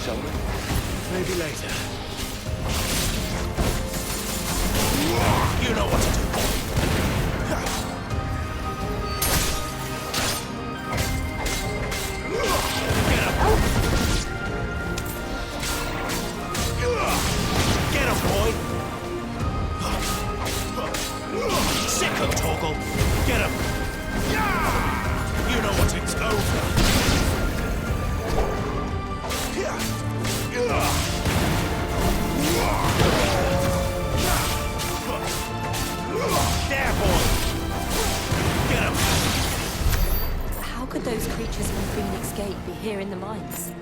shall we? Maybe later. You know what to do. Get up. Get him, boy. Sick him, Torgal. Get him. You know what it's over. There, boy. Get him. How could those creatures from Phoenix Gate be here in the mines?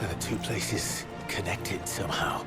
Are the two places connected somehow?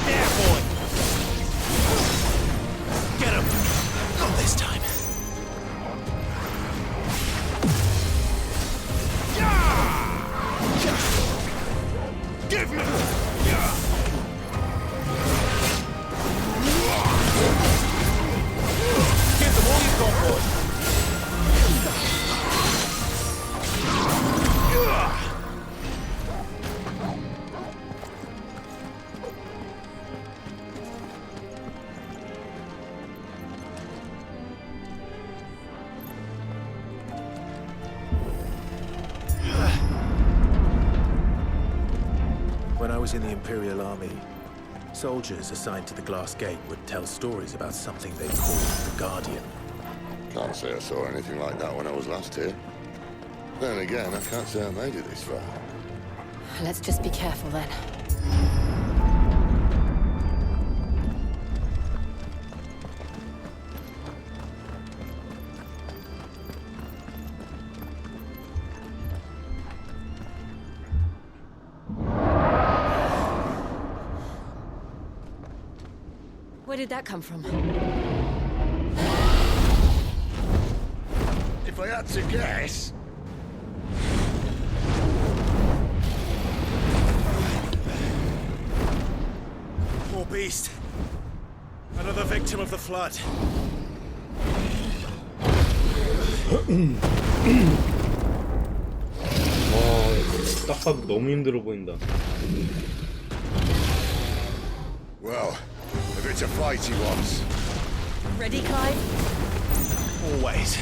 There, boy. Get him. Not this time. Give me. Give them all you've got, boy. When I was in the Imperial Army, soldiers assigned to the Glass Gate would tell stories about something they called the Guardian. Can't say I saw anything like that when I was last here. Then again, I can't say I made it this far. Let's just be careful then. Where did that come from? If I had to guess... Poor beast. Another victim of the flood. 딱 봐도 너무 힘들어 보인다. Well, if it's a fight he wants. Ready, Clive? Always.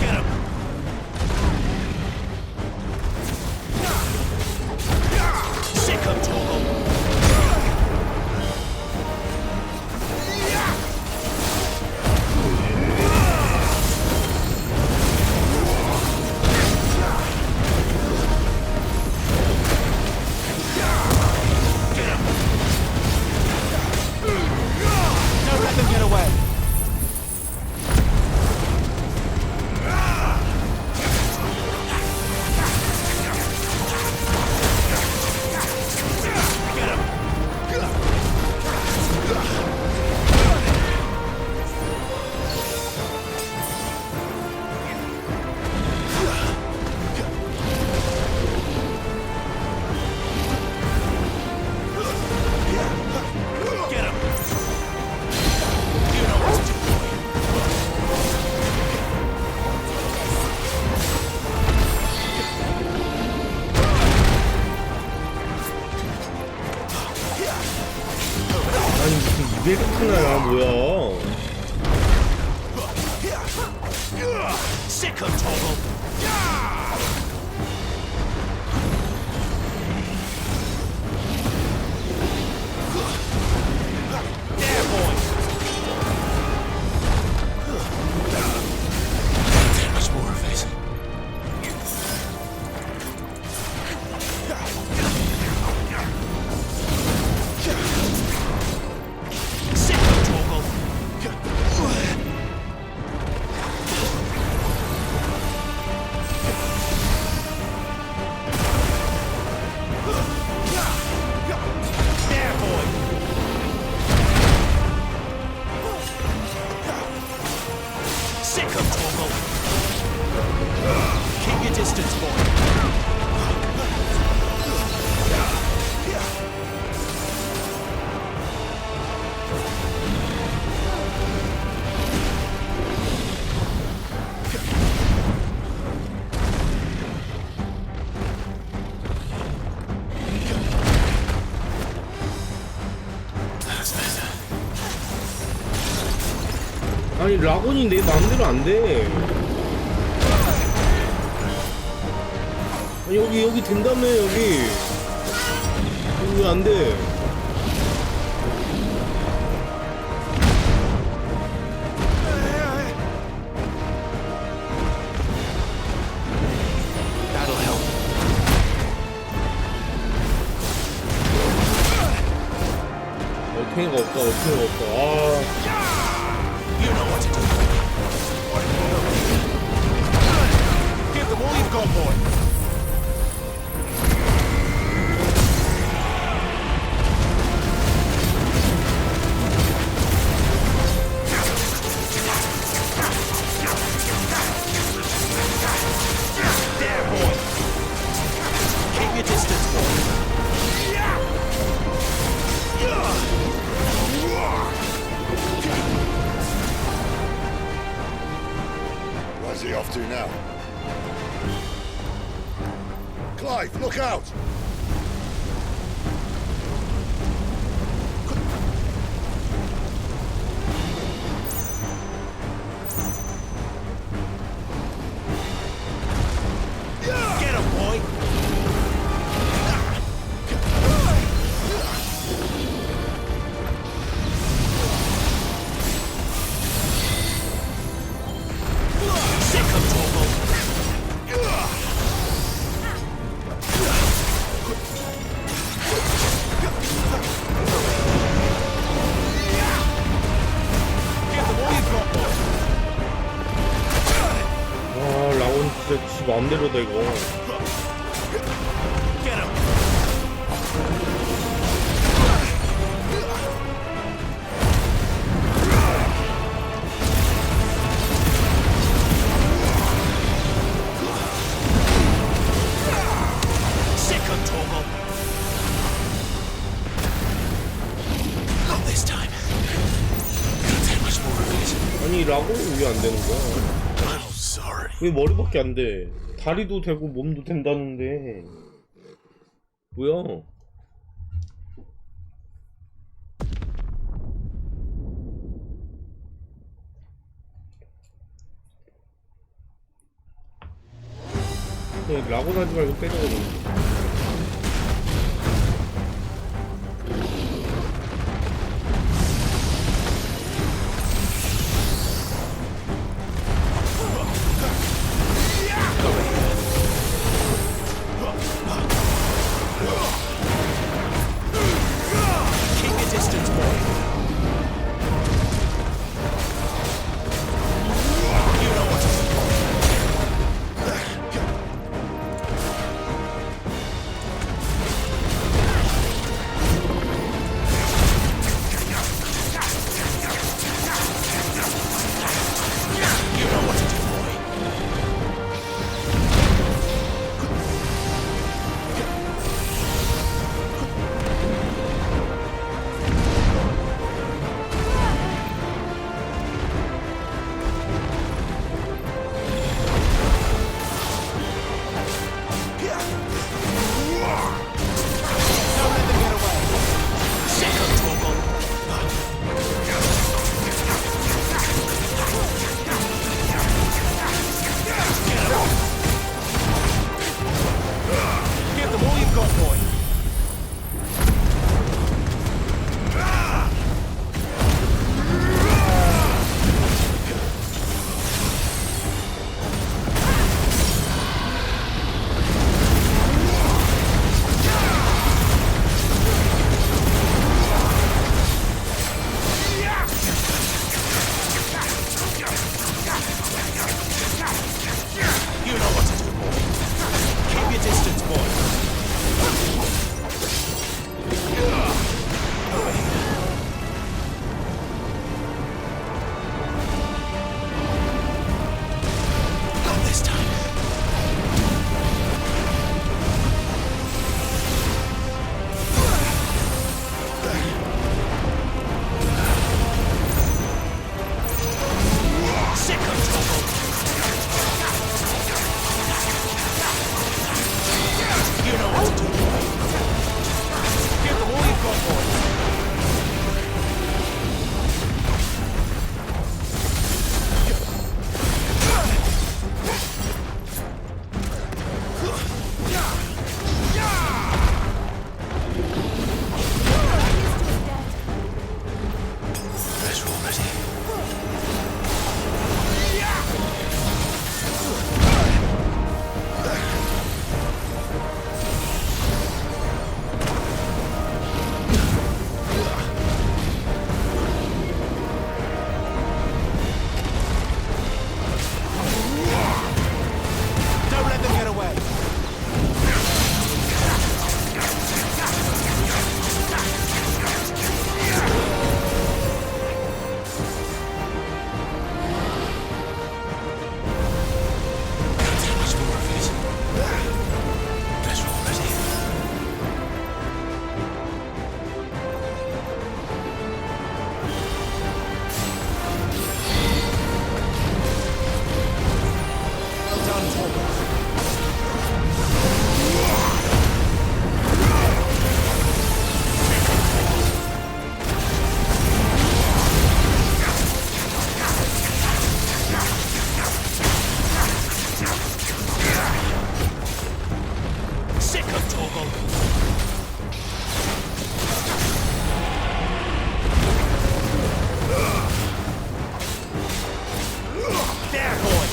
Get him. Sick of Torgal. Don't let them get away. Get him. You know what to do. 아니 무슨 200크나야 뭐야? Sick of Torgal. There, boy. That much more of it. Sick of Torgal. There, boy. Sick of Torgal. Keep your distance, boy. 아니 라곤이 내 마음대로 안 돼. 아니 여기 된다며 여기 왜 안 돼? That'll help. 어폐가 없다. 어폐가 없다. You know what to do. Give them all you've got, boy. There, boy. Keep your distance, boy. Where's he off to now? Clive, look out! Get him, boy. Sick of trouble. Get them all you've got, boy. 와, 라온 진짜 지 마음대로다 이거. Get him. Sick of trouble. Not this time. Can't take much more of it. 아니 라곤은 왜 안 되는 거야? I'm sorry. 왜 머리밖에 안 돼? 다리도 되고 몸도 된다는데 뭐야? 그냥 라곤 하지 말고 때려버려. Keep your distance, boy. You know what to do. You know what to do, boy. Don't let them get away. Sick of trouble. Get 'em. Give them all you've got, boy. You know what to do, boy. Keep your distance, boy. Not this time. Sick of trouble. Sick of toggle. There, boy.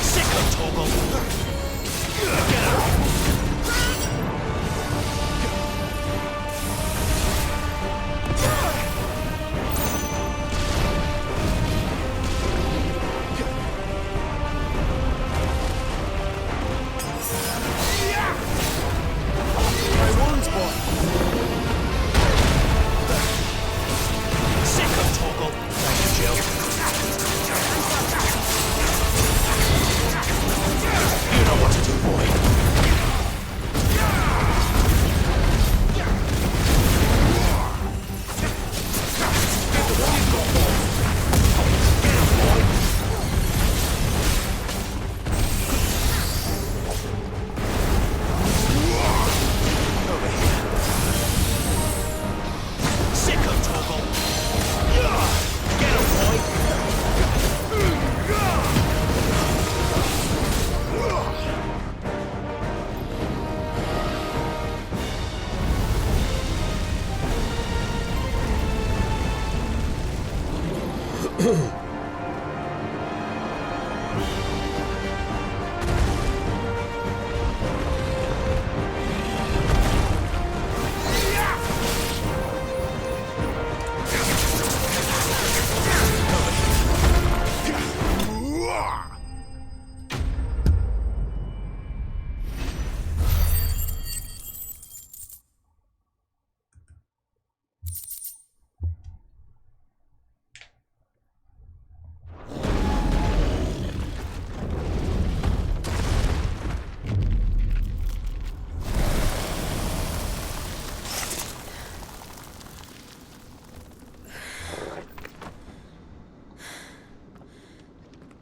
Sick of toggle. Get up. My wounds, boy. Sick of toggle. Thank you, Jill. You know what to do, boy. Sick of toggle. Get him, boy.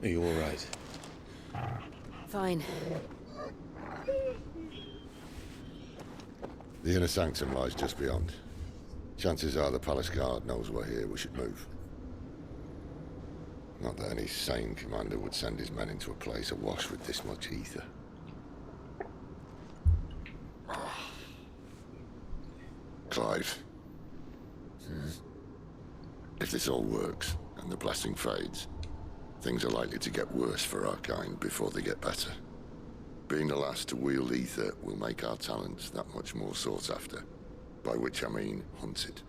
Are you all right? Fine. The inner sanctum lies just beyond. Chances are the palace guard knows we're here. We should move. Not that any sane commander would send his men into a place awash with this much ether. Clive. If this all works, and the blessing fades, things are likely to get worse for our kind before they get better. Being the last to wield ether will make our talents that much more sought after, by which I mean hunted.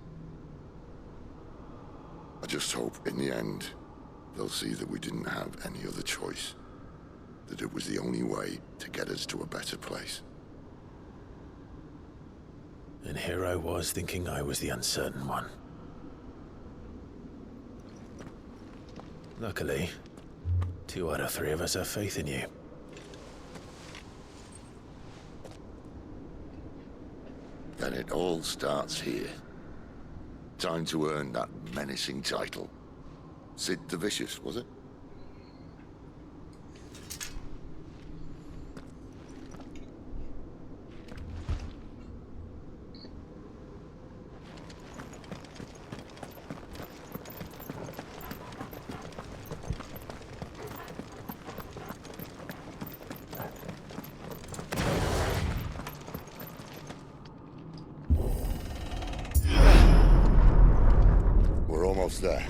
I just hope, in the end, they'll see that we didn't have any other choice, that it was the only way to get us to a better place. And here I was thinking I was the uncertain one. Luckily, 2 out of 3 of us have faith in you. Then it all starts here. Time to earn that menacing title. Sid the Vicious, was it? We're almost there.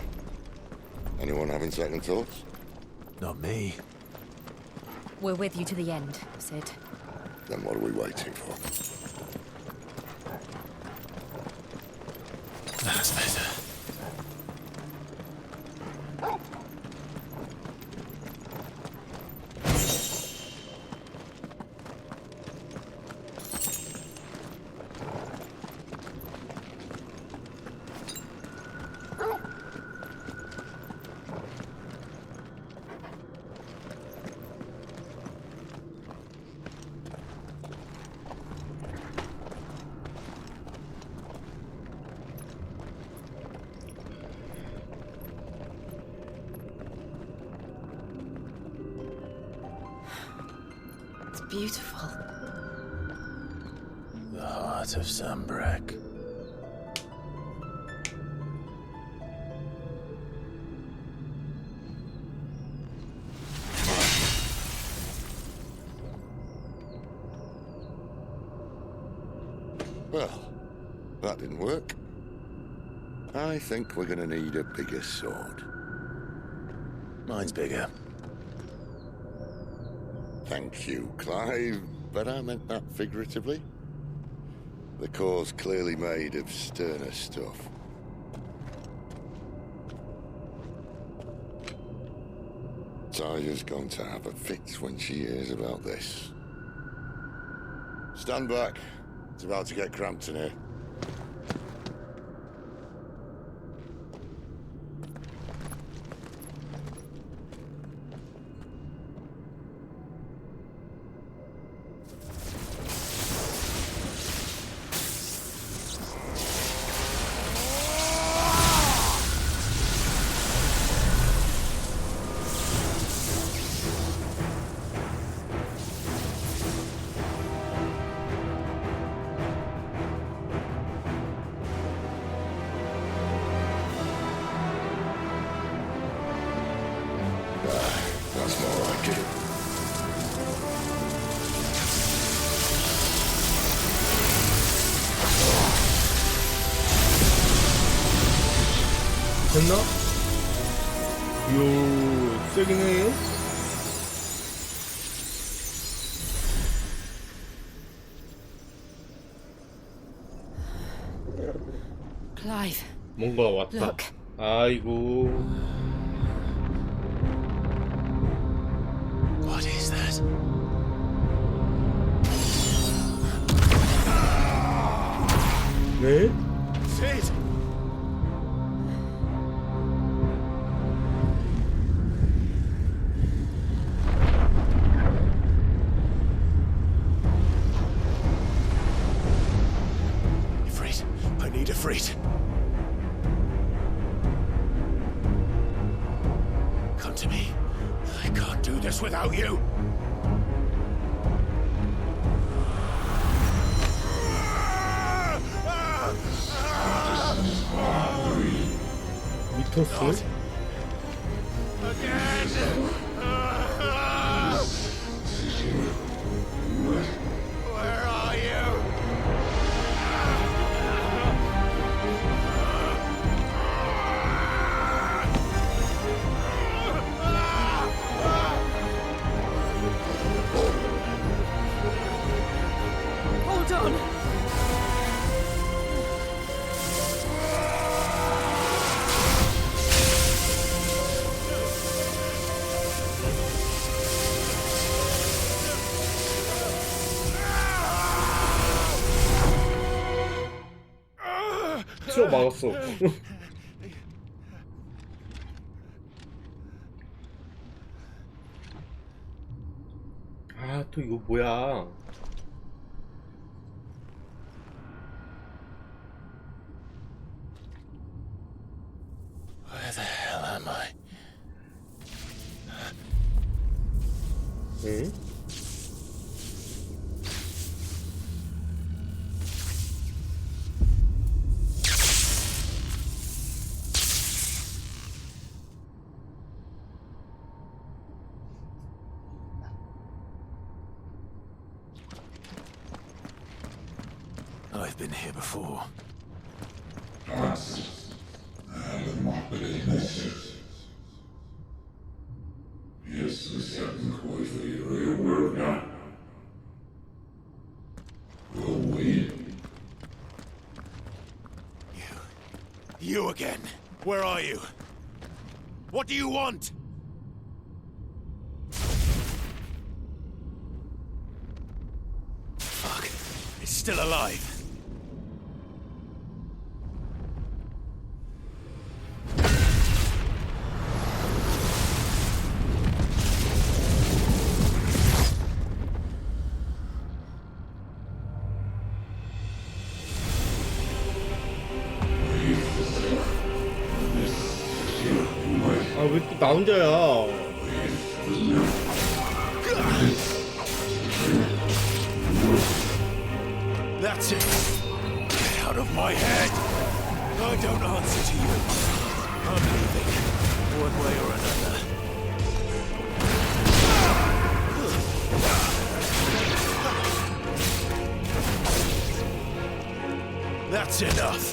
Anyone having second thoughts? Not me. We're with you to the end, Sid. Then what are we waiting for? That's better. It's beautiful. Heart of Sunbreak. Well, that didn't work. I think we're gonna need a bigger sword. Mine's bigger. Thank you, Clive, but I meant that figuratively. The core's clearly made of sterner stuff. Tyler's going to have a fit when she hears about this. Stand back. It's about to get cramped in here. That's more like it. 됐나? 요 세긴 해요? Clive, 뭔가 왔다. look. 아이고. What is that? 네? Sid! Ifrit, I need Ifrit. Come to me. I can't do this without you. 미토스? Where are you? Hold on. 치워 막았어. 아, 또 이거 뭐야? Where the hell am I? 응? I've been here before. You again. Where are you? What do you want? Fuck. It's still alive. 아, 왜 또 나 혼자야? That's it. Get out of my head. I don't answer to you. I'm leaving, one way or another. That's enough.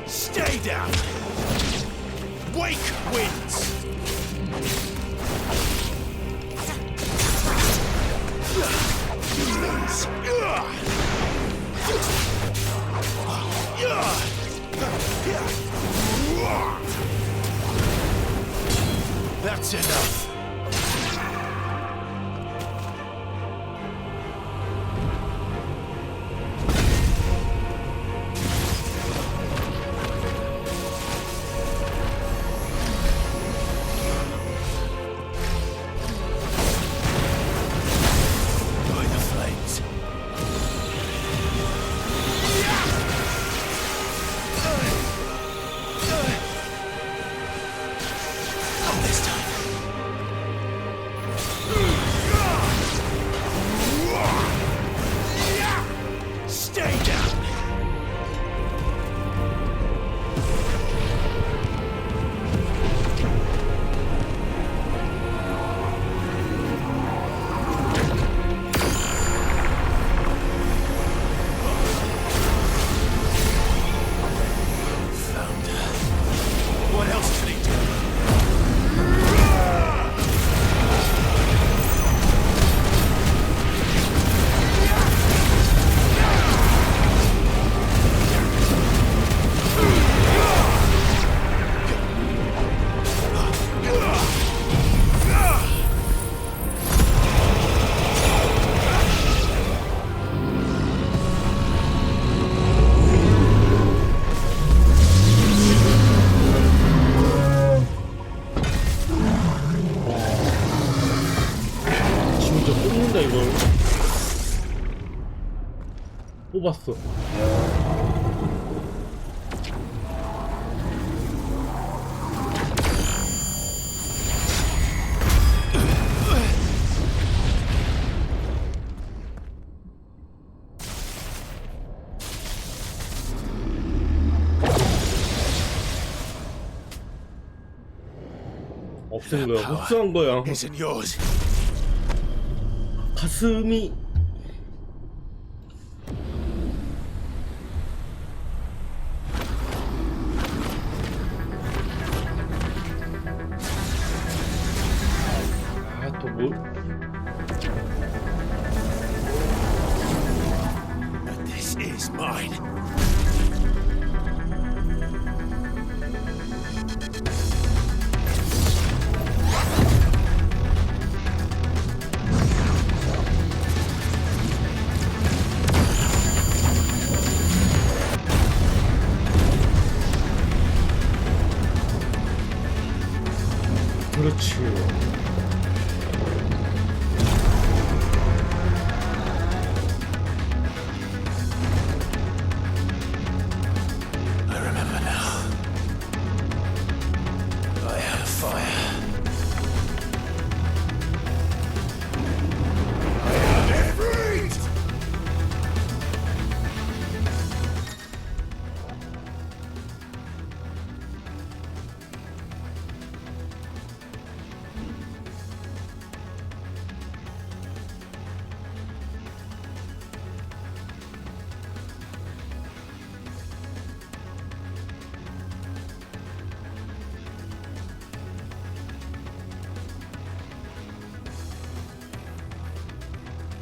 Stay down. Wake wins. You lose. That's enough. 뽑았어. 없앤 거야. 흡수한 거야. Isn't yours. 가슴이 또 뭐? But this is mine. 그렇지.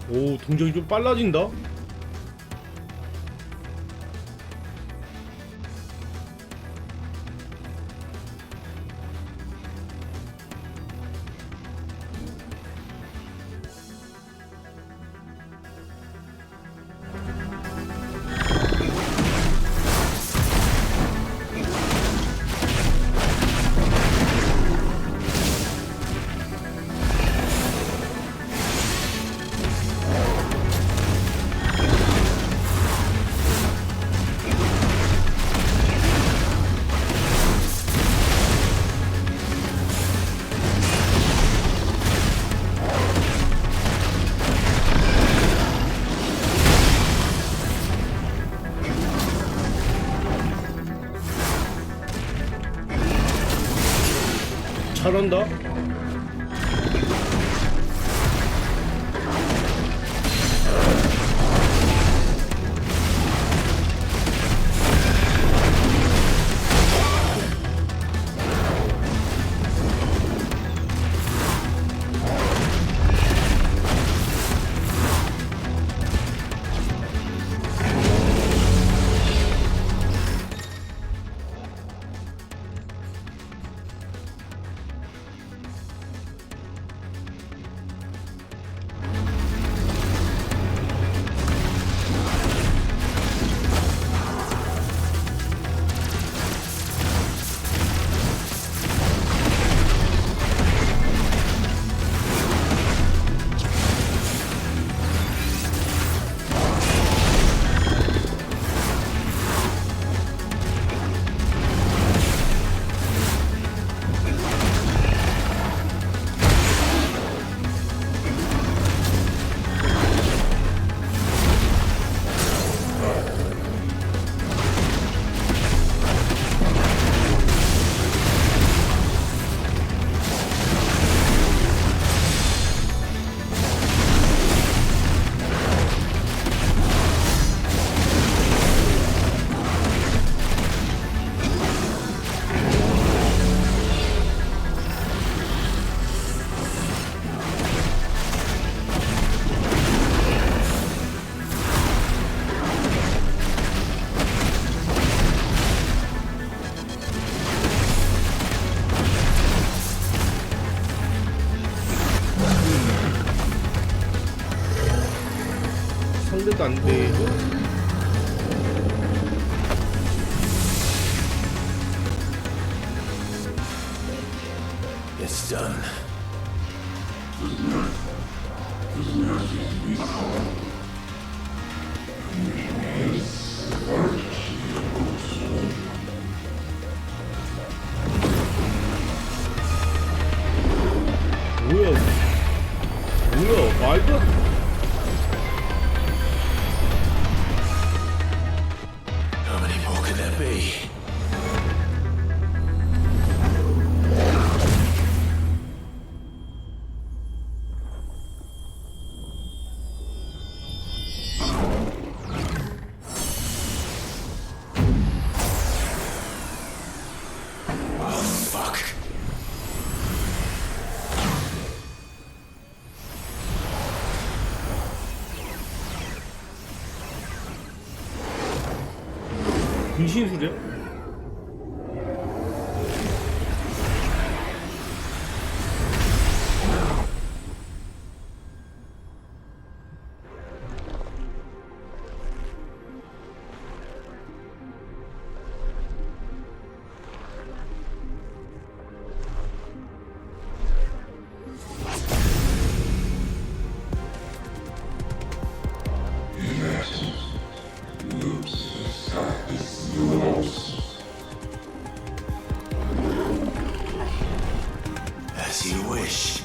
오, 동작이 좀 빨라진다? 잘한다. 상대도 안 되죠? It's done. 뭐야 말도 안 How many more could there be? 분신술이야? As you wish.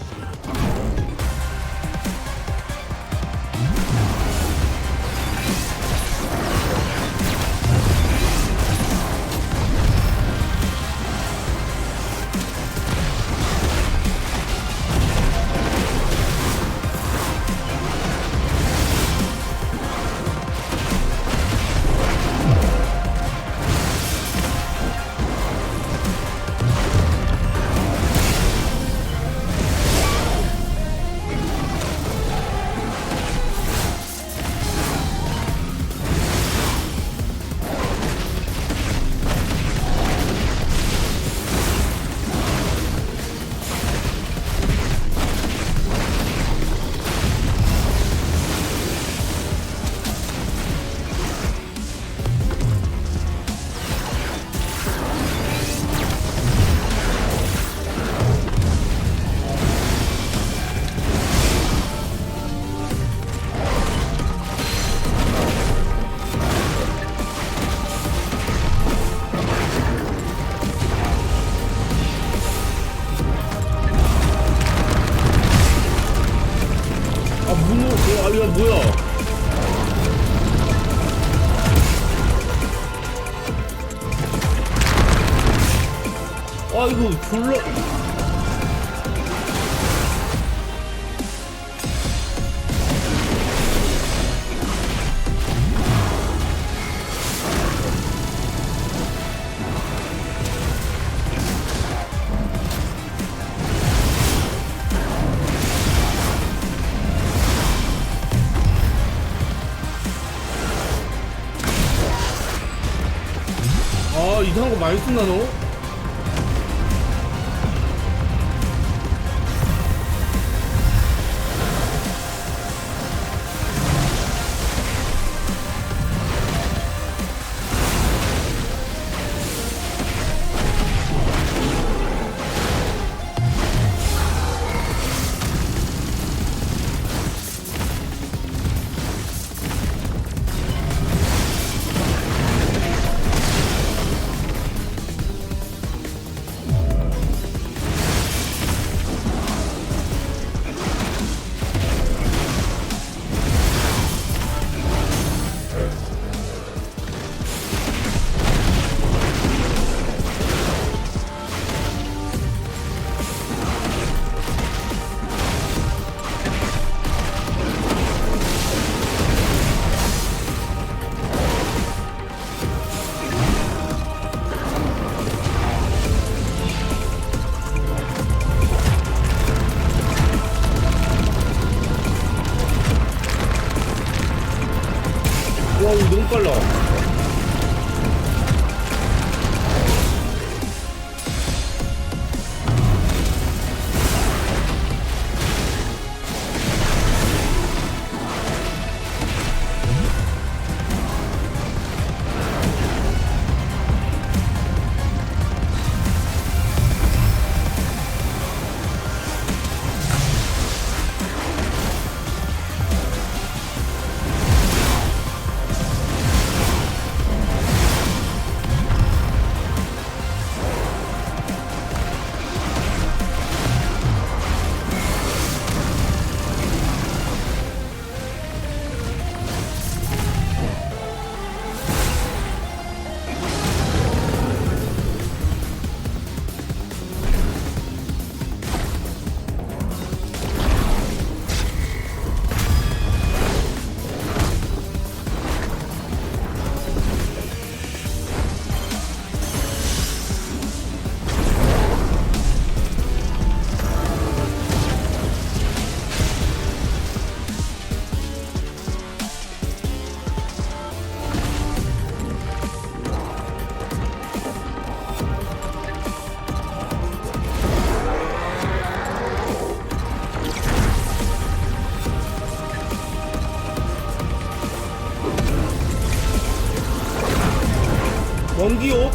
아야 뭐야? 아 이거 졸라 이상한 거 많이 쓴다 너? 와 이거 너무 빨라. 원기옥.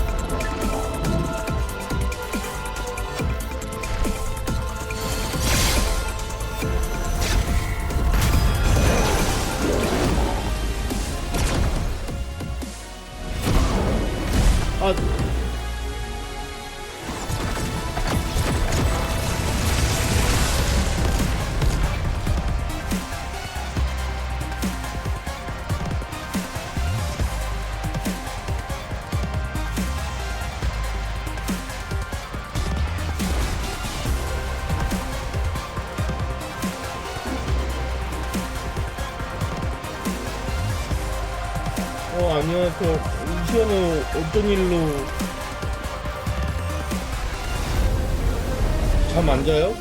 아 안녕하세요. 이 시간에 어떤 일로 잠 안 자요?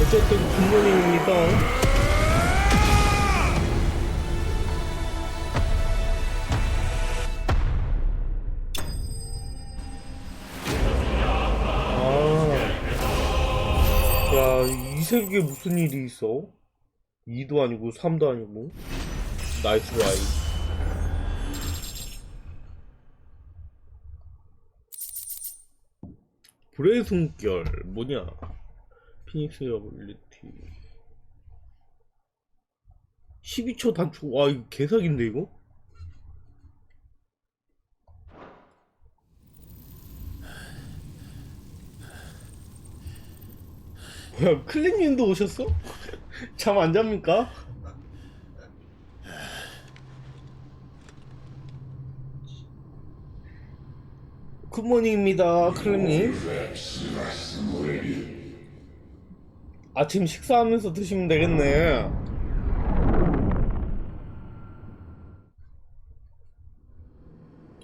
어쨌든 굿모닝입니다. 야, 이 세계에 무슨 일이 있어? 2도 아니고 3도 아니고. 나이스 라이. 불의 숨결 뭐냐? 피닉스 어빌리티 12초 단축. 와 이거 개사기인데 이거? 뭐야 클린님도 오셨어? 잠 안 잡니까? 굿모닝입니다 클린님. 아침 식사하면서 드시면 되겠네.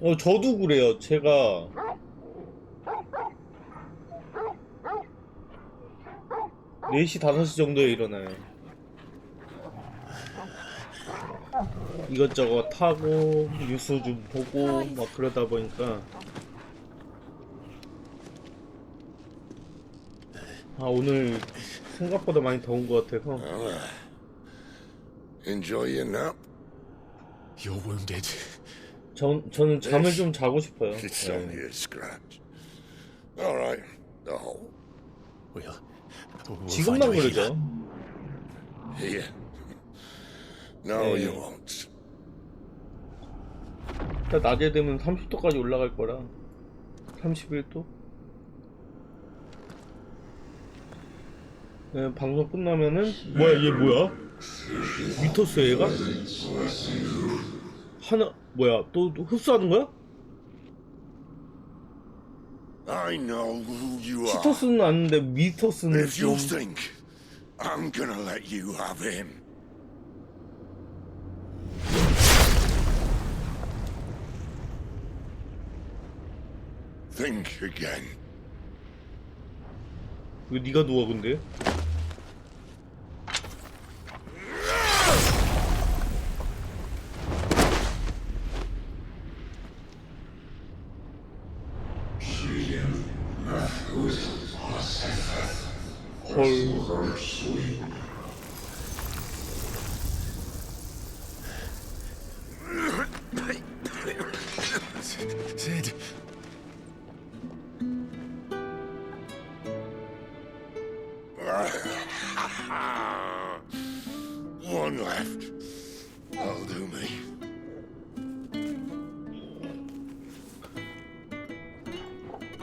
저도 그래요. 제가 4시, 5시 정도에 일어나요. 이것저것 타고 뉴스 좀 보고 막 그러다 보니까 오늘 생각보다 많이 더운 것 같아서. Enjoy your nap? You're wounded. 저는 잠을 좀 자고 싶어요. It's only a scratch. All right. Oh, We'll 지금만 find a way. 그러죠. here. No, you won't. 일단 낮에 되면 30도까지 올라갈 거라. 31도? 네, 방송 끝나면은 뭐야 얘 뭐야? 미토스 얘가? 하나 뭐야 또 흡수하는 거야? I know who you are. 치토스는 아는데 미토스는 If you 좀 think I'm gonna let you have him, think again. 왜 네가 누워 근데? 헐. Sid. One left. That'll do me.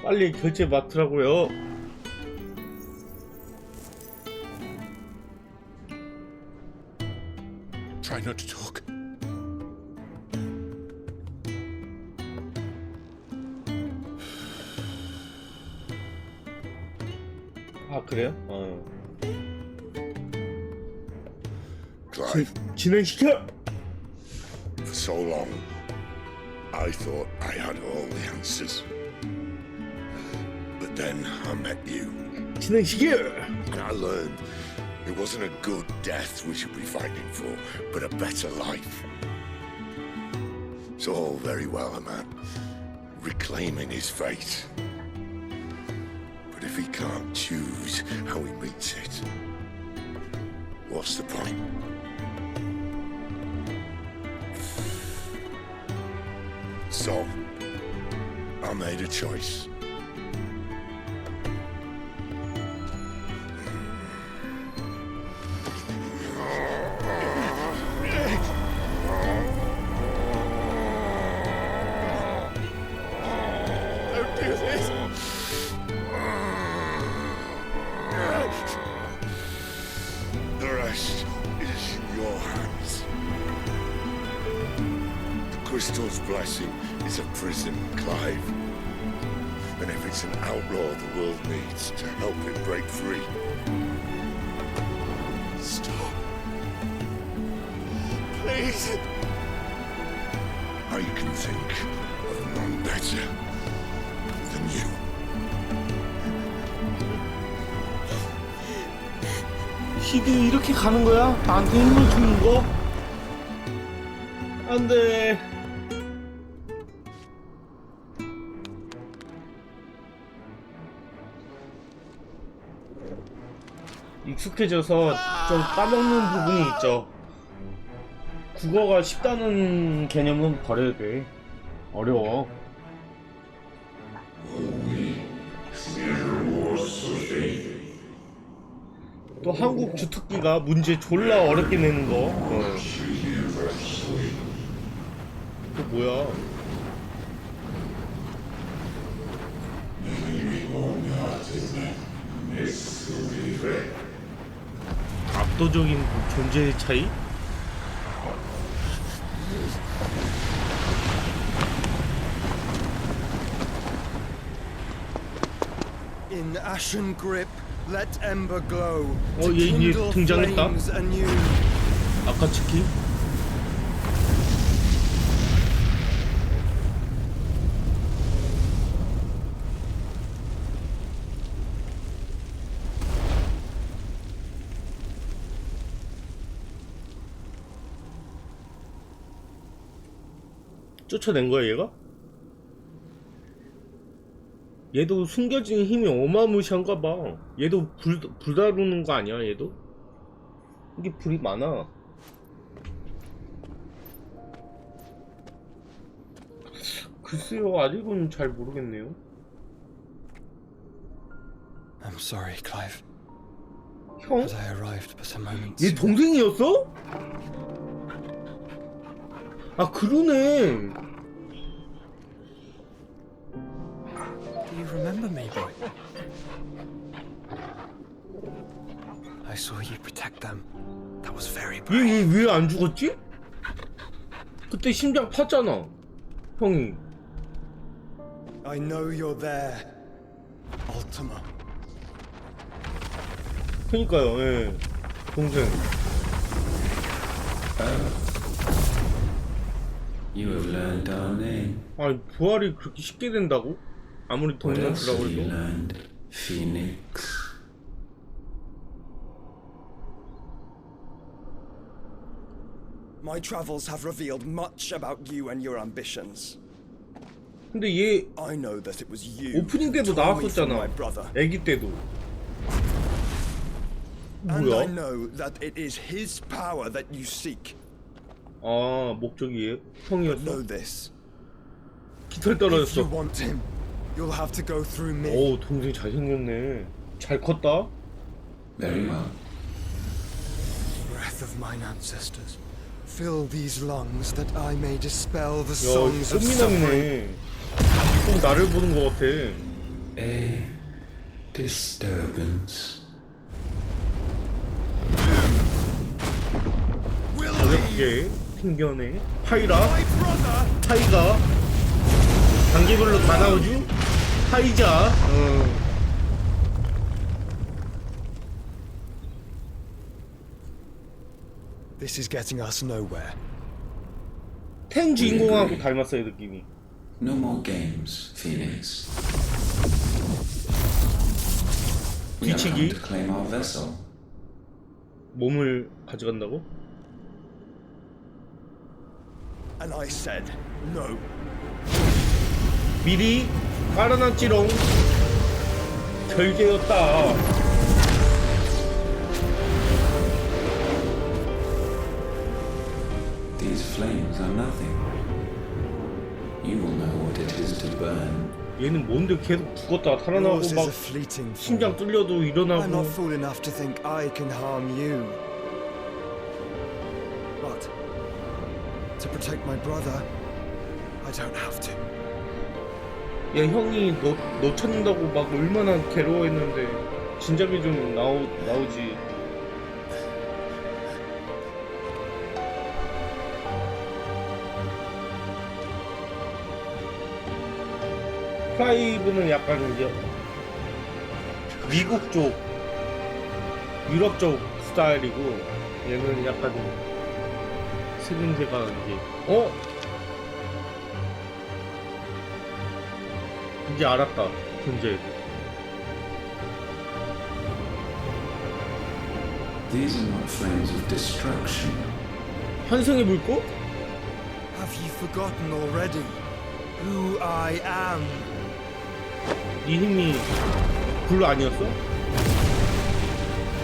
빨리 결제 맡으라고요. Try not to talk. 그래요? Clive, 진행시켜! for so long, I thought I had all the answers. But then I met you, 진행시켜! and I learned it wasn't a good death we should be fighting for, but a better life. It's all very well a man reclaiming his fate. But if he can't choose how he meets it, what's the point? So, I made a choice. Don't do this! The rest is in your hands. The crystal's blessing is a prison, Clive. And if it's an outlaw the world needs to help it break free. Stop. Please. I can think of none better than you. 시드 이렇게 가는 거야? 나한테 힘을 주는 거? 안 돼. 익숙해져서 좀 까먹는 부분이 있죠. 국어가 쉽다는 개념은 버려야 돼. 어려워. 또 한국 주특기가 문제 졸라 어렵게 내는 거. 또 뭐야? 압도적인 존재의 차이? In ashen grip, let ember glow. 얘 Kindle 등장했다. flames anew. 아카츠키? 쫓아낸 거야 얘가? 얘도 숨겨진 힘이 어마무시한가 봐. 얘도 불 다루는 거 아니야 얘도? 이게 불이 많아. 글쎄요, 아직은 잘 모르겠네요. I'm sorry, Clive. 형? But I arrived but a moment 얘 sooner. 동생이었어? 아 그러네. Do you remember me, boy? I saw you protect them. That was very brave. 얘 왜 안 죽었지? 그때 심장 팠잖아 형이. I know you're there, Ultima. 그니까요. 예. 동생. You have learned our name. 아니 부활이 그렇게 쉽게 된다고? 아무리 What 동생 else have you 주라고 해도. learned, Phoenix? My travels have revealed much about you and your ambitions. 근데 얘 I know that it was you 오프닝 때도 who tore me from 나왔었잖아. my brother. 애기 때도. And I 뭐야? know that it is his power that you seek. 아 목적이 Know 형이었어? this. 깃털 If you 떨어졌어. want him, you'll have to go through me. 오 동생 잘생겼네. 잘 컸다. Very well. Breath of mine ancestors, fill these lungs that I may dispel the 야 songs of suffering. 꽃미남이네. 꼭 나를 보는 것 같아. A disturbance. 가볍게 튕겨내. 파이라. My brother! 파이가 단계별로 다 나오죠? 파이자. This is getting us nowhere. 텐 주인공하고 닮았어요 느낌이. No more games, Phoenix. We have come 뒤치기. to claim our vessel. 몸을 가져간다고? And I said no. 미리 깔아놨지롱. 결계였다. These flames are nothing. You will know what it is to burn. 얘는 뭔데 계속 죽었다가 살아나고 Yours is 막 a fleeting 심장 form. 뚫려도 I'm 일어나고. not fool enough to think I can harm you. But to protect my brother, I don't have to. 야 형이 너 찾는다고 막 얼마나 괴로워했는데 진작에 좀 나오지. 클라이브는 약간 이제 미국 쪽, 유럽 쪽 스타일이고 얘는 약간 생김새가 이제 이제 알았다 존재. These are not flames of destruction. 환생의 불꽃? Have you forgotten already who I am? 네 힘이 불 아니었어?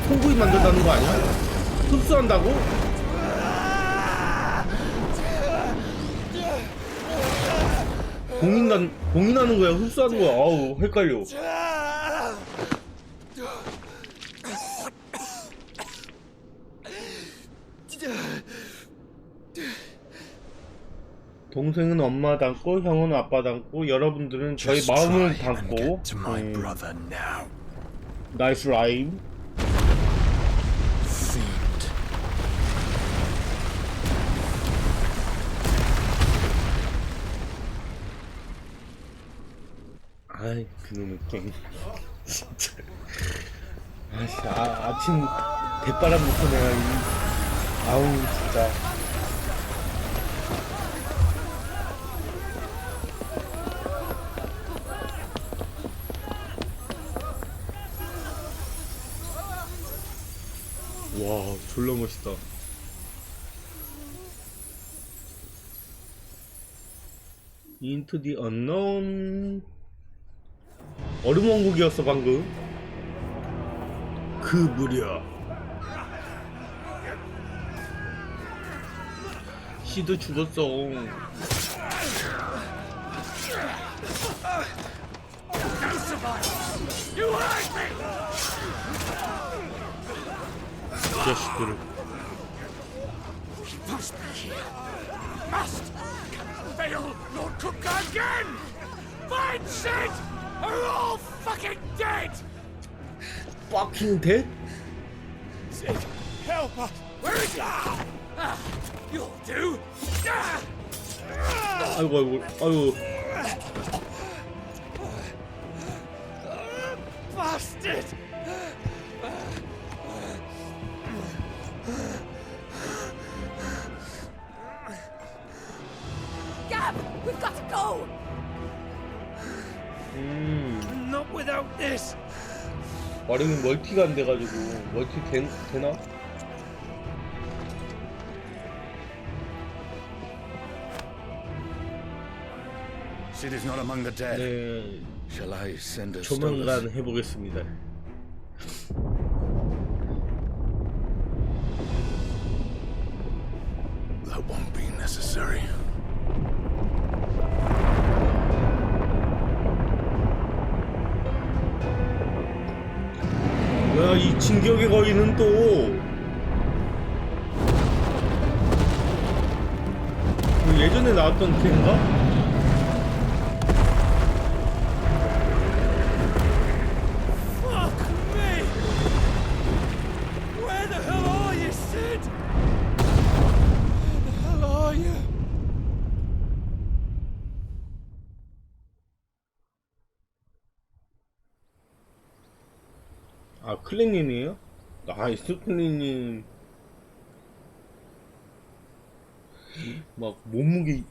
송구이 만든다는 거 아니야? 흡수한다고? 봉인하는 거야? 흡수하는 거야? 아우 헷갈려. 동생은 엄마 닮고 형은 아빠 닮고 여러분들은 저희 Just 마음을 try and 닮고. get to my brother now. 나이스 라임. Fiend. 아이 그놈의 게임 진짜. 아씨 아침 대바람 놓고 내가 아우 진짜. 와 졸라 멋있다. Into the unknown. 얼음왕국이었어 방금. 그 무렵 시도 죽었어. 자식들을. Must be here. Must! Fail Lord Cook again! Find Sid! Are all fucking dead! Fucking dead? Sid, help us! Where is he? You'll do! 아이고. Bastard! Gab, we've got to go. Not without this! 마룡이 멀티가 안 돼가지고 멀티 되나? Sid is not among the dead. 네, Shall I send a 조만간 해보겠습니다. That won't be necessary. 뭐야 이 진격의 거인은 또 그 예전에 나왔던 걔인가? Fuck me! Where the hell are you, Sid? Where the hell are you? 아 클린님이에요? 나이스 클린님. 막 몸무게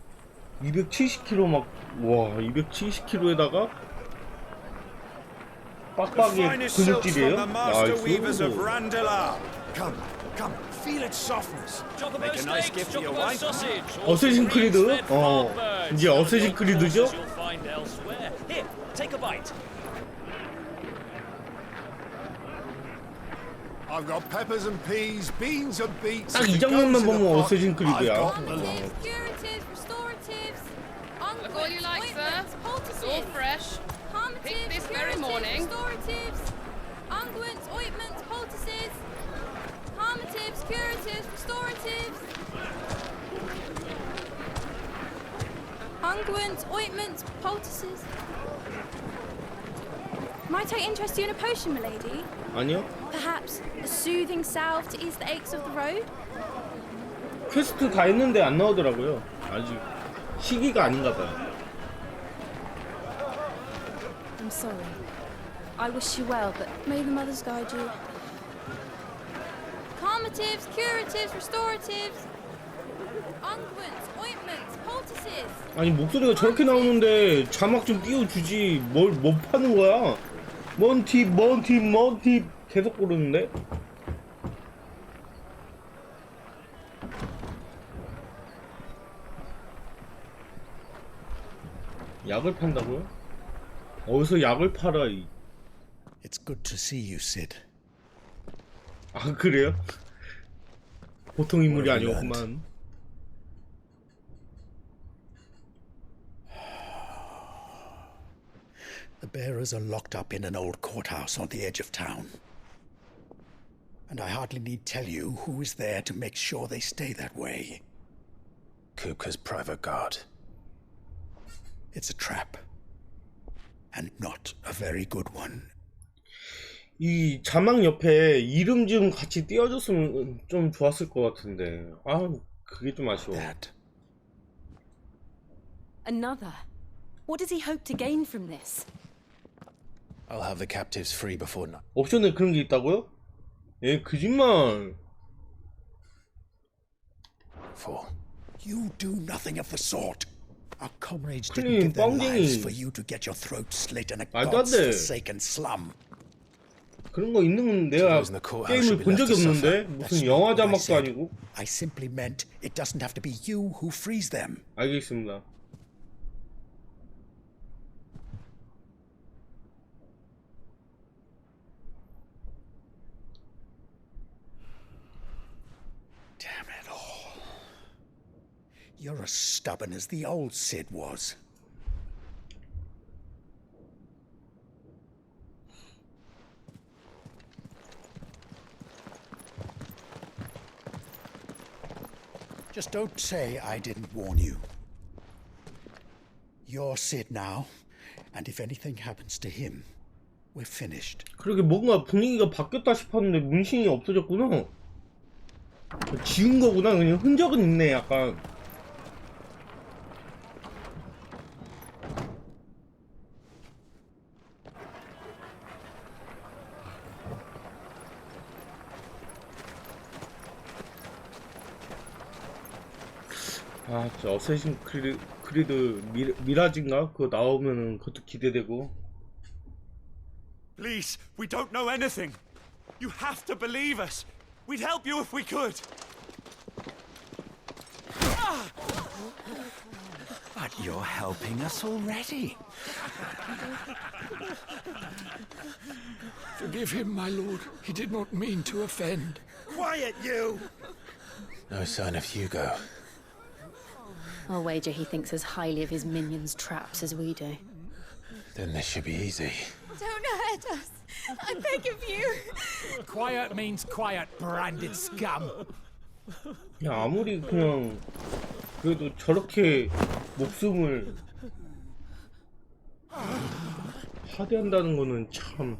270kg 막 와 270kg에다가 빡빡이 근육질이에요? 나이스. Come, come, feel its softness. Make a nice gift for your wife. 어쌔신 크리드? 이제 어쌔신 크리드죠? Here, take a bite. I've got peppers and peas, beans and beets. 딱 이 장면만 보면 어쌔신 크리드야. Curatives, restoratives, Look all you like, sir. It's all fresh. Picked this very morning. Restoratives, unguents, ointments, poultices, harmatives, curatives, restoratives, unguents, ointments, poultices. Might I interest you in a potion, milady? 아니요? Perhaps a soothing salve to ease the aches of the road? 퀘스트 다 했는데 안 나오더라고요. 아직 시기가 아닌가 봐요. I'm sorry. I wish you well, but may the mothers guide you. Calmatives, curatives, restoratives, unguents, ointments, poultices. 아니 목소리가 저렇게 나오는데 자막 좀 띄워주지 뭘 파는 거야? 뭔 팁 계속 고르는데? 약을 판다고요? 어디서 약을 팔아? It's good to see you, Sid. 아 그래요? 보통 인물이 아니었구만. The bearers are locked up in an old courthouse on the edge of town. And I hardly need tell you who is there to make sure they stay that way. Kupka's private guard. It's a trap. And not a very good one. 이 자막 옆에 이름 좀 같이 띄워줬으면 좀 좋았을 것 같은데. 아, 그게 좀 아쉬워. Another. What does he hope to gain from this? I'll have the captives free before night. 옵션에 그런 게 있다고요? 예, 거짓말. You do nothing of the sort. Our comrades 클린 didn't give their lives 뻥쟁이. for you to get your throat slit in a 말도 안 돼. god's-forsaken slum. 그런 거 있는 건 내가 게임을 본 적이 없는데 무슨 영화 자막도 아니고. I simply meant it doesn't have to be you who frees them. 알겠습니다. You're as stubborn as the old Sid was. Just don't say I didn't warn you. You're Sid now, and if anything happens to him, we're finished. 그러게 뭔가 분위기가 바뀌었다 싶었는데 문신이 없어졌구나. 지운 거구나. 그냥 흔적은 있네 약간. 아, 저 어쌔신 크리드 미라지인가? 그거 나오면은 그것도 기대되고. Please, we don't know anything. You have to believe us. We'd help you if we could. But you're helping us already. Forgive him, my lord. He did not mean to offend. Quiet, you! No sign of Hugo. I'll wager he thinks as highly of his minions' traps as we do. Then this should be easy. Don't hurt us. I beg of you. Quiet means quiet, branded scum. 야, 아무리 그냥 그래도 저렇게 목숨을 파괴한다는 거는 참.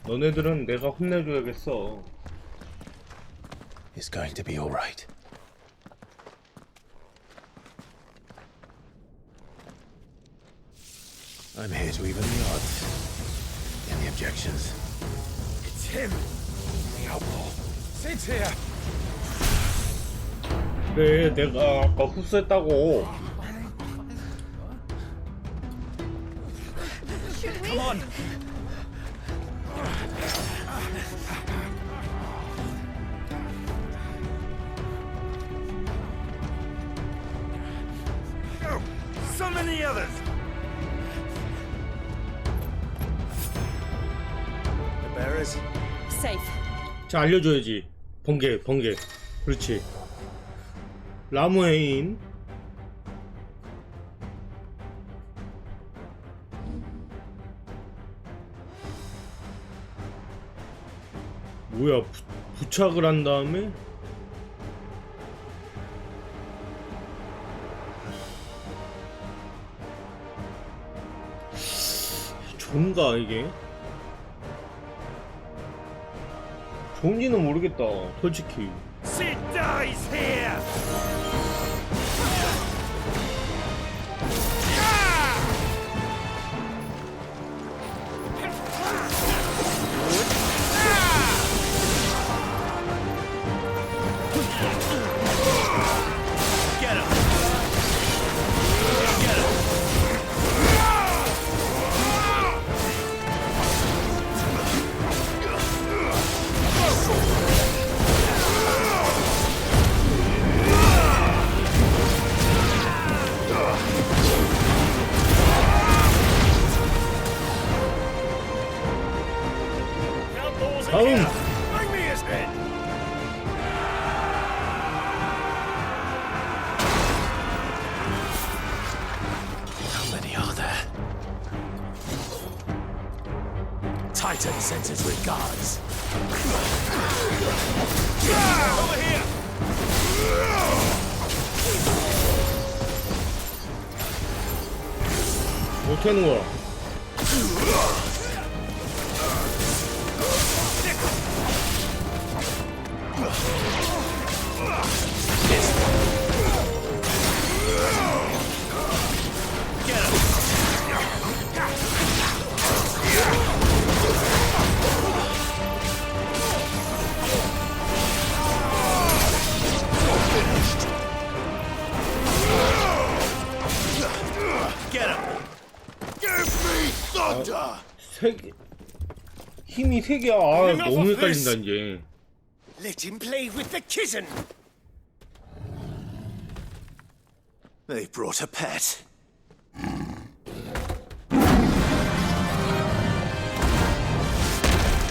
너네들은 내가 혼내줘야겠어. It's going to be all right. I'm here to even the odds. Any objections? It's him, the outlaw. Sid's here. 그래, 내가 아까 흡수했다고. Come on. So many others. The bearers. Safe. 자, 알려줘야지. 번개. 그렇지. 라무에인. 뭐야, 부착을 한 다음에 좋은가 이게? 좋은지는 모르겠다, 솔직히. Sid dies here. Get him. Get him. 다음. Bring me his head. How many are there? Titan sends his regards. Over here. 어떻게 하는 거야? 세 개. 힘이 세 개야. 아, 너무 헷갈린다 이제. Let him play with the kitten. They brought a pet.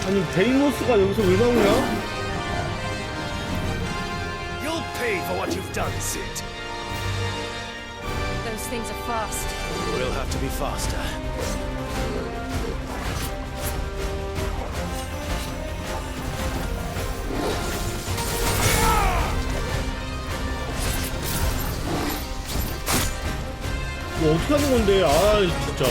아니 베이모스가 여기서 왜 나오냐? for what you've done, Sid. Those things are fast. We'll have to be faster. 뭐 어떻게 하는 건데? 아 진짜.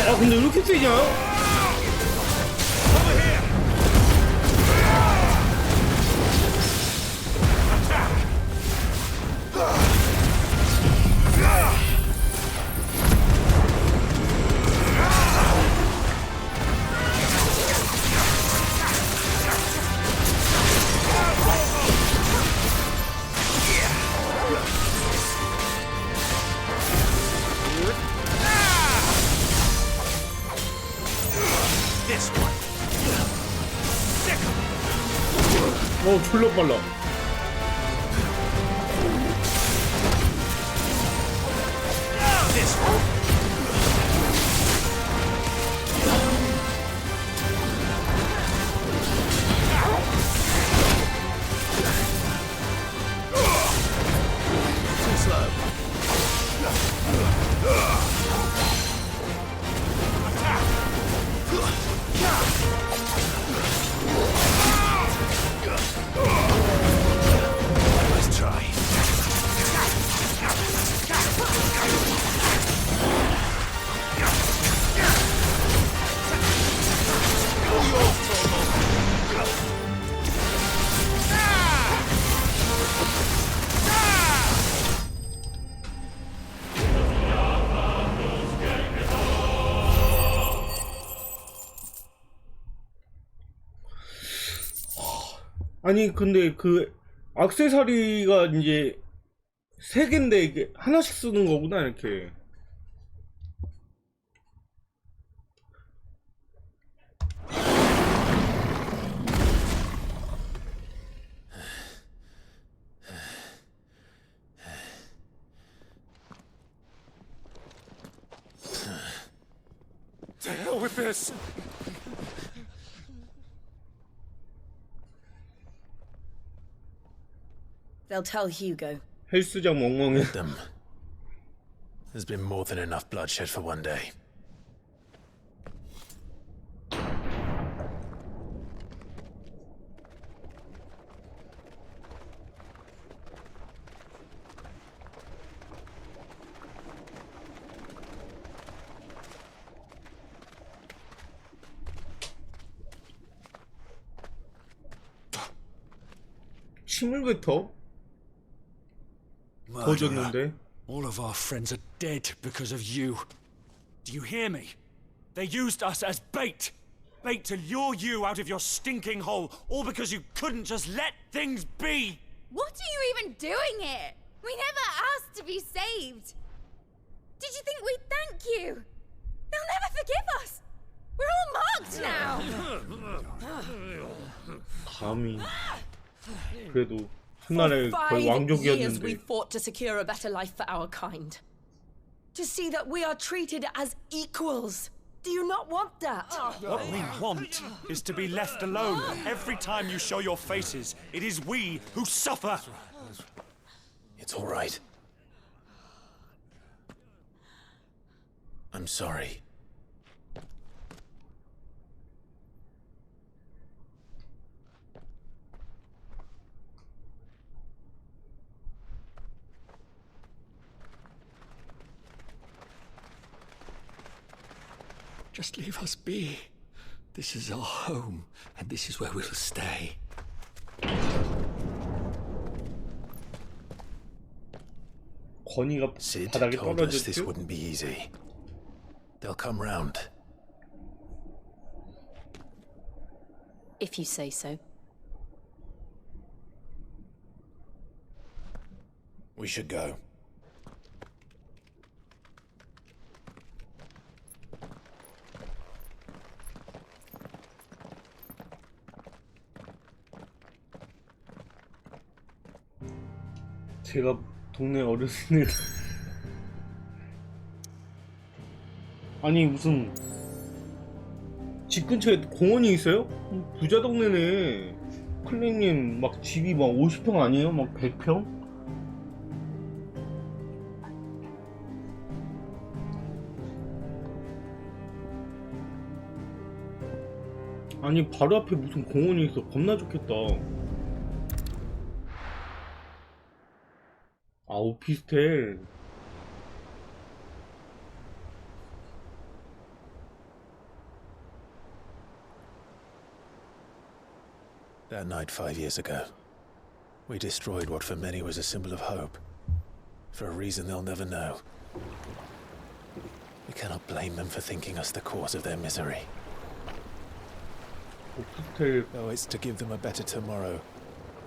아 근데 왜 이렇게 세냐? 졸라 빨라. 아니 근데 그 액세서리가 이제 3개인데 이게 하나씩 쓰는 거구나 이렇게. To hell with this! They'll tell Hugo. 헬스장 멍멍해. Them. There's been more than enough bloodshed for one day. 침을 뱉어? 거졌는데? All of our friends are dead because of you. Do you hear me? They used us as bait. Bait to lure you out of your stinking hole, all because you couldn't just let things be. What are you even doing here? We never asked to be saved. Did you think we'd thank you? They'll never forgive us. We're all marked now. 감히. 그래도 한날에 거의 years we 왕족이었는데. fought to secure a better life for our kind. To see that we are treated as equals. Do you not want that? What we want is to be left alone. Every time you show your faces, it is we who suffer. It's all right. I'm sorry. Just leave us be. This is our home, and this is where we'll stay. 건이가 Sid 바닥에 told us this 떨어졌지? wouldn't be easy. They'll come round. If you say so. We should go. 제가 동네 어르신을 아니 무슨 집 근처에 공원이 있어요? 부자 동네네. 클레님 막 집이 막 50평 아니에요? 막 100평? 아니 바로 앞에 무슨 공원이 있어. 겁나 좋겠다. 아 오피스텔. That night 5 years ago, we destroyed what for many was a symbol of hope. For a reason they'll never know. We cannot blame them for thinking us the cause of their misery. Oh, it's to give them a better tomorrow.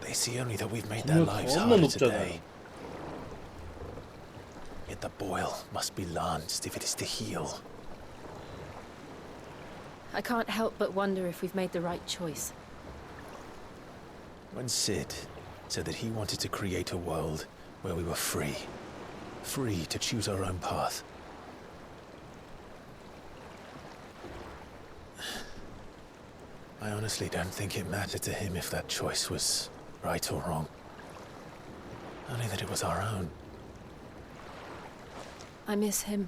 They see only that we've made their lives harder today. Yet the boil must be lanced if it is to heal. I can't help but wonder if we've made the right choice. When Sid said that he wanted to create a world where we were free. Free to choose our own path. I honestly don't think it mattered to him if that choice was right or wrong. Only that it was our own. I miss him.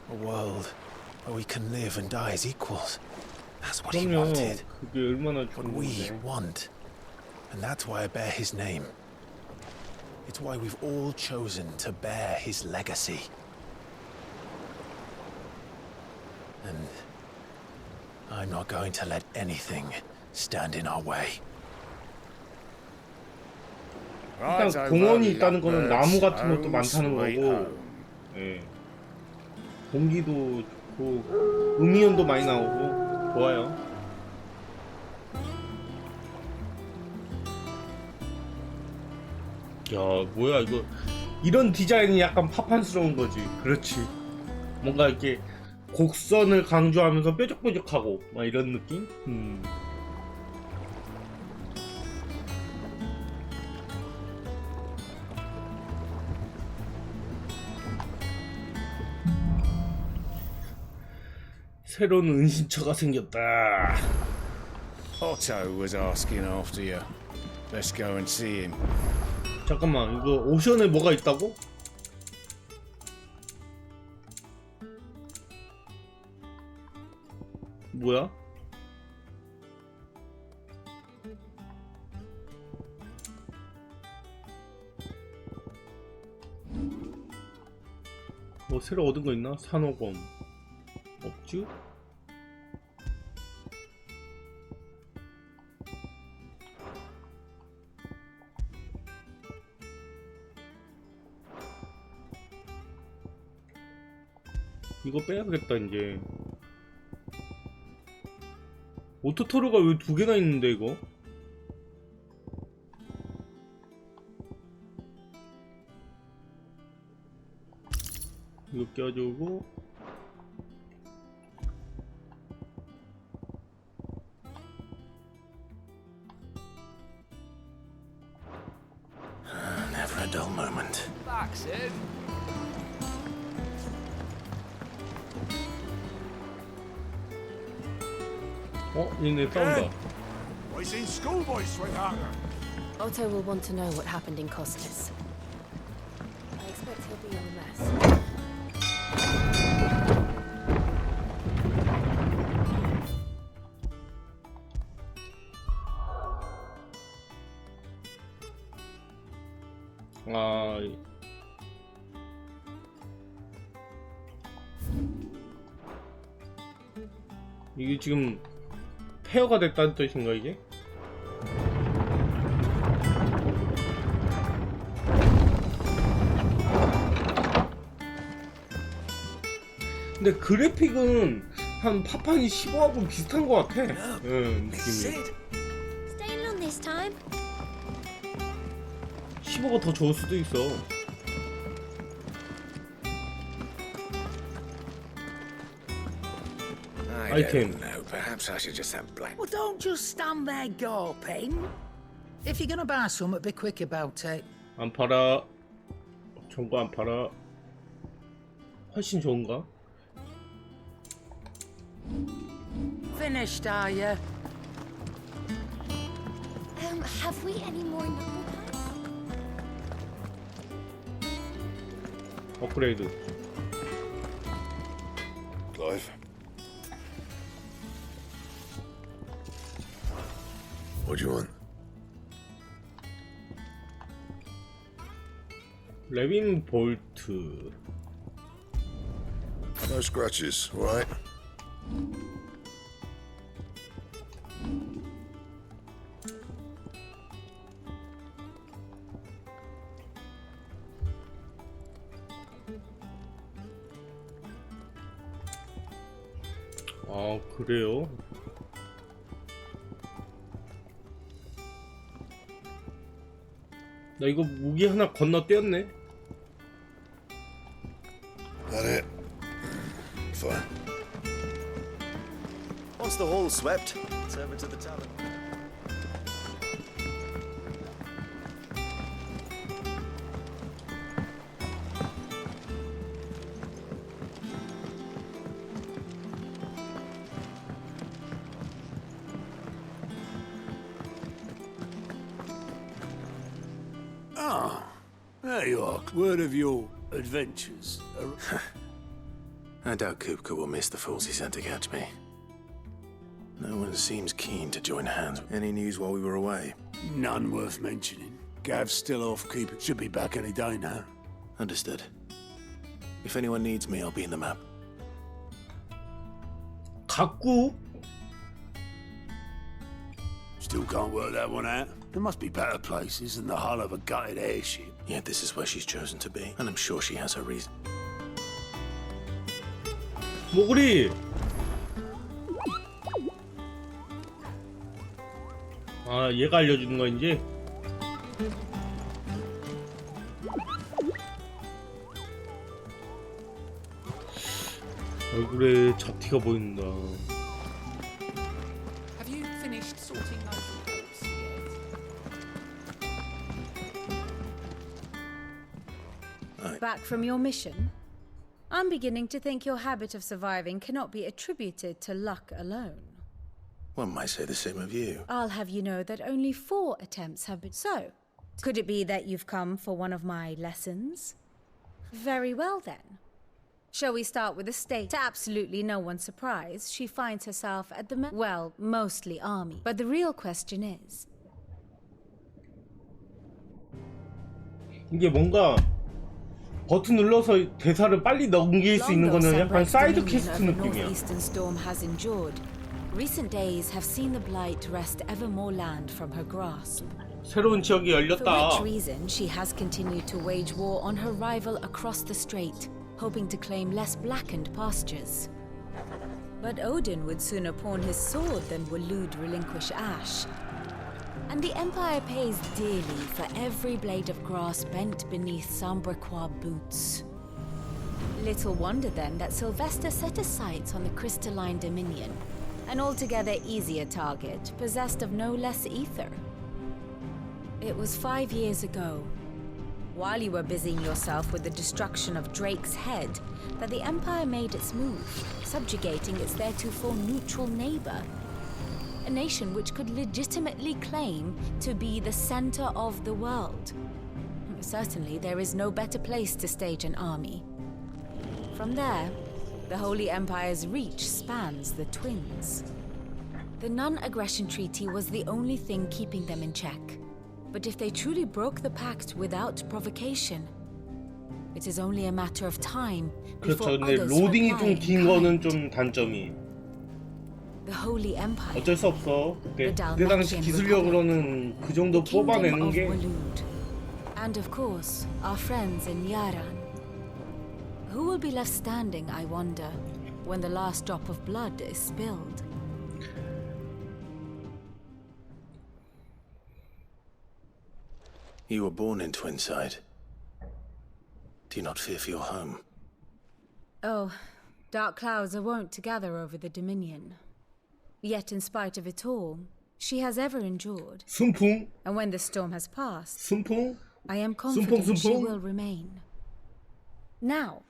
A world where we can live and die as equals. That's what he wanted. What we want. And that's why I bear his name. It's why we've all chosen to bear his legacy. And I'm not going to let anything stand in our way. 일단 공원이 있다는 거는 나무 같은 것도 많다는 거고, 예. 공기도 좋고 음이온도 많이 나오고 좋아요. 야 뭐야 이거 이런 디자인이 약간 파판스러운 거지. 그렇지. 뭔가 이렇게 곡선을 강조하면서 뾰족뾰족하고 막 이런 느낌? 새로운 은신처가 생겼다. Otto was asking after you. Let's go and see him. 잠깐만, 이거 오션에 뭐가 있다고? 뭐야? 뭐 새로 얻은 거 있나? 산호검 없지? 이거 빼야겠다 이제. 오토토로가 왜 2개나 있는데 이거? 이거 껴주고 Never a dull moment. Back, Sid. 얘네 싸운다. I seen schoolboys swing out. Otto will want to know what happened in Costas. I expect he'll be in a mess. 이게 지금 페어가 됐다는 뜻인가 이게? 근데 그래픽은 한 파판이 15하고 비슷한 것 같아. 느낌이. Staying long this time? 15가 더 좋을 수도 있어. I don't know. Perhaps I should just have black. Well, don't just stand there gawping. If you're gonna buy some, be quick about it. 안 팔아. 전거 안 팔아. 훨씬 좋은가? Finished, are you? Have we any more knuckle pies? 업그레이드. Clive. What do you want? 레빈 볼트. No scratches, all right? 아, 그래요? 나 이거 무기 하나 건너뛰었네. That it? Fine. Once the hall's swept, it's over to the tavern. Ah, there you are. Word of your adventures. I doubt Kupka will miss the fools he sent to catch me. No one seems keen to join hands. Any news while we were away? None worth mentioning. Gav's still off keep. Should be back any day now. Understood. If anyone needs me, I'll be in the map. 갖고? Still can't work that one out. There must be better places than the hull of a gutted airship. Yet this is where she's chosen to be, and I'm sure she has her reason. 모구리! 아, 얘가 알려주는 거인지? 얼굴에 잡티가 보인다. Have you finished sorting those reports yet? Back from your mission? I'm beginning to think your habit of surviving cannot be attributed to luck alone. One might say the same of you. I'll have you know that only 4 attempts have been so. Could it be that you've come for one of my lessons? Very well then. Shall we start with the state? To absolutely no one's surprise, she finds herself at the well, mostly army. But the real question is... 이게 뭔가 버튼 눌러서 대사를 빨리 넘길 수 있는 거는 약간 사이드 퀘스트 느낌이야. Northeastern storm has endured. Recent days have seen the blight wrest ever more land from her grasp. 새로운 지역이 열렸다. For which reason she has continued to wage war on her rival across the strait, hoping to claim less blackened pastures. But Odin would sooner pawn his sword than Waloed relinquish Ash. And the Empire pays dearly for every blade of grass bent beneath Sambraquois boots. Little wonder then that Sylvester set his sights on the crystalline Dominion, an altogether easier target, possessed of no less ether. It was 5 years ago, while you were busying yourself with the destruction of Drake's head, that the Empire made its move, subjugating its theretofore neutral neighbor. A nation which could legitimately claim to be the center of the world. Certainly, there is no better place to stage an army. From there, the Holy Empire's reach spans the Twins. The non-aggression treaty was the only thing keeping them in check. But if they truly broke the pact without provocation, it is only a matter of time before 그렇죠. 근데 others 로딩이 좀 reply in 긴 거는 좀 단점이. The Holy Empire. 어쩔 수 없어. 그때 당시 기술력으로는 그 정도 뽑아내는 게. And of course, our friends in Yaran. Who will be left standing, I wonder, when the last drop of blood is spilled? You were born in Twinside. Do you not fear for your home? Oh, dark clouds are wont to gather over the Dominion. Yet in spite of it all, she has ever endured. 순풍. And when the storm has passed, 순풍. I am confident she 순풍. will remain. Now,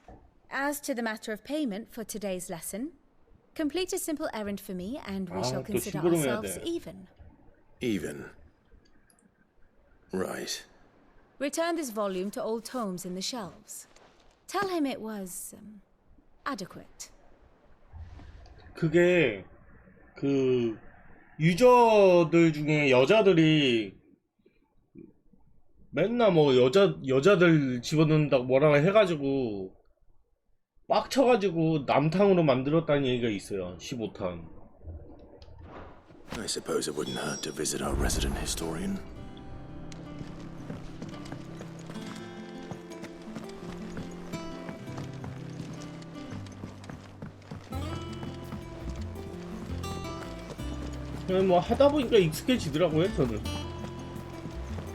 as to the matter of payment for today's lesson, complete a simple errand for me and we shall consider ourselves even. Even. Right. Return this volume to old tomes in the shelves. Tell him it was adequate. 그게 그 유저들 중에 여자들이 맨날 뭐 여자들 집어넣는다고 뭐라 해가지고 빡쳐가지고 남탕으로 만들었다는 얘기가 있어요. 15탄. I suppose it wouldn't hurt to visit our resident historian. 그냥 뭐 하다 보니까 익숙해지더라고요. 저는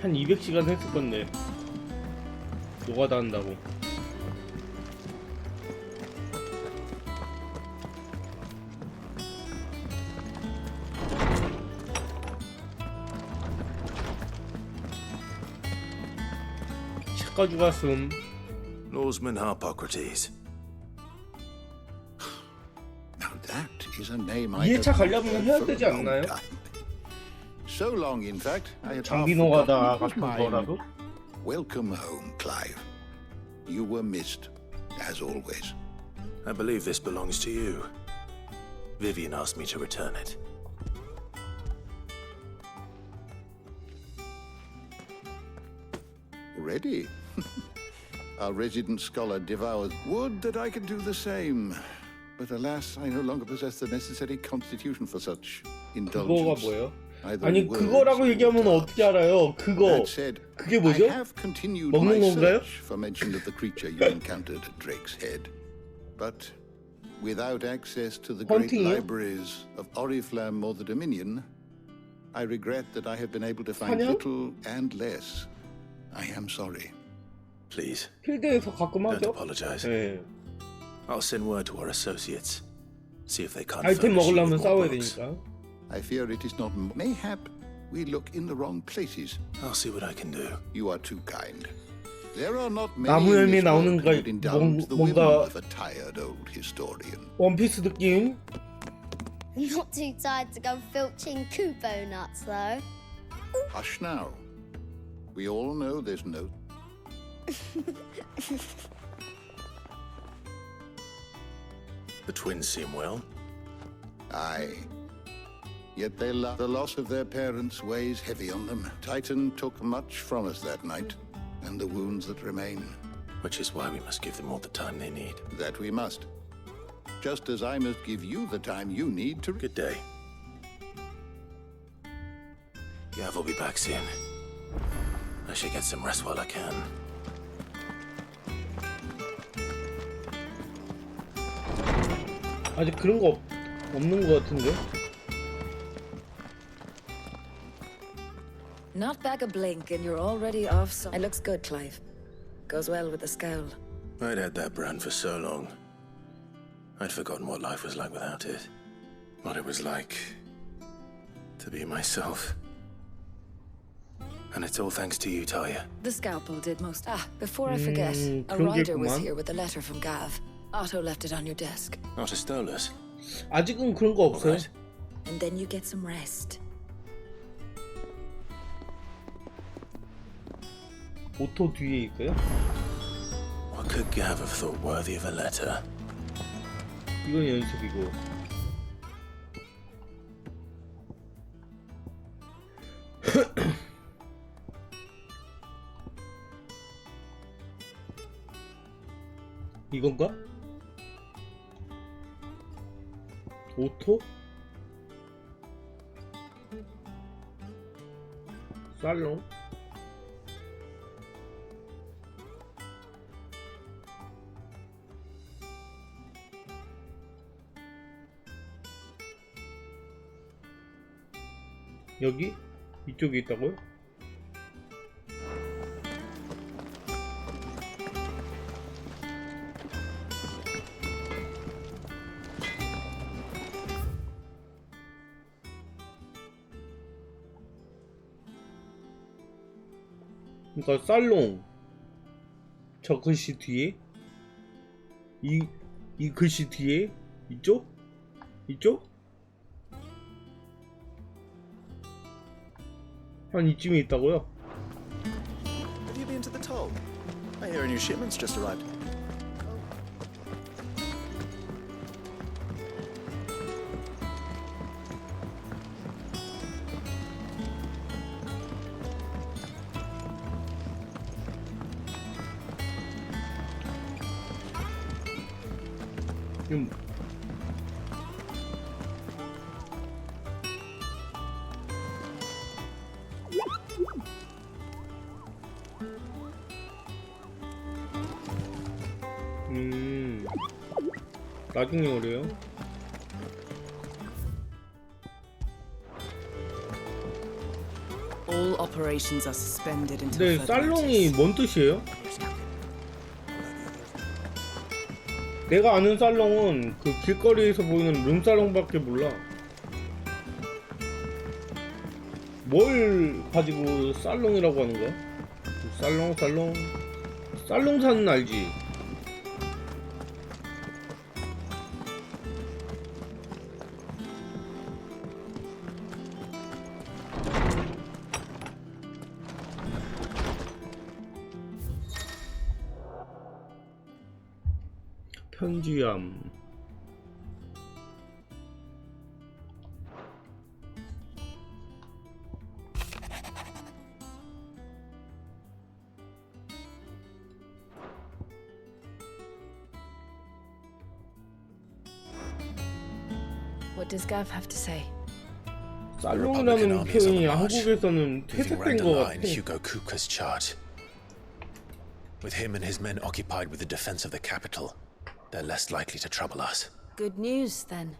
한 200시간 했을 건데 노가다 한다고. 가져갔음. Norseman Harpocrates. Now that is a name I 이해차 have 가려면 heard 해야 for 되지 a long 않나요? time. So long, in fact, I had 장비 half 노가다 forgotten 같은 it was 거라도? mine. Welcome home, Clive. You were missed, as always. I believe this belongs to you. Vivian asked me to return it. Ready? Our resident scholar devours. Would that I could do the same. But alas, I no longer possess the necessary constitution for such 그거가 indulgence. 뭐예요? Either 아니 in words 그거라고 얘기하면 어떻게 알아요? 그거 That said, 그게 I 뭐죠? have continued 먹는 my 건가요? search for mention of the creature you encountered at Drake's Head. But without access to the great Hunting you? libraries of Oriflamme or the Dominion, I regret that I have been able to find 사냥? little and less. I am sorry. Please, 필드에서 가끔 don't 하죠. apologize. 네. I'll send word to our associates. See if they can't 아이템 furnish you 먹으려면 with more 싸워야 books. 되니까. I fear it is not. Mayhap we look in the wrong places. I'll see what I can do. You are too kind. There are not many 나무 in 열매 this 나오는 world who would 거 indulge the 뭔가 whim of a tired old historian. 원피스 느낌. Not too tired to go filching Kupo nuts, though. Hush now. We all know there's no. The twins seem well. Aye. Yet the loss of their parents weighs heavy on them. Titan took much from us that night, and the wounds that remain. Which is why we must give them all the time they need. That we must. Just as I must give you the time you need to. Good day. Gav will be back soon. I should get some rest while I can. 아직 그런 거 없는 거 같은데. Not back a blink and you're already off. It looks good, Clive. Goes well with the scowl. I'd had that brand for so long. I'd forgotten what life was like without it. What it was like to be myself. And it's all thanks to you, Talia. The scalpel did most. Ah, before I forget, a 그런 게 rider was 있구만. here with a letter from Gav. Otto left it on your desk. Not a stolus. 아직은 그런 거 없어요. Alright. And then you get some rest. 오토 뒤에 있어요? What could Gav have thought worthy of a letter? 이건 연습이고. 이건가? 오토? 살롱? 여기? 이쪽에 있다고요? 그러니까 살롱 저 글씨 뒤에 이 글씨 뒤에 이쪽? 한 이쯤에 있다고요? Have you been to the toll? I hear a new shipment's just arrived. 나중에 오래요. All operations are suspended until 네, further 살롱이 notice. 뭔 뜻이에요? 내가 아는 살롱은 그 길거리에서 보이는 룸살롱밖에 몰라. 뭘 가지고 살롱이라고 하는 거야? 살롱사는 알지? 편지함. What does Gav have to say? 살롱이라는 표현이 한국에서는 moving 퇴색된 round the 것 line, 같아. Hugo Kuka's charge. With him and his men occupied with the defense of the capital, they're less likely to trouble us. Good news, then.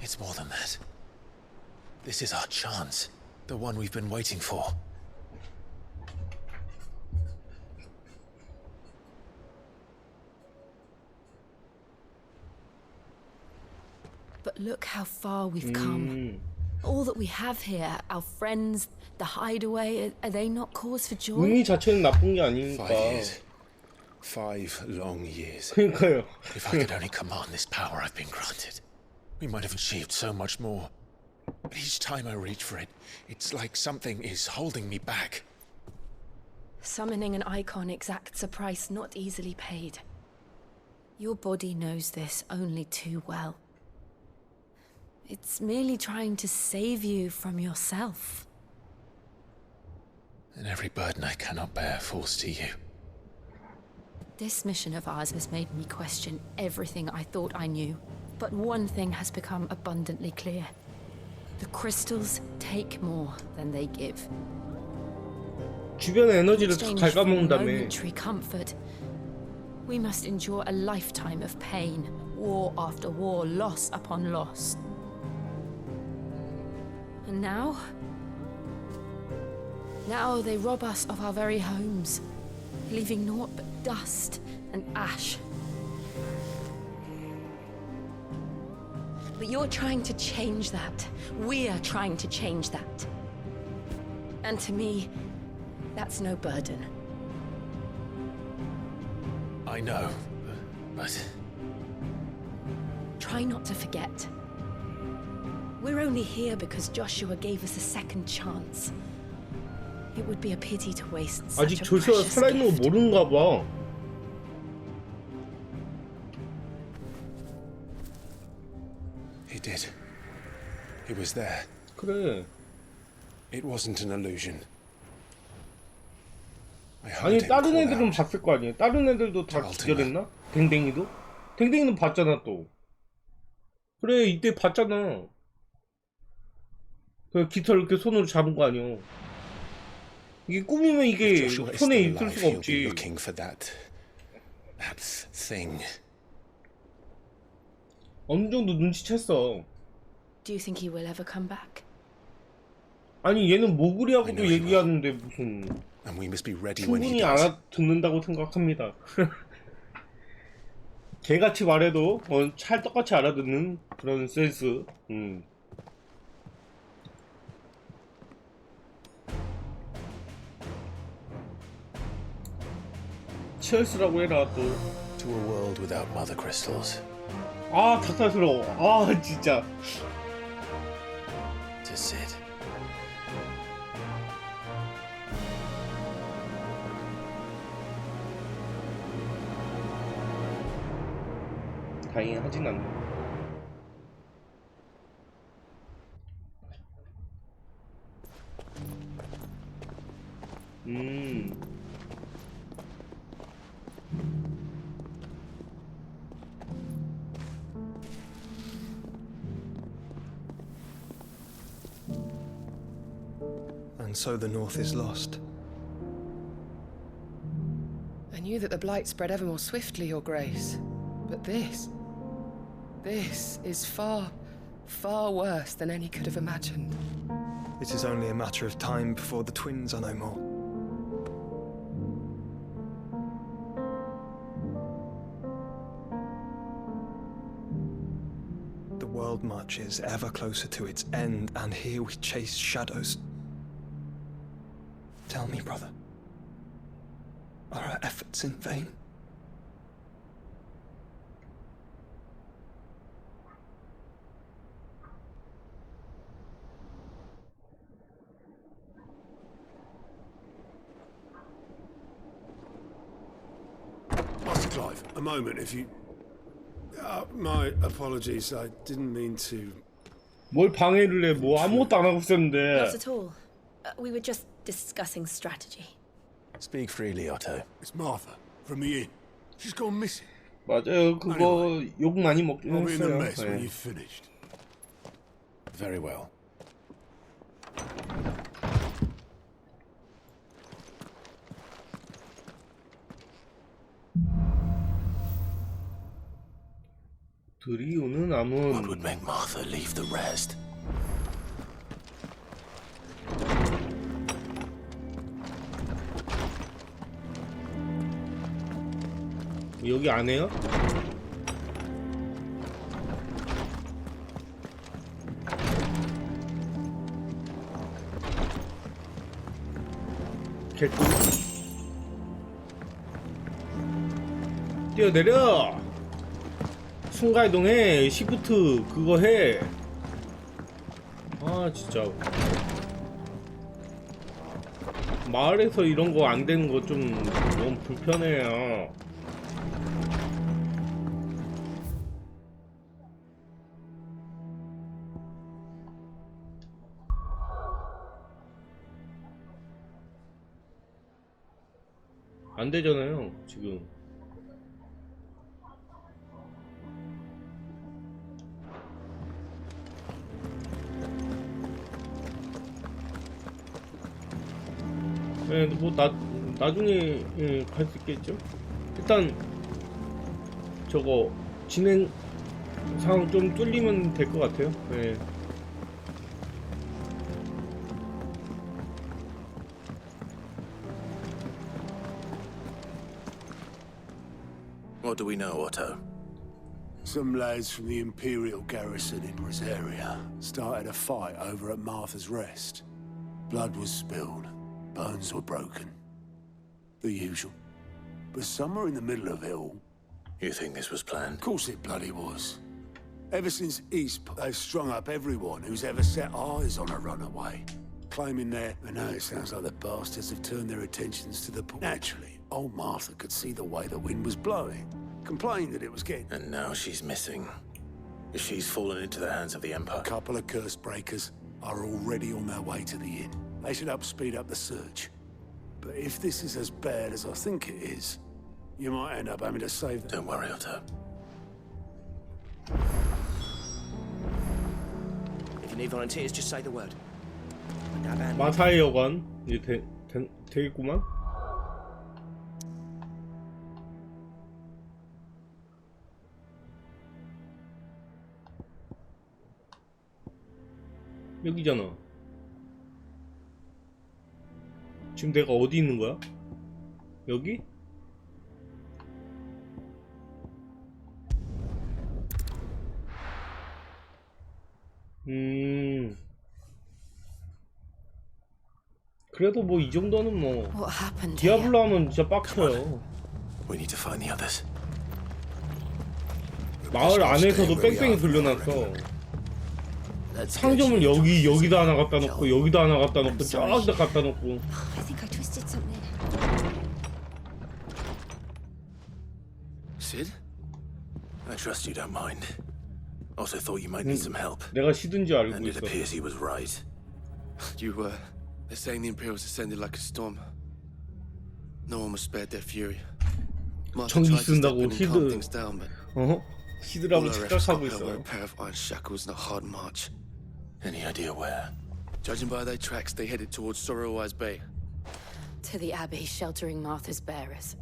It's more than that. This is our chance. The one we've been waiting for. But look how far we've come. All that we have here, our friends, the hideaway, are they not cause for joy? 의미 자체는 나쁜 게 아니니까. 5 years. 5 long years. 그러니까요. If I could only command this power I've been granted, we might have achieved so much more. But each time I reach for it, it's like something is holding me back. Summoning an icon exacts a price not easily paid. Your body knows this only too well. It's merely trying to save you from yourself. And every burden I cannot bear falls to you. This mission of ours has made me question everything I thought I knew. But one thing has become abundantly clear. The crystals take more than they give. 주변의 에너지를 다 In exchange for 갉아먹는다며. momentary comfort, we must endure a lifetime of pain, war after war, loss upon loss. And now they rob us of our very homes, leaving naught but dust and ash. But you're trying to change that. We're trying to change that. And to me, that's no burden. I know, but... Try not to forget. We're only here because Joshua gave us a second chance. It would be a pity to waste such 아직 a 조슈아 precious 살아있는 gift. 거 모르는가 봐. He did. He was there. 그래. It wasn't an illusion. I 아니 heard him 다른 call 애들은 out. 봤을 거 아니에요. 다른 애들도 다 기절했나? 댕댕이도? 댕댕이는 봤잖아 또. 그래 이때 봤잖아. 그 깃털 이렇게 손으로 잡은 거 아니야. 이게 꿈이면 이게 Joshua is 손에 still 있을 alive, 수가 he'll be 없지. looking for that thing. 어느 정도 눈치챘어. Do you think he will ever come back? 아니 얘는 모구리하고도 얘기하는데 무슨 And we must be ready when he 충분히 does. 알아듣는다고 생각합니다. 개같이 말해도 찰떡같이 알아듣는 그런 센스. 치얼스라고 해라 또. To a world without mother crystals. 아 닭살스러워. 아 진짜. To Sid. 다행히 하진 않네. And so the North is lost. I knew that the blight spread ever more swiftly, Your Grace. But this is far, far worse than any could have imagined. It is only a matter of time before the twins are no more. The world marches ever closer to its end, and here we chase shadows. Tell me, brother, are our efforts in vain? Master Clive, a moment, if you... my apologies, I didn't mean to... 뭘 방해를 해? 뭐 아무것도 안 하고 있었는데. Not at all. We were just discussing strategy. Speak freely, Otto. It's Martha, from the inn. She's gone missing. 맞아요. 그거 욕 많이 먹긴 I'll be in the 했어요. mess when you've finished. Very well. 드리우는 암은 What would make Martha leave the rest? 여기 안 해요? 개꿀. 뛰어내려. 순간이동해. 시프트 그거 해. 아 진짜 마을에서 이런 거 안 되는 거 좀 너무 불편해요. 안 되잖아요 지금. 네, 뭐 나중에 갈 수 있겠죠. 일단 저거 진행 상황 좀 뚫리면 될 것 같아요. 네. What do we know, Otto? Some lads from the Imperial garrison in Rosaria started a fight over at Martha's Rest. Blood was spilled, bones were broken. The usual. But somewhere in the middle of it all... You think this was planned? Of course it bloody was. Ever since East, they've strung up everyone who's ever set eyes on a runaway. Claiming I know it sounds like the bastards have turned their attentions to the pool. Naturally, old Martha could see the way the wind was blowing. Complained that it was getting... And now she's missing. She's fallen into the hands of the Empire. A couple of curse breakers are already on their way to the inn. They should speed up the search. But if this is as bad as I think it is, you might end up having to save them. Don't worry, Otto. If you need volunteers, just say the word. 마사의 여관 이제 되겠구만. 여기잖아. 지금 내가 어디 있는 거야? 여기? 그래도 뭐 이 정도는 뭐 디아블로 하면 진짜 빡쳐요. We need to find the others. 마을 안에서도 뺑뺑이 돌려놨어. 상점을 여기다 하나 갖다 놓고 여기다 하나 갖다 놓고 저기다 갖다 놓고. I think I twisted something. Sid? I trust you don't mind. Also thought you might need some help. 내가 시든지 알고 And it 있어. appears he was right. They're saying the Imperials descended like a storm. No one was spared their fury. 전기 쓴다고 시드. 시드라고 착각하고 있어. A pair of iron shackles and a hard march. Any idea where? Judging by their tracks, they headed towards Sorrowwise Bay. To the Abbey, sheltering Martha's bearers.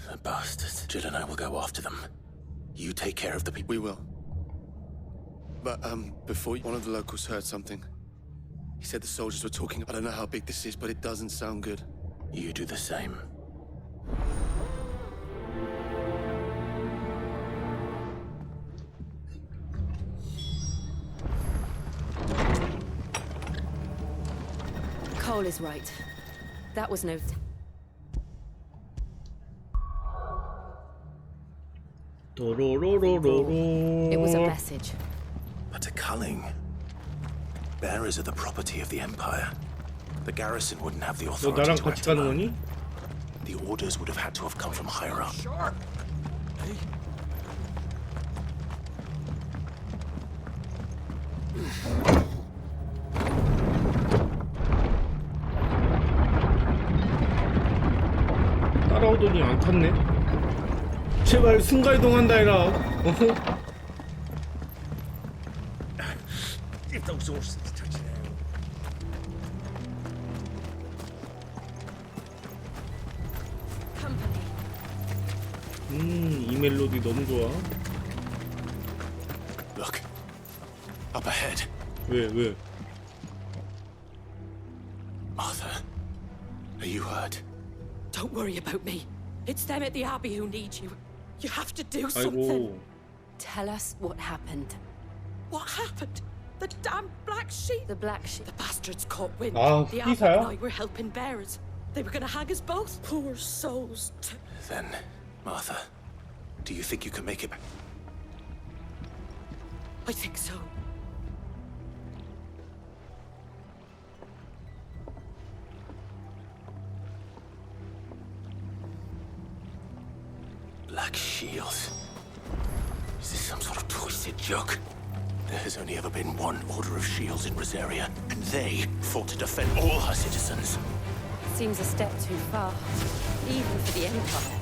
The bastards. Jill and I will go after them. You take care of the people. We will. But, before one of the locals heard something. He said the soldiers were talking. I don't know how big this is, but it doesn't sound good. You do the same. Cole is right. That was no... It was a message. But a culling. Bearers are the property of the Empire. The garrison wouldn't have the authority 나랑 to 같이 act 가는 alone. 거니? The orders would have had to have come from higher up. Sure. Hey. 따라오더니 안 탔네. 제발 순간이동한다 해라. If those horses touch it out. 이 멜로디 너무 좋아. Look. Up ahead. 왜? Martha. Are you hurt? Don't worry about me. It's them at the Abbey who need you. You have to do something. 아이고. Tell us what happened. What happened? The damn black sheep? The black sheep. The bastards caught wind. 아, The Abbot 휘사야? and I were helping bearers. They were gonna hang us both. Poor souls. Then, Martha, do you think you can make it back? I think so. Black shields. Is this some sort of twisted joke? There has only ever been one order of shields in Rosaria, and they fought to defend all her citizens. Seems a step too far, even for the Empire.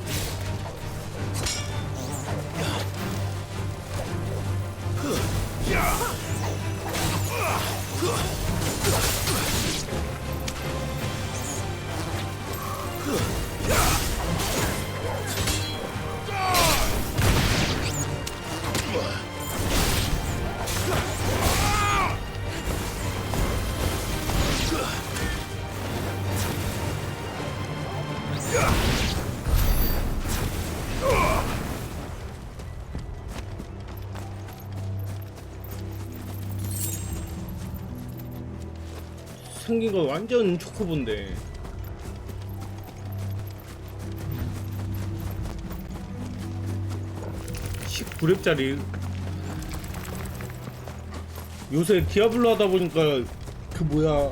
생긴 거 완전 초코본데. (19렙짜리) 요새 디아블로 하다 보니까 그 뭐야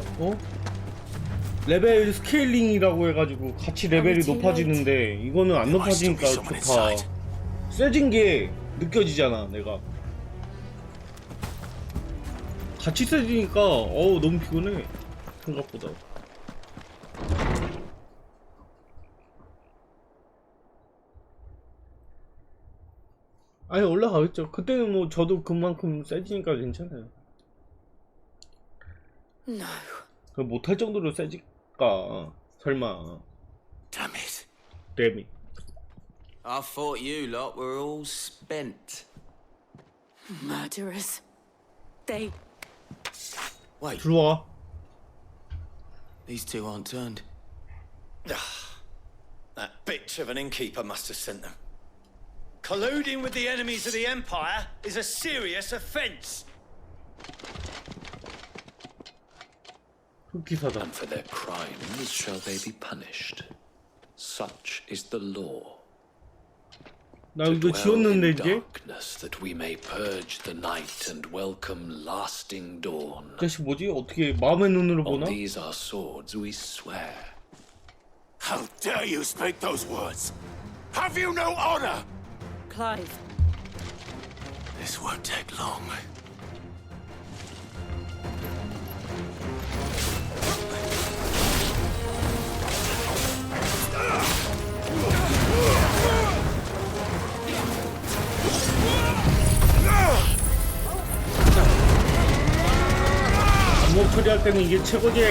레벨 스케일링이라고 해가지고 같이 레벨이 높아지는데 이거는 안 높아지니까 좋다. 세진 게 느껴지잖아. 내가 같이 세지니까 너무 피곤해 생각보다. 아니 올라가겠죠. 그때는 뭐 저도 그만큼 세지니까 괜찮아요. No. 그 못할 정도로 세질까? 설마. Damn it. Damn it. I thought you lot were all spent. Murderers. They... Wait. 들어와. These two aren't turned. That bitch of an innkeeper must have sent them. Colluding with the enemies of the Empire is a serious offense. 흑기사다. And for their crimes shall they be punished. Such is the law. 나 이거 지웠는데 이제. Darkness that we may purge the night and welcome lasting dawn. 자식 뭐지? 어떻게 마음의 눈으로 보나? On these our swords we swear. How dare you speak those words? Have you no honor? Clive. This won't take long. 암호 처리할 때는 이게 최고지.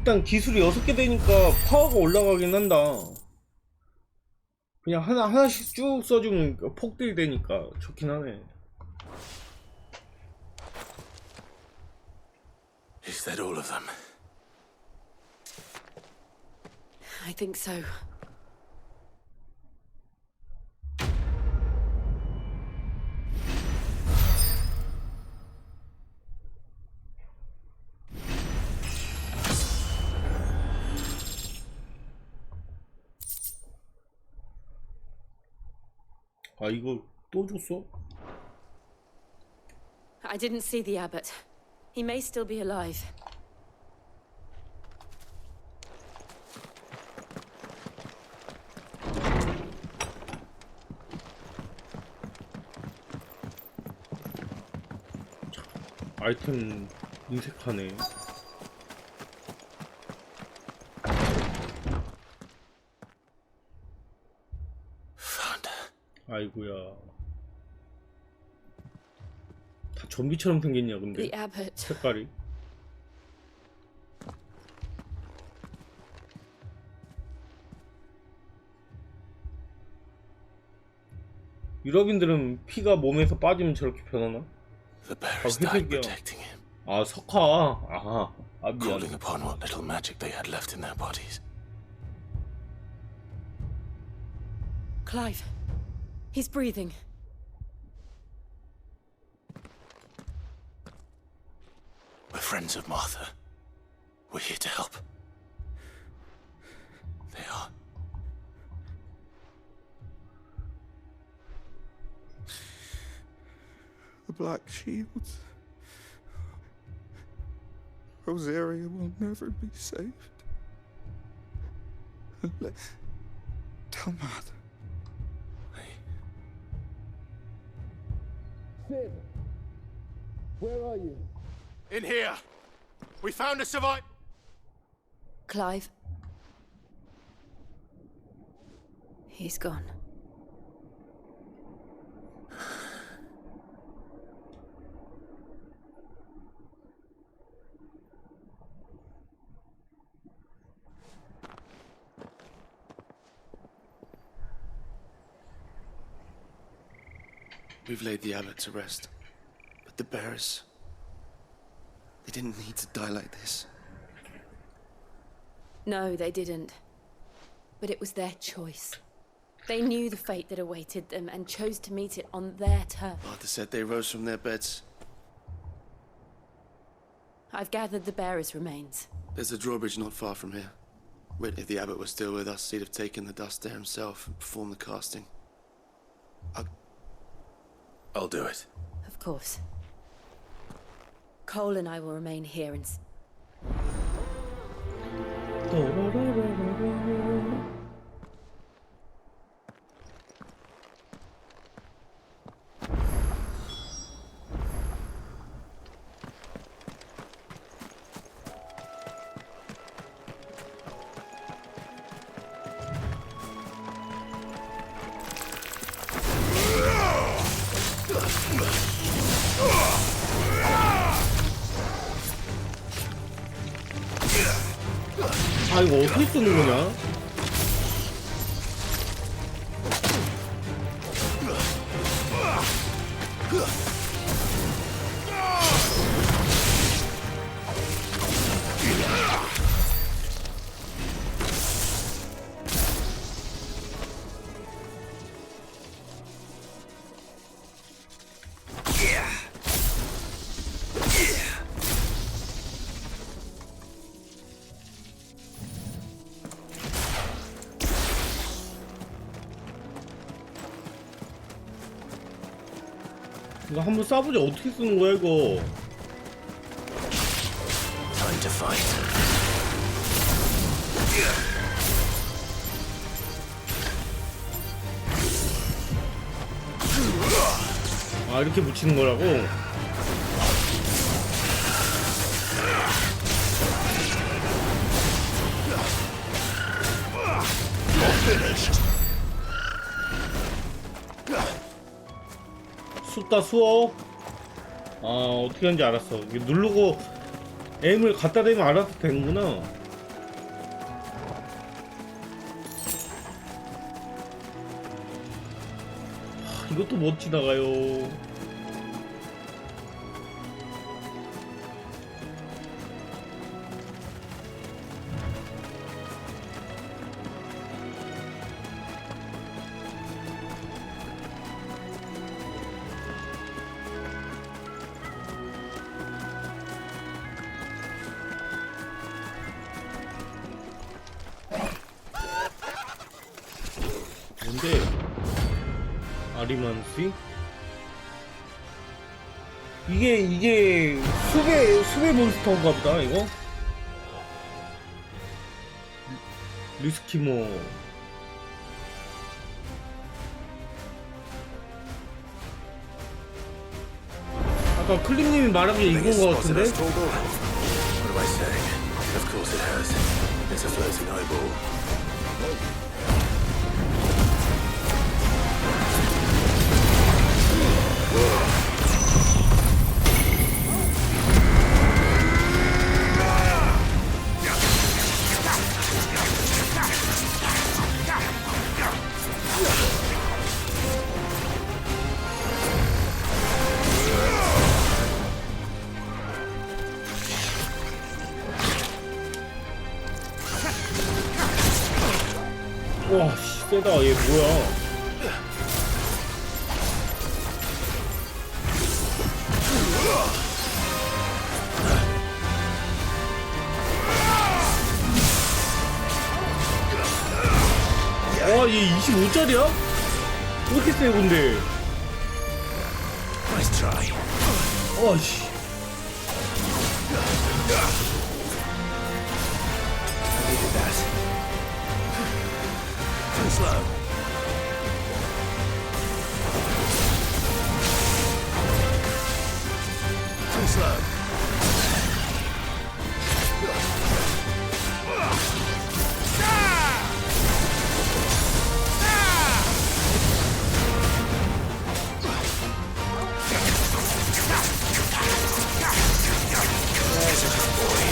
일단 기술이 6개 되니까 파워가 올라가긴 한다. 그냥 하나씩 쭉 써주면 폭딜 되니까 좋긴 하네. Is that all of them? I think so. 아 이거 또 줬어? I didn't see the abbot. He may still be alive. 아이템 인색하네. 아이고야. 다 좀비처럼 생겼냐 근데 색깔이. 유럽인들은 피가 몸에서 빠지면 저렇게 변하나? 회색이야. 아 석화. 아 미안. Calling upon what little magic they had left in their bodies. Clive. He's breathing. We're friends of Martha. We're here to help. They are. The Black Shields. Rosaria will never be saved. Let's tell Martha. Sid, where are you? In here. We found a survivor. Clive. He's gone. We've laid the abbot to rest. But the bearers... they didn't need to die like this. No, they didn't. But it was their choice. They knew the fate that awaited them and chose to meet it on their terms. Arthur said they rose from their beds. I've gathered the bearers' remains. There's a drawbridge not far from here. If the abbot was still with us, he'd have taken the dust there himself and performed the casting. I'll do it. Of course. Cole and I will remain here and... 아 이거 어떻게 쓰는 거냐? 이거 한번 쏴보자. 어떻게 쓰는 거야 이거? Time to fight. 아 이렇게 붙이는 거라고? 숫다 수어. 아 어떻게 하는지 알았어. 이게 누르고 에임을 갖다 대면 알아서 되는구나. 이것도 못 지나가요. 뭔데? 아리만시? 이게 수배 몬스터인가 보다 이거? 리스키모. 아까 클릭님이 말한 게 이건 거 같은데? What do I say? Of course it has. It's a floating eyeball. 와, 씨, 세다. 얘 뭐야? 와, 얘 25짜리야? 왜 이렇게 세, 근데? Nice try. 와, 씨. Needed that. Too slow. Too slow. There's a good boy.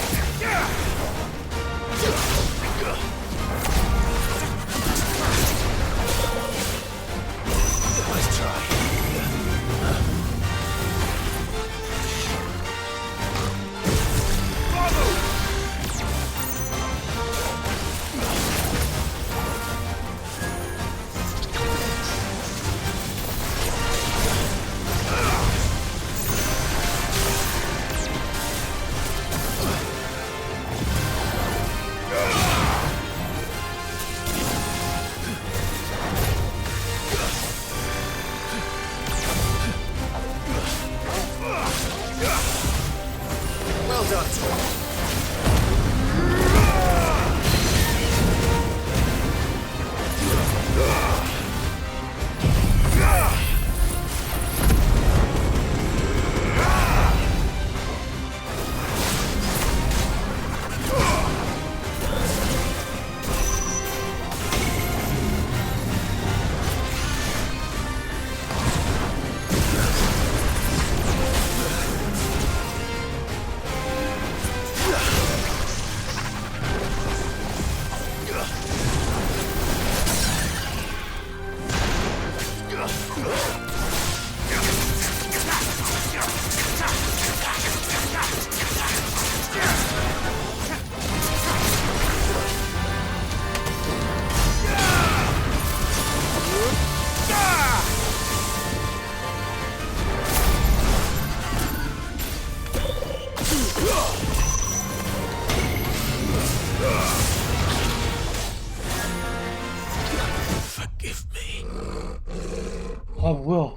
아 뭐야?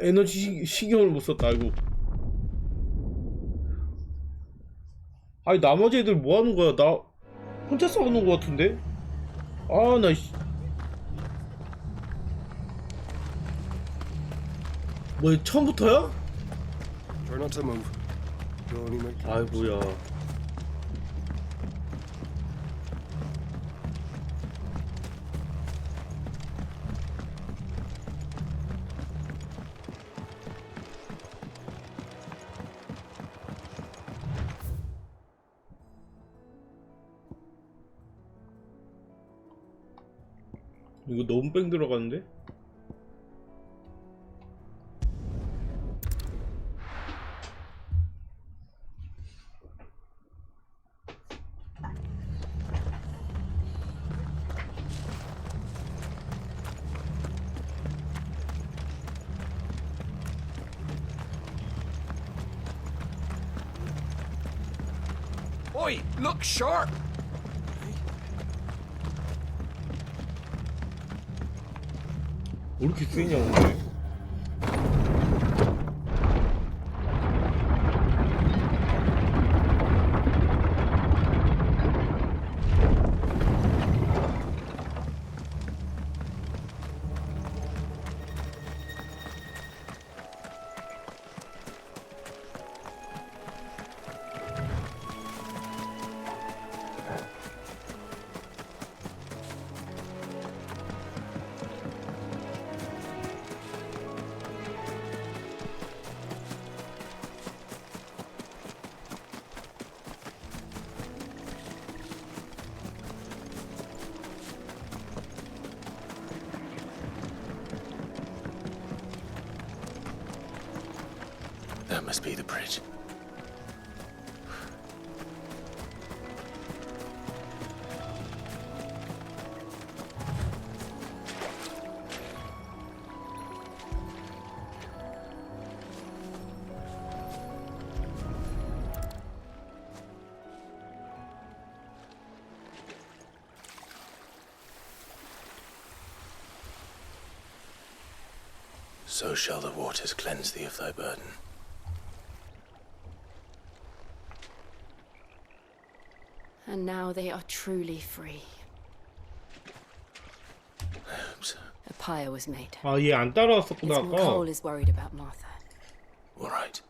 에너지 신경을 못 썼다. 아이고. 아니 나머지 애들 뭐 하는 거야? 나 혼자 싸우는 거 같은데? 아 나 뭐 처음부터야? Try not to move. You'll only make 아이고야. 이거 너무 뺑 들어가는데? Oi, look sharp! 왜 이렇게 세냐 오늘? That must be the bridge. So shall the waters cleanse thee of thy burden. And now they are truly free. A pyre was made. 아, 얘 안 따라왔었구나 It's more 아까. Cole is worried about Martha. All right.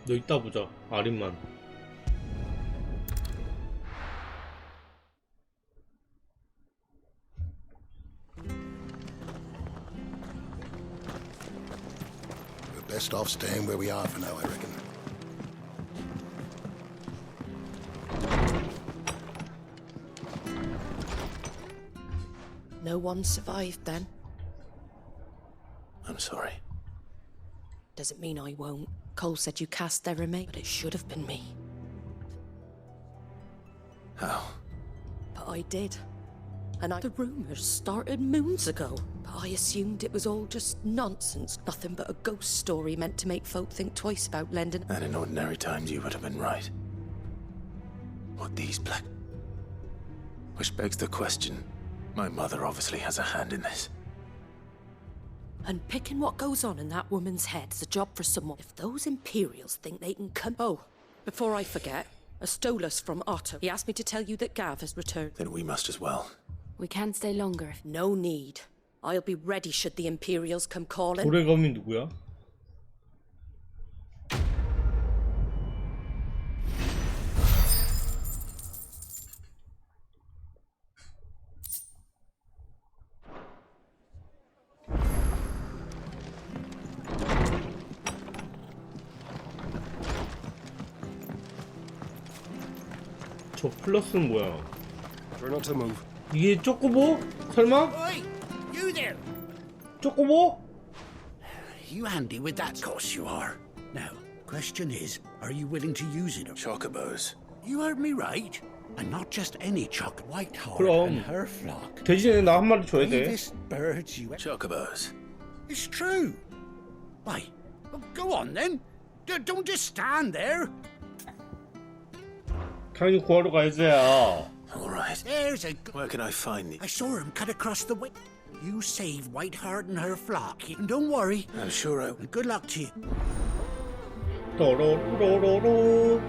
너 이따 보자. 아린만. We're best off staying where we are for now, I reckon. No one survived then. I'm sorry. Doesn't mean I won't. Cole said you cast their remains, but it should have been me. How? But I did. And the rumors started moons ago. But I assumed it was all just nonsense. Nothing but a ghost story meant to make folk think twice about lending. And in ordinary times you would have been right. What these black... Which begs the question. My mother obviously has a hand in this. And picking what goes on in that woman's head is a job for someone. If those Imperials think they can come... Oh, before I forget, Astolas from Otto. He asked me to tell you that Gav has returned. Then we must as well. We can stay longer if... No need. I'll be ready should the Imperials come calling. 고래검이 누구야? 저 플러스는 뭐야? Try not to move. 이게 쪼꼬보? 설마? Oi! You there! 쪼꼬보? You handy with that? Of course you are. Now, question is, are you willing to use it? Chocobos. You heard me right. And not just any choc. Whitehorn 그럼 and her flock. 대신에 나 한 마리 줘야 돼. Bravest birds you... Chocobos. It's true. Why? Well, go on then. Don't just stand there. 당연히 구하러 가야지야. All right. There's a. Where can I find I saw him cut across the way. You save Whiteheart and her flock. And don't worry. I'm sure I. And good luck to you. 도로로로로.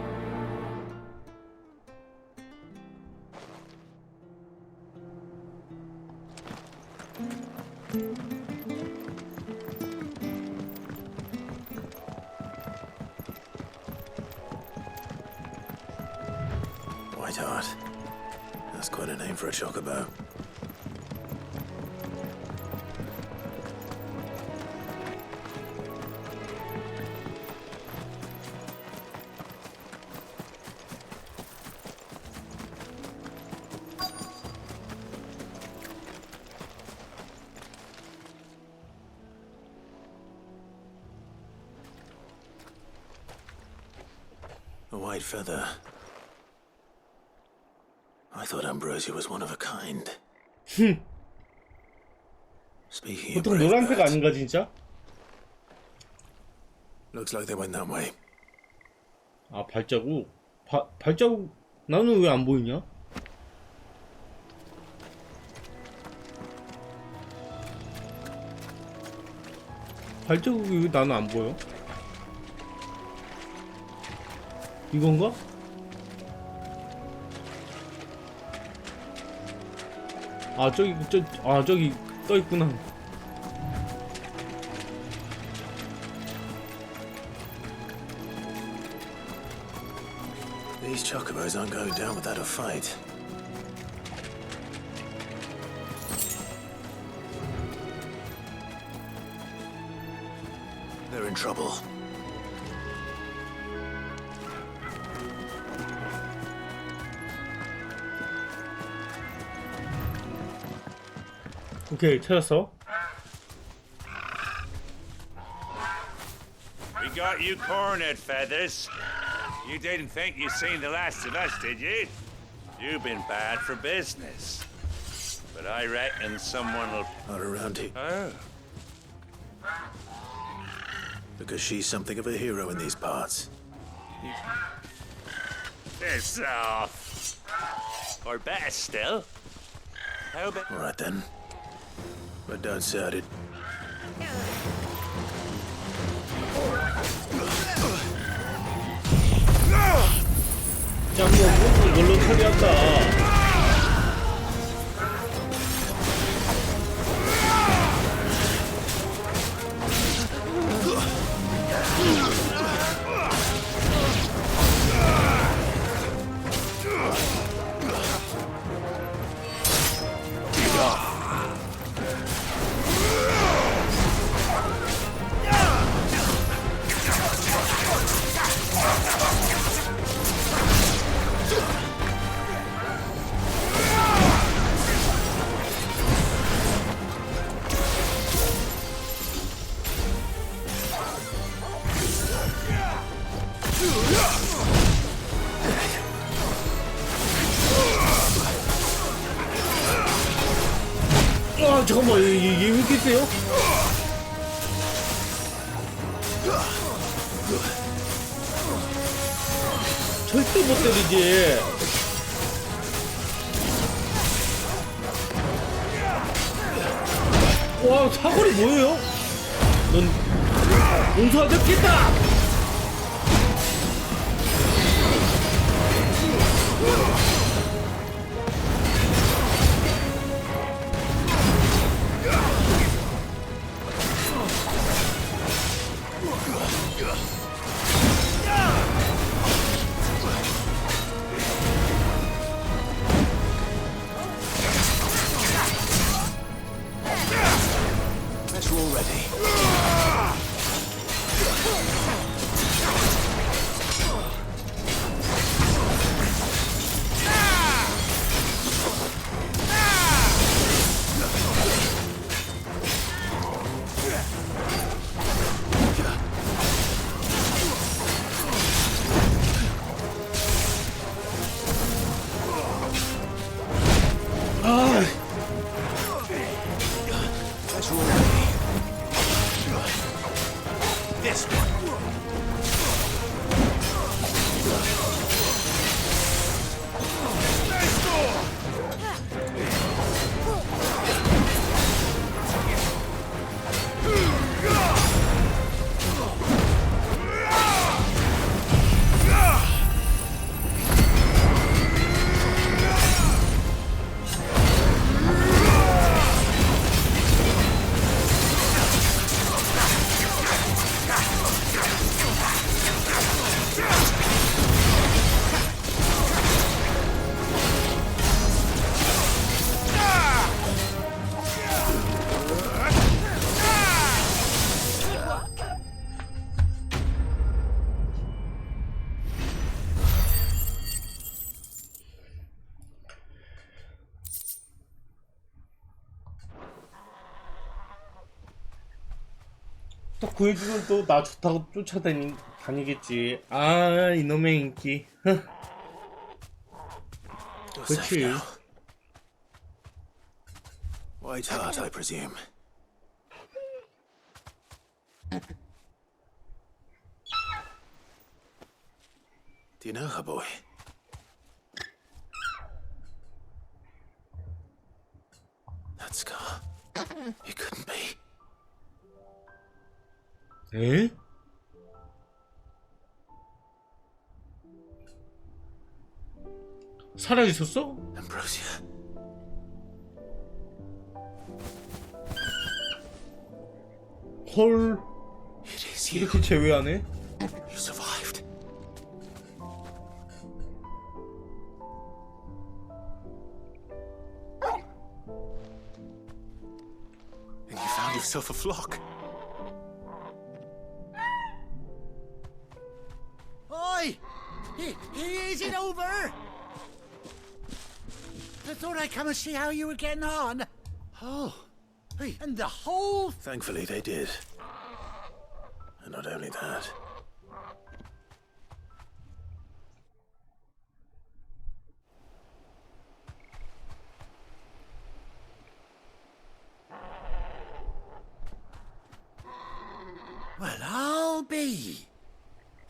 Whiteheart. That's quite a name for a chocobo. A white feather. I thought Ambrosia was one of a kind. Speaking of 보통 노란색 아닌가 진짜? looks like they went that way. 아 발자국. 발자국 나는 왜 안 보이냐? 발자국이 왜 나는 안 보여? 이건가? 아 저기 저기 떠 있구나. These chocobos aren't going down without a fight. They're in trouble. 오케이 찾았어. We got you cornered, Feathers. You didn't think you'd seen the last of us, did you? You've been bad for business. But I reckon someone will... Not around here. Oh. Because she's something of a hero in these parts. Piss off. Or better still. How about... All right then. But don't start it. 짱구 이걸로 처리한다. 아 잠깐만 이게 왜 이렇게 세요? 절대 못 때리지. 와 사거리 뭐예요? 넌 용서하겠다. We're all ready. 또 구해주면 또 나 좋다고 쫓아다니겠지. 아, 이놈의 인기. 그렇지. White Hart, I presume. Do you know her, boy? That scar. It couldn't be. 에? 살아 있었어? Ambrosia. 헐. It is you. 이렇게 제외하네? You survived. And you found yourself a flock. Oi! Is it over? I thought I'd come and see how you were getting on. Oh, and the whole... Thankfully, they did. And not only that. Well, I'll be.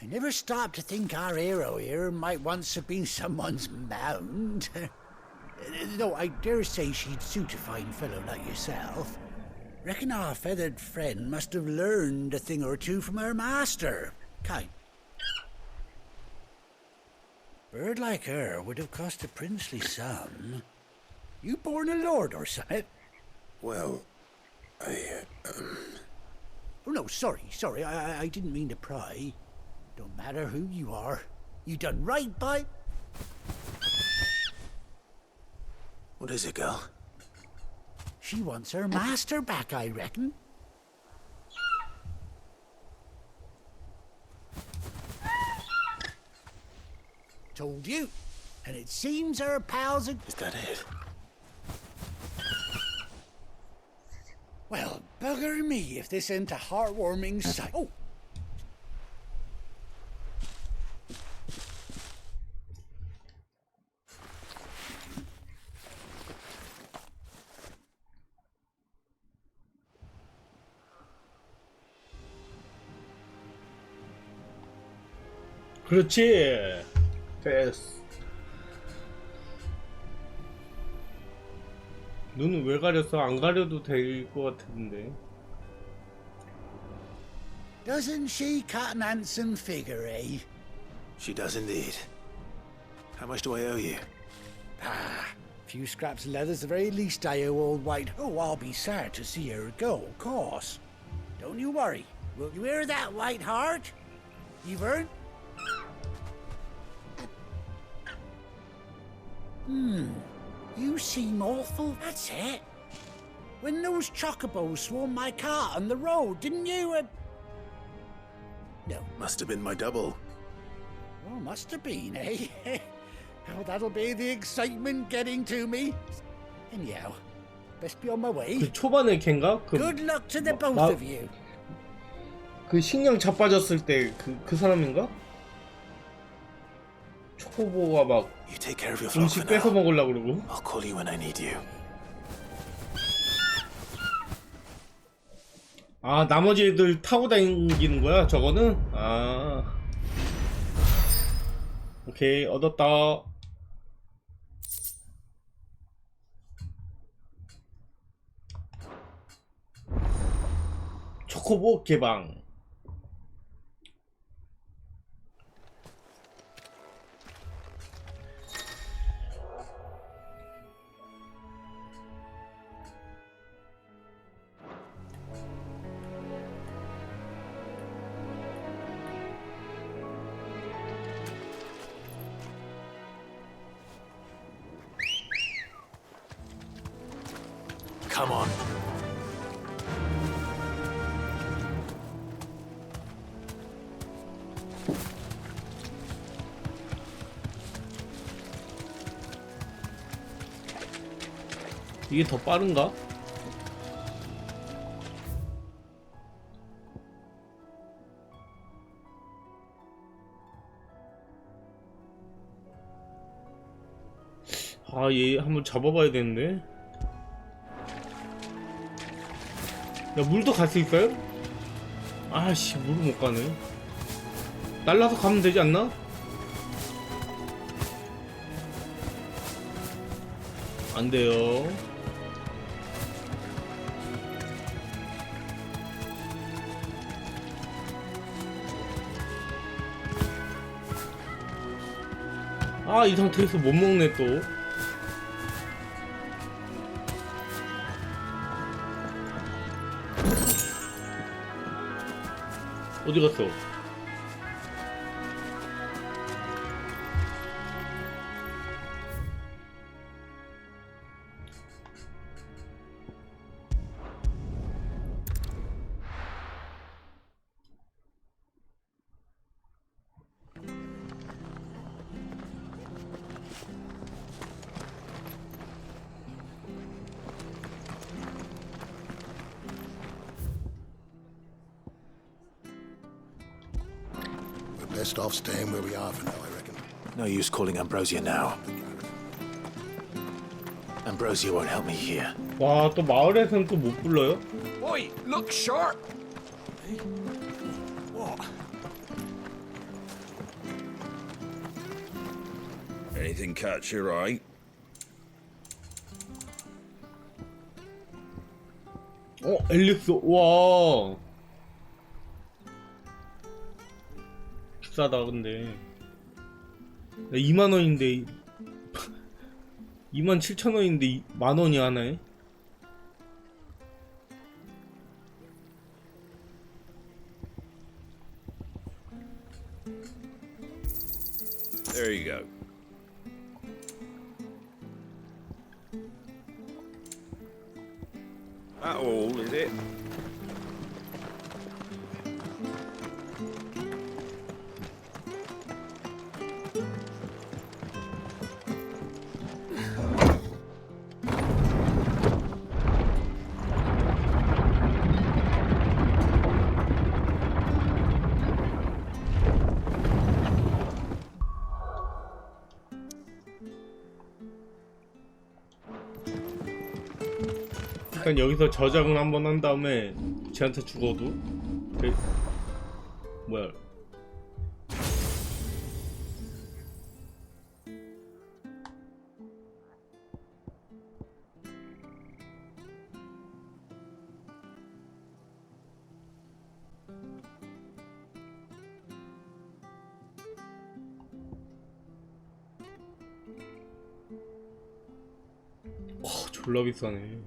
I never stopped to think our hero here might once have been someone's mound. Though I dare say she'd suit a fine fellow like yourself. Reckon our feathered friend must have learned a thing or two from her master. Kind. Bird like her would have cost a princely sum. You born a lord or something? Well, Oh, no, sorry. I didn't mean to pry. Don't matter who you are. You done right by... What is it, girl? She wants her master back, I reckon. Told you. And it seems her pals are... Is that it? Well, bugger me if this ain't a heartwarming sight. Oh! 그렇지. 됐어. 눈은 왜 가렸어? 안 가려도 될 것 같은데. Doesn't she cut an handsome figure, eh? She does indeed. How much do I owe you? Ah, a few scraps of leather's the very least I owe old White. Oh, I'll be sad to see her go, of course. Don't you worry. Will you hear that, White Heart? You've earned... You seem awful. That's it. When those chocobos swarmed my car on the road, didn't you? No. Must have been my double. Oh, must have been, eh? Oh, that'll be the excitement getting to me. Anyhow, best be on my way. 그 초반에 걘가? Good luck to the both of you. 그 식량 자빠졌을 때 그 사람인가? 초보가 막 You take care of your flock 음식 for 뺏어 now. 먹으려고 그러고. I'll call you when I need you. 아, 나머지 애들 타고 다니는 거야, 저거는? 아. 오케이, 얻었다. 초코보 개방. Come on. 이게 더 빠른가? 아, 얘 한번 잡아봐야 되는데. 야, 물도 갈 수 있어요? 아씨, 물을 못 가네. 날라서 가면 되지 않나? 안 돼요. 아, 이 상태에서 못 먹네 또. 어디 갔어? Best off staying where we are for now, I reckon. No use calling Ambrosia now. Ambrosia won't help me here. 와, 또 마을에서는 또 못 불러요? Oi, look sharp! What? Anything catch your eye? 앨리스, 와. 비싸다, 근데. 2만원인데, 27,000원인데, 만원이 하나에? There you go. That all, is it? 일단 여기서 저장을 한번 한 다음에 쟤한테 죽어도 뭐야. 졸라 비싸네.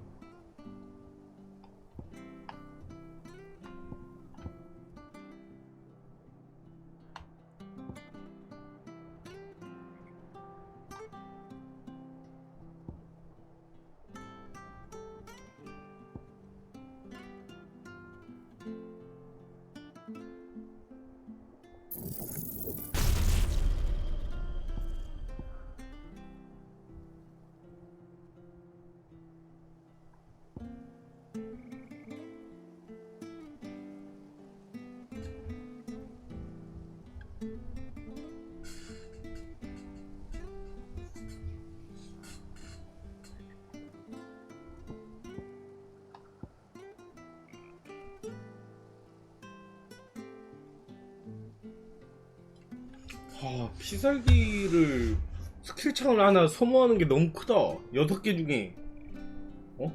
아, 피살기를 스킬창을 하나 소모하는 게 너무 크다. 6개 중에. 어?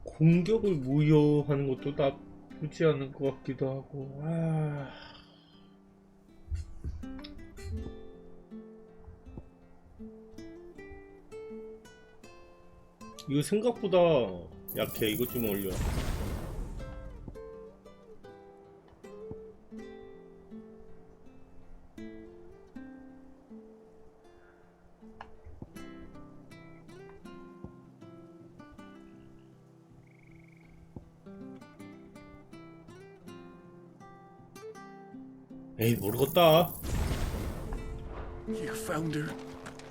공격을 무효하는 것도 나쁘지 않은 것 같기도 하고. 이거 생각보다 약해. 이것 좀 올려. 에이, 모르겠다. You found her.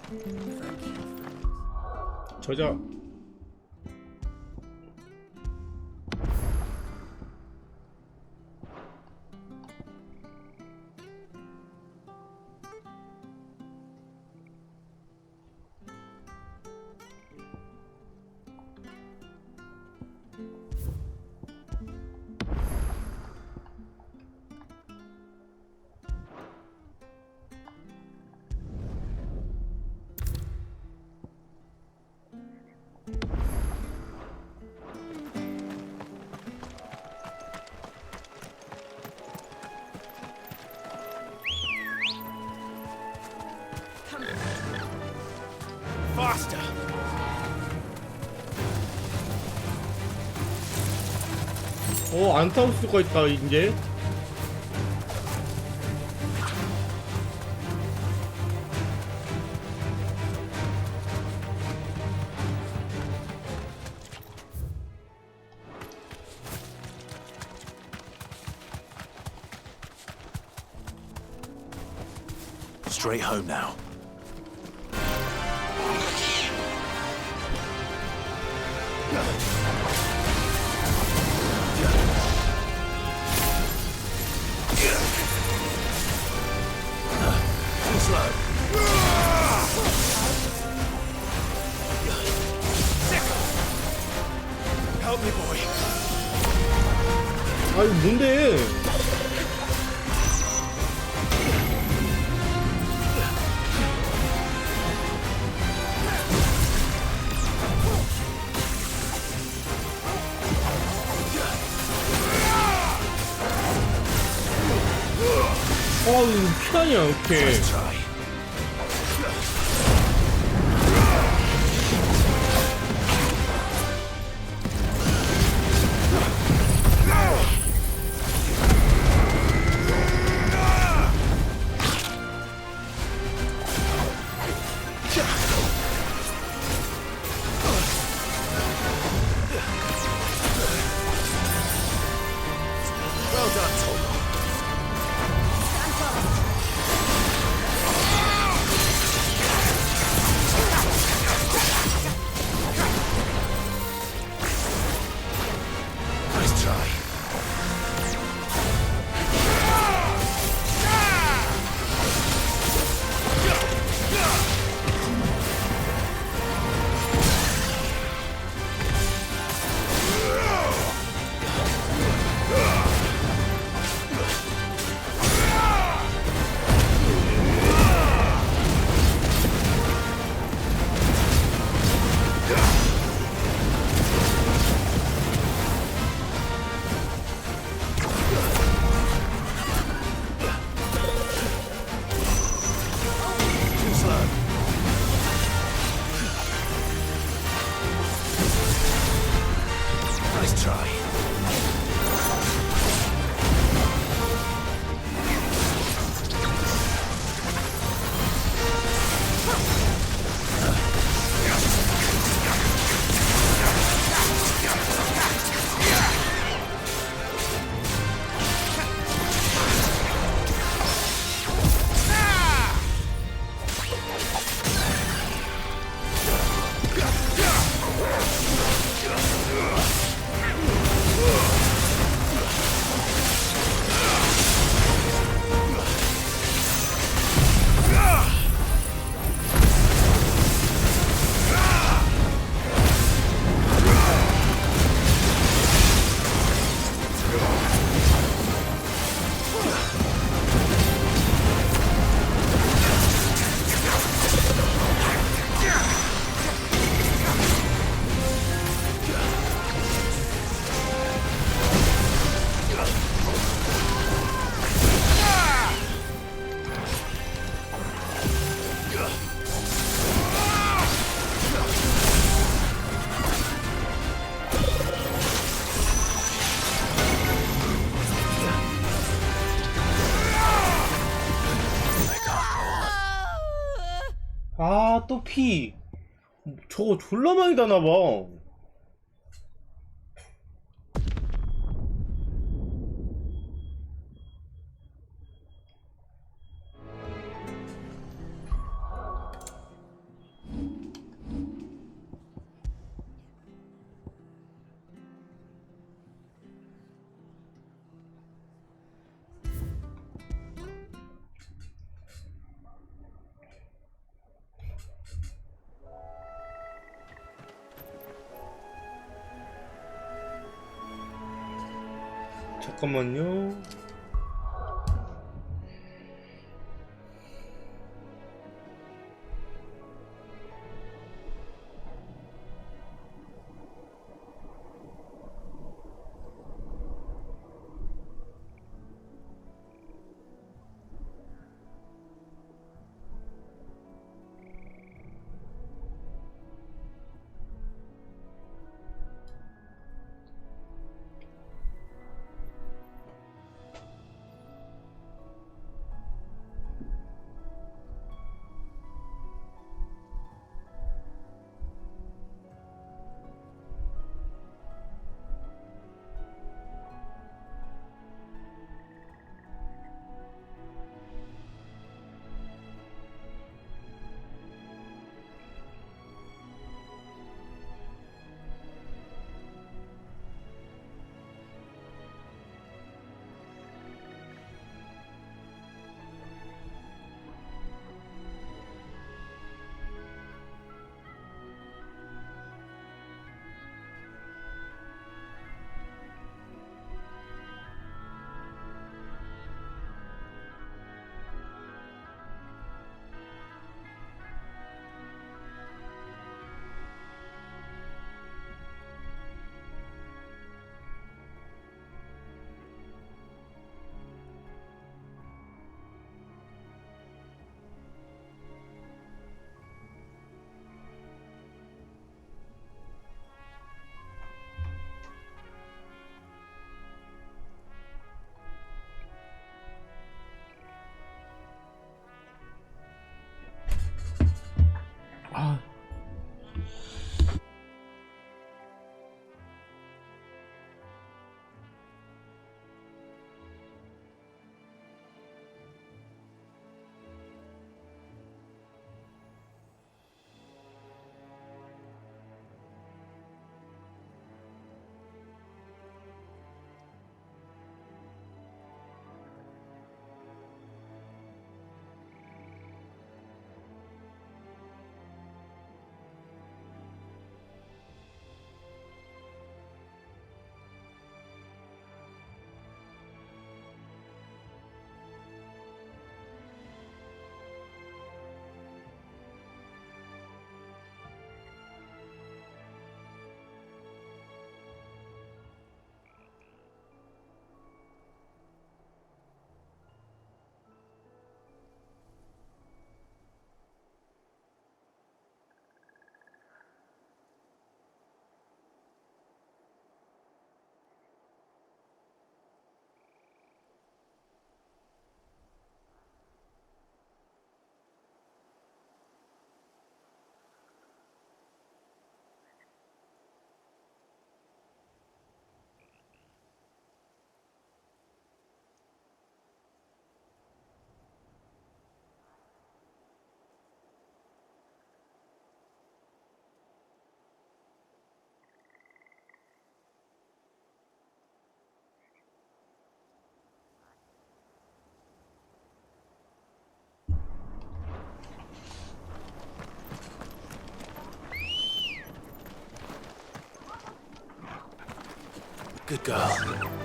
Thank you. 저자. Faster! 안 싸울 수가 있다, 이제. Straight home now. Help me, boy. 아니, 뭔데? 피하냐, 이렇게. Well done, Tom. 아, 또 피. 저거 졸라 많이 다나봐. 잠깐만요. 아. Good girl.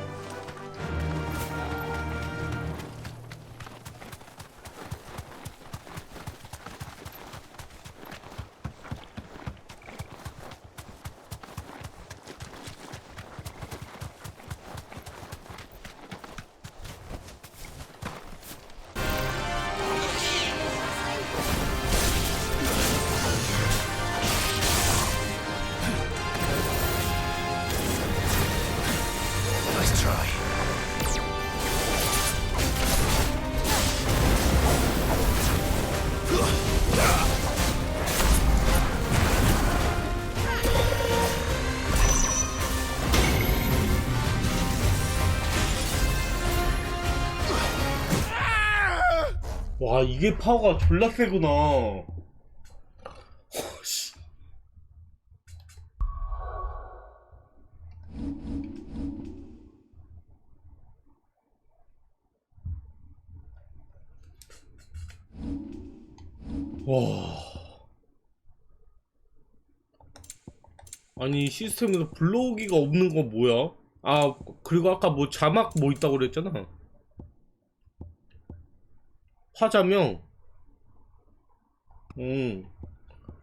Nice 와, 이게 파워가 졸라 세구나. 씨. 와. 아니, 시스템에서 불러오기가 없는 건 뭐야? 아, 그리고 아까 뭐 자막 뭐 있다고 그랬잖아. 화자명.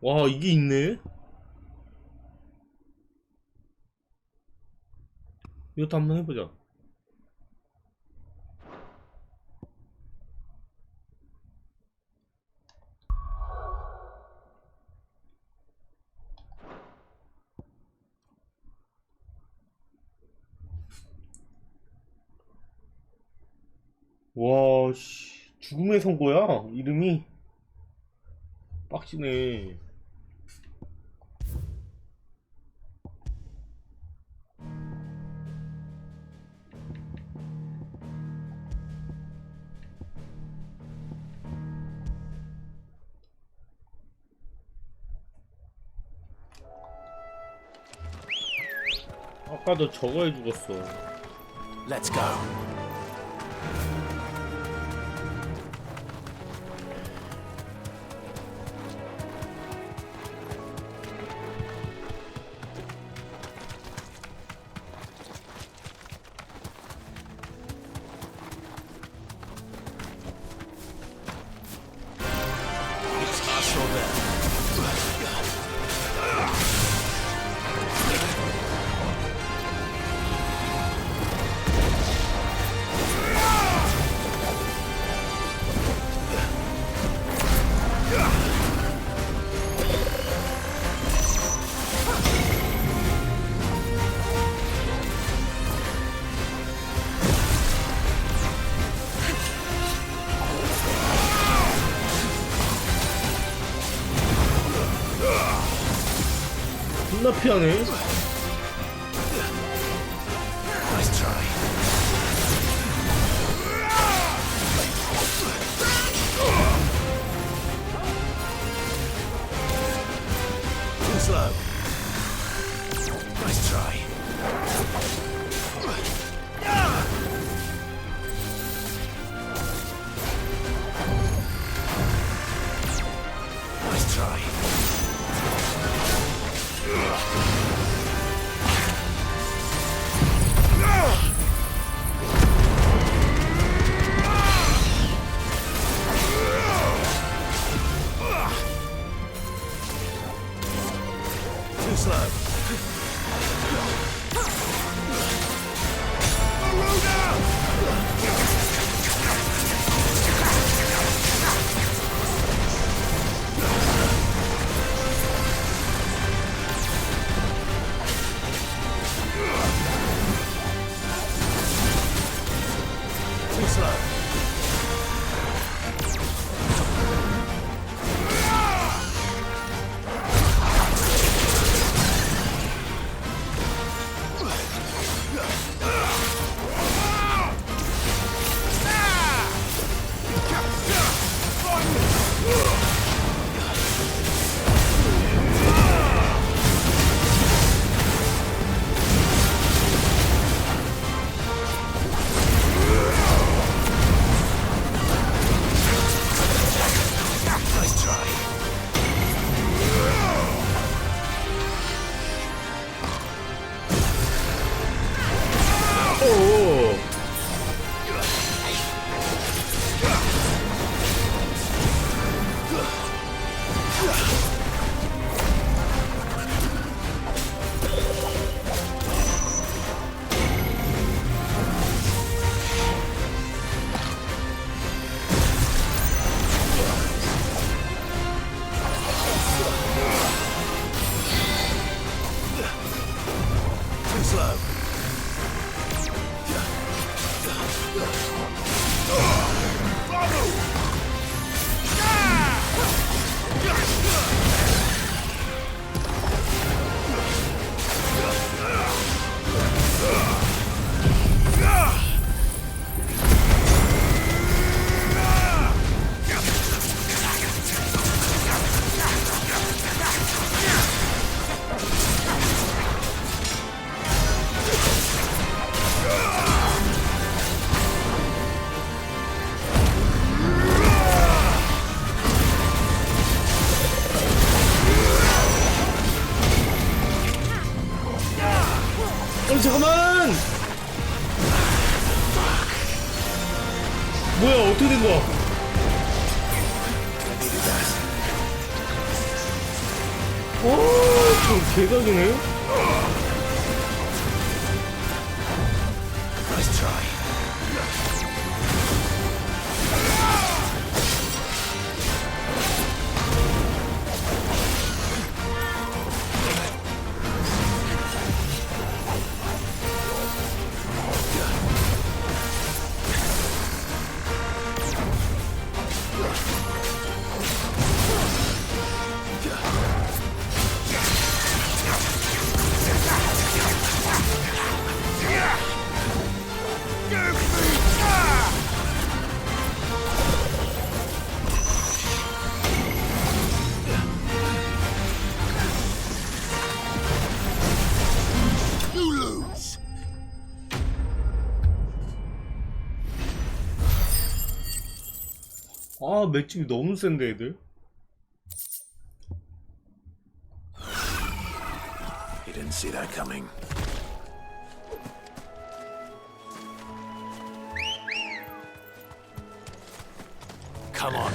와, 이게 있네? 이것도 한번 해보자. 와, 씨. 죽음의 선고야? 이름이? 빡치네. 아까도 저거 해 죽었어. Let's go. 존나 피하네. Nice try. Too slow. Nice try. Nice try. Too slow. Too slow. 좀 개각이네. Nice try. 아, 맷집이 너무 센데 애들. He didn't see that coming. Come on.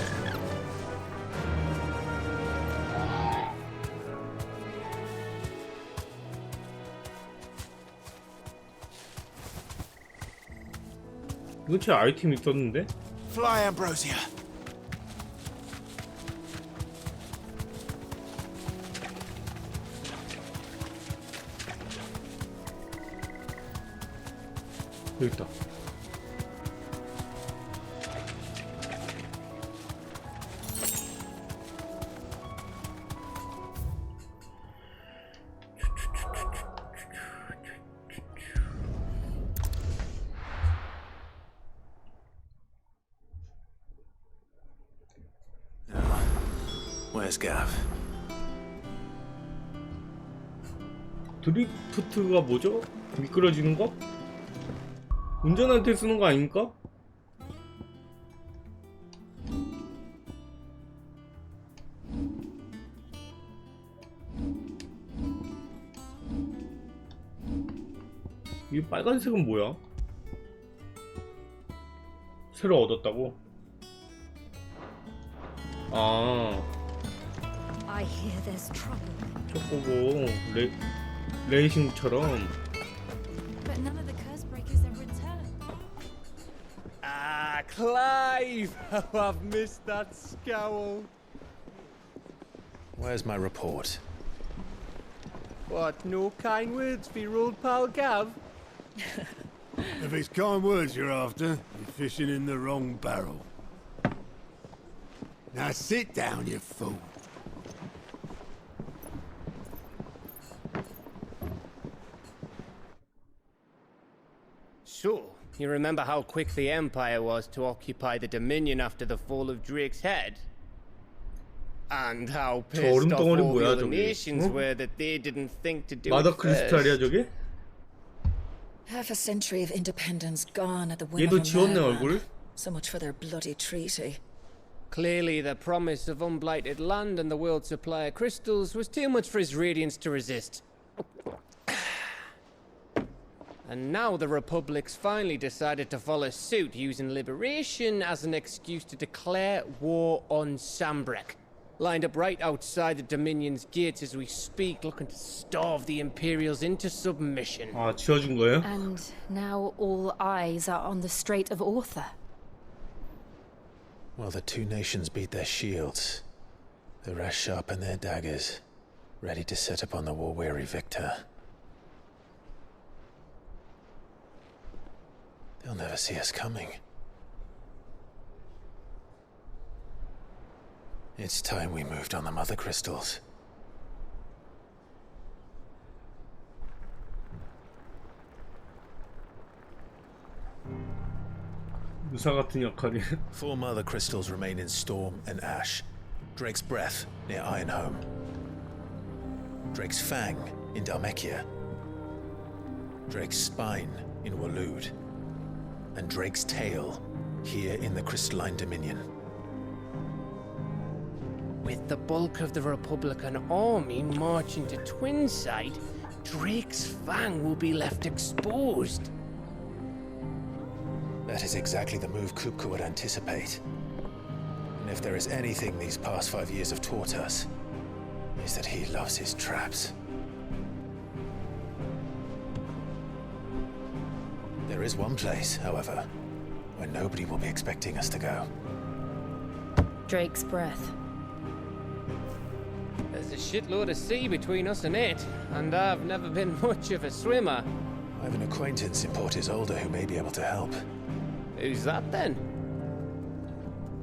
이거 제 아이템 있었는데? Fly, Ambrosia. 여기 있다. Where's Gav? 드리프트가 뭐죠? 미끄러지는 거? 운전할 때 쓰는 거 아닙니까? 이 빨간색은 뭐야? 새로 얻었다고? 아, I hear there's trouble. 저거고 레이싱처럼. But none of the curse breakers have returned. Ah, Clive! Oh, I've missed that scowl. Where's my report? What, no kind words for your old pal Gav? If it's kind words you're after, you're fishing in the wrong barrel. Now sit down, you fool. So, you remember how quick the Empire was to occupy the Dominion after the fall of Drake's head? And how pissed off all the other nations were that they didn't think to do it 크리스탈이야 first. 저게? Half a century of independence gone at the whim 얘도 of a 지웠네 madman. 얼굴. So much for their bloody treaty. Clearly, the promise of unblighted land and the world's supply of crystals was too much for his radiance to resist. And now the Republic's finally decided to follow suit, using liberation as an excuse to declare war on Sambrek. Lined up right outside the Dominion's gates as we speak, looking to starve the Imperials into submission. 아, 지어준 거예요? And now all eyes are on the Strait of Author. Well, the two nations beat their shields. The rest sharpen their daggers, ready to set upon the war-weary victor. They'll never see us coming. It's time we moved on the mother crystals. 의사 같은 역할이. 4 mother crystals remain in Storm and Ash. Drake's Breath near Ironhome. Drake's Fang in Dhalmekia. Drake's Spine in Waloed. And Drake's Tail here in the Crystalline Dominion. With the bulk of the Republican army marching to Twinside, Drake's Fang will be left exposed. That is exactly the move Kupka would anticipate. And if there is anything these past 5 years have taught us, is that he loves his traps. There is one place, however, where nobody will be expecting us to go. Drake's breath. There's a shitload of sea between us and it, and I've never been much of a swimmer. I have an acquaintance in Port Isolde who may be able to help. Who's that then?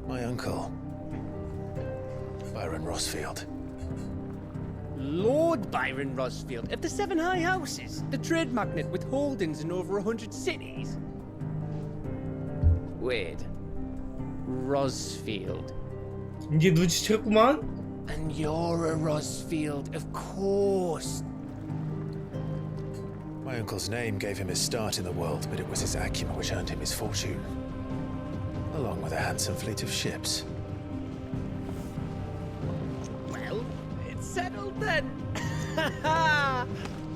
My uncle, Byron Rossfield. Lord Byron Rossfield of the Seven High Houses, the trade magnate with holdings in over 100 cities. Wait, Rossfield. 이제 눈치챘구만. And you're a Rossfield, of course. My uncle's name gave him his start in the world, but it was his acumen which earned him his fortune, along with a handsome fleet of ships. Well, it's settled then.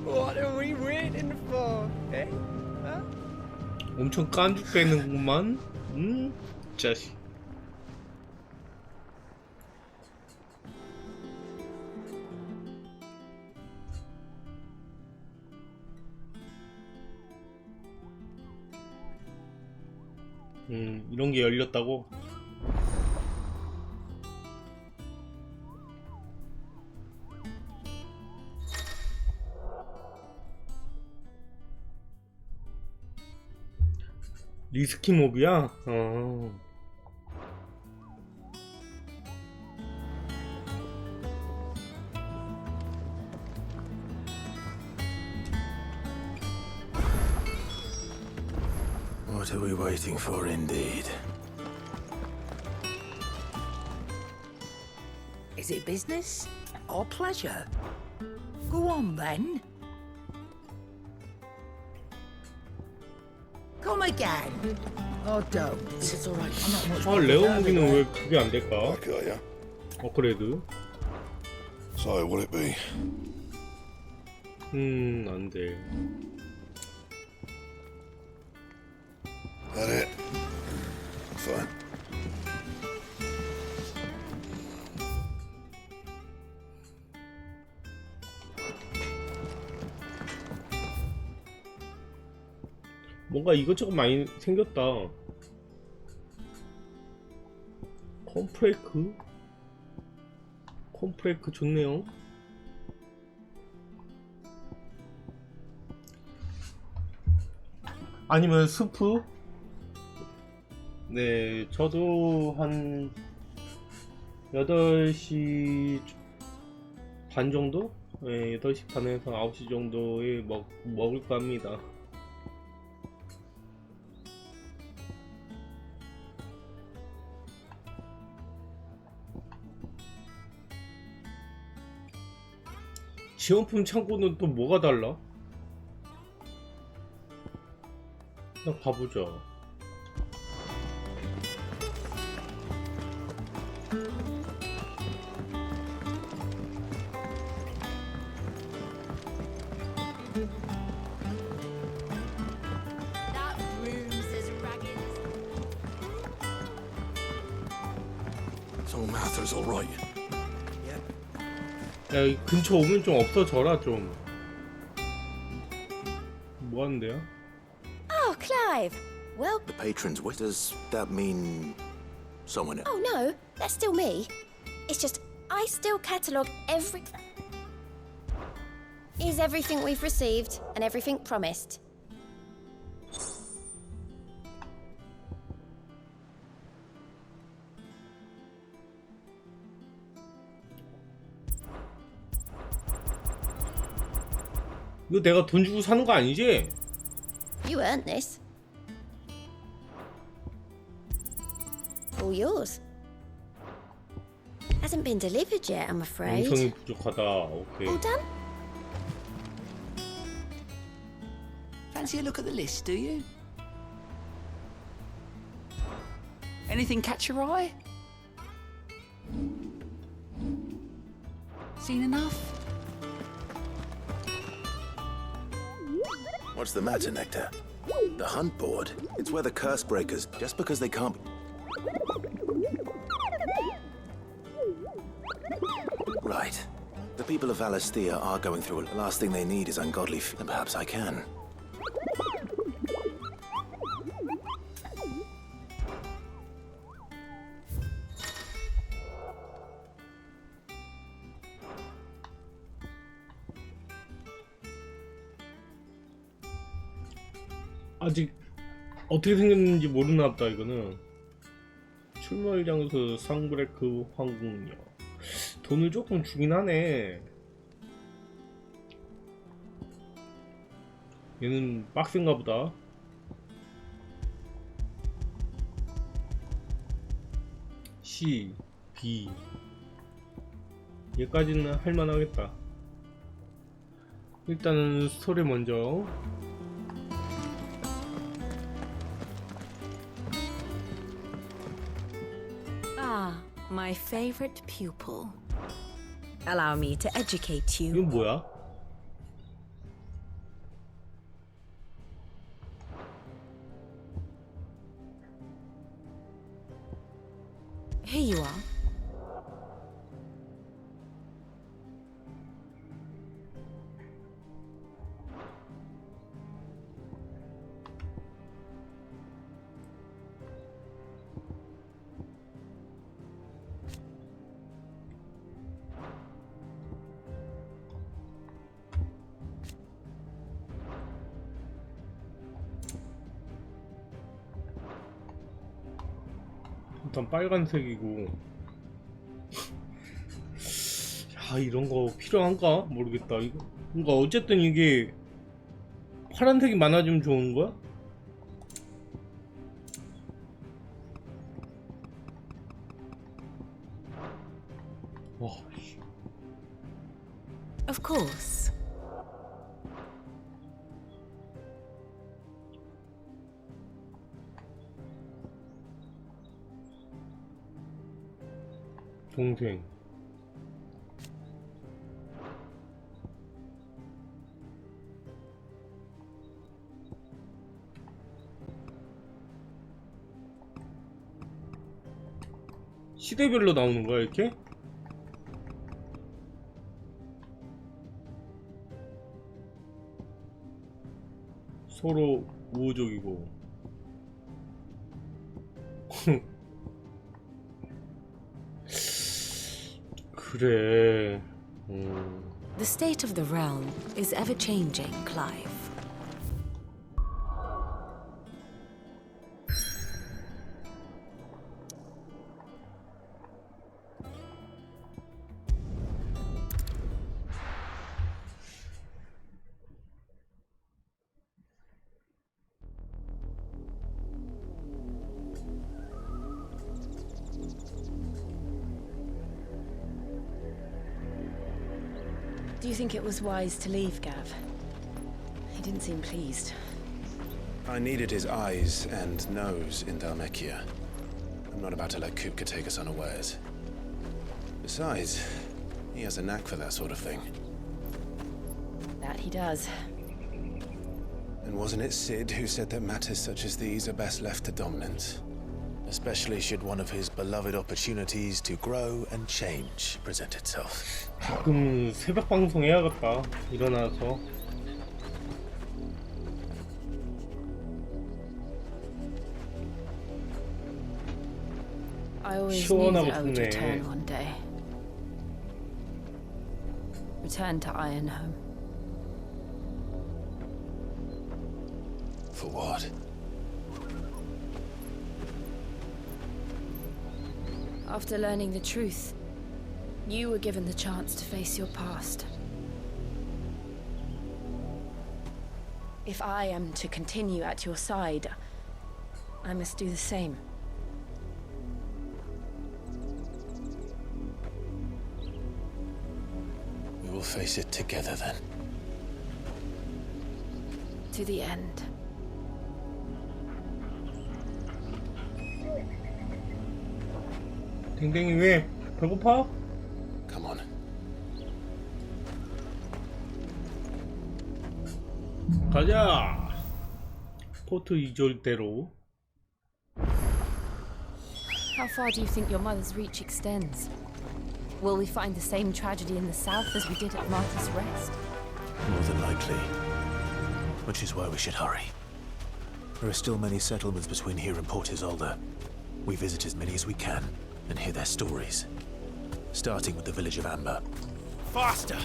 What are we waiting for, eh? Huh? 엄청 깐죽대는구만. 자식. 이런 게 열렸다고? 리스키 몹이야? What are we waiting for, indeed? Is it business or pleasure? Go on, then. Come again. Oh, don't. It's all right. I'm not much. 아, 레어 무기는 왜 그게 안 될까? 업그레이드. So, will it be? 안 돼. That it? Fine. 뭔가 이것저것 많이 생겼다. 컴프레이크 좋네요. 아니면 스프? 네, 저도 한 8시 반 정도? 네, 8시 반에서 9시 정도에 먹을까 합니다. 지원품 창고는 또 뭐가 달라? 나 봐보자. So Mather's all right. 야, 이 근처 오면 좀 없어져라 좀. 뭐 하는데요? Oh, Clive. Well, The patrons, what does that mean? Someone else? oh no, that's still me. It's just I still catalogue every. Is everything we've received and everything promised. 이거 내가 돈 주고 사는 거 아니지? You earned this. All yours. Hasn't been delivered yet, I'm afraid. 음성이 부족하다. 오케이. All done? Fancy a look at the list, do you? Anything catch your eye? Seen enough? What's the matter, Nectar? The hunt board? It's where the curse breakers, just because they can't... Right. The the people of Valisthea are going through it, the last thing they need is ungodly then perhaps I can. 아직 어떻게 생겼는지 모르나 보다. 이거는 출몰 장소 상브레크 황궁녀. 돈을 조금 주긴 하네. 얘는 빡센가 보다. C, B 얘까지는 할만하겠다. 일단은 스토리 먼저. Ah, my favorite pupil. Allow me to educate you. 이건 뭐야? Here you are. 일단 빨간색이고. 야, 이런 거 필요한가? 모르겠다. 이거 그러니까 어쨌든 이게 파란색이 많아지면 좋은 거야? 와. Of course. 동생. 시대별로 나오는 거야, 이렇게? 서로 우호적이고. 그래. The state of the realm is ever changing, Clive. Do you think it was wise to leave, Gav? He didn't seem pleased. I needed his eyes and nose in Dhalmekia. I'm not about to let Kupka take us unawares. Besides, he has a knack for that sort of thing. That he does. And wasn't it Sid who said that matters such as these are best left to dominance? Especially should one of his beloved opportunities to grow and change present itself. 가끔 새벽 방송 해야겠다. 일어나서. I always knew 시원하고 that I would 좋네. return one day. Return to Ironhome. For what? After learning the truth, you were given the chance to face your past. If I am to continue at your side, I must do the same. We will face it together then. To the end. 댕댕이 왜? 배고파? Come on. 가자. 포트 이절대로. How far do you think your mother's reach extends? Will we find the same tragedy in the south as we did at Martha's Rest? More than likely. Which is why we should hurry. There are still many settlements between here and Port Isolde. We visit as many as we can and hear their stories. Starting with the village of Amber. Faster!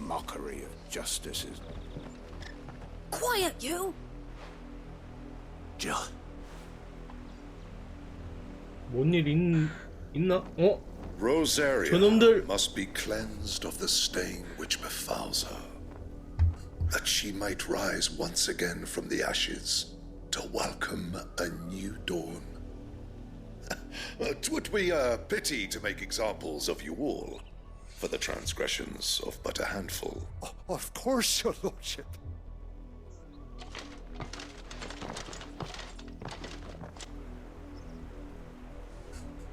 Mockery of justice is... Quiet, you! Jill. 뭔 일 있나? 어? Rosaria 저놈들. must be cleansed of the stain which befouls her, that she might rise once again from the ashes to welcome a new dawn. 'Twould be a pity to make examples of you all, for the transgressions of but a handful. Of course, your lordship.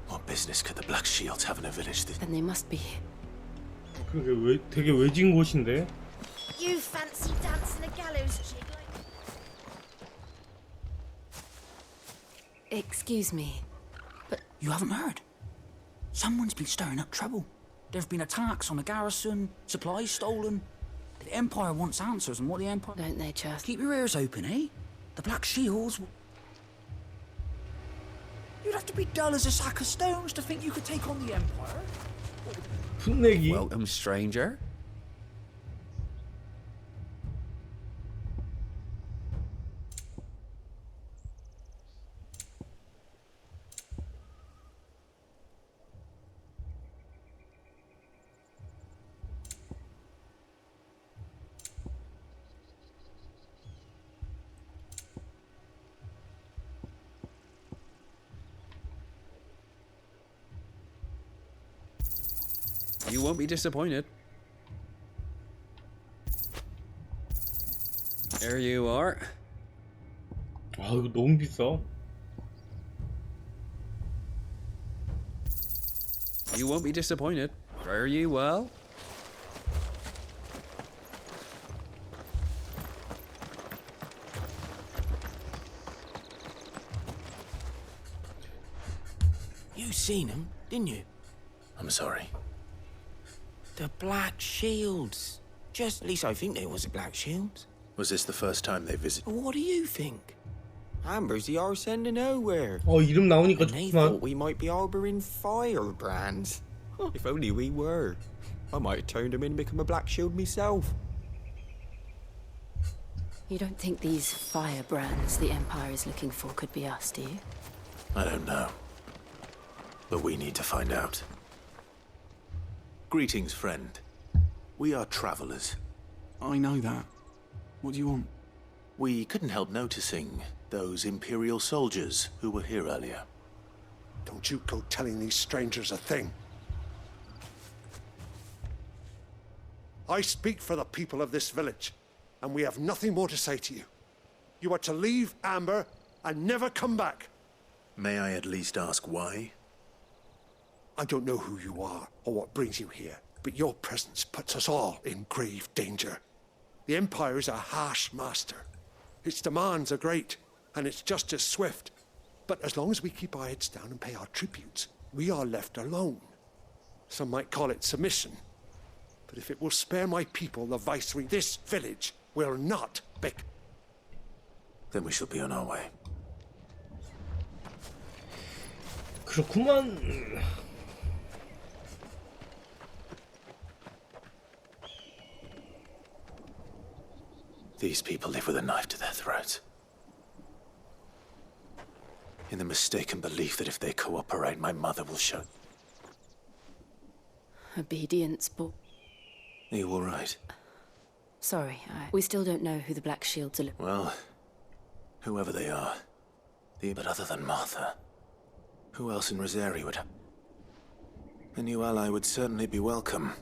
What business could the Black Shields have in a village that... Then they must be. 그게 왜 되게 외진 곳인데? You fancy dancing a gallows jig like... Excuse me, but... You haven't heard? Someone's been stirring up trouble. There've been attacks on the garrison, supplies stolen. The Empire wants answers on what the Empire... Don't they just... Keep your ears open, eh? The Black Shields... You'd have to be dull as a sack of stones to think you could take on the Empire. 풋내기. Welcome, stranger. You won't be disappointed. There you are. 아, 이거 너무 비싸. You won't be disappointed. Fare you well. You seen him, didn't you? I'm sorry. The Black Shields. Just, at least I think there was a Black Shields. Was this the first time they visited? What do you think? Amber's the arse end of nowhere. 이름 나오니까 And they 좋구만. thought we might be harboring firebrands. If only we were. I might have turned them in and become a Black Shield myself. You don't think these firebrands the Empire is looking for could be us, do you? I don't know. But we need to find out. Greetings, friend. We are travelers. I know that. What do you want? We couldn't help noticing those Imperial soldiers who were here earlier. Don't you go telling these strangers a thing. I speak for the people of this village, and we have nothing more to say to you. You are to leave Amber and never come back. May I at least ask why? I don't know who you are or what brings you here, but your presence puts us all in grave danger. The Empire is a harsh master. Its demands are great, and its justice swift. But as long as we keep our heads down and pay our tributes, we are left alone. Some might call it submission. But if it will spare my people the viceroy, this village will not beg. Then we shall be on our way. 그렇구만. These people live with a knife to their throats. In the mistaken belief that if they cooperate, my mother will show. Obedience, but... Are you all right? Sorry, we still don't know who the Black Shields are. Well, whoever they are. But other than Martha, who else in Rosaria would... A new ally would certainly be welcome.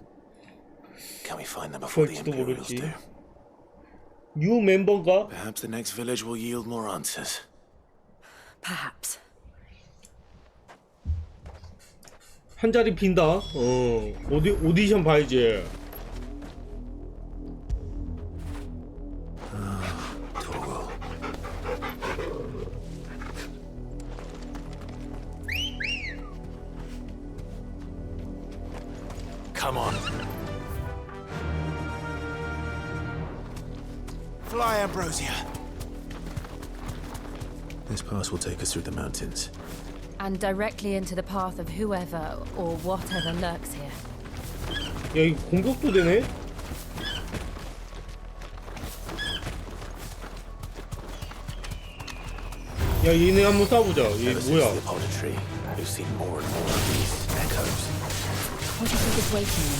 Can we find them before the Imperials do? 뉴 멤버인가? Perhaps the next village will yield more answers. Perhaps. 한 자리 빈다. 오디션 봐야지. Come on. Fly, Ambrosia. This pass will take us through the mountains. And directly into the path of whoever or whatever lurks here. 야, 이거 공격도 되네? 야, 얘네 한번 싸우자. 얘 뭐야? We've seen more and more of these echoes. What do you think is waiting me?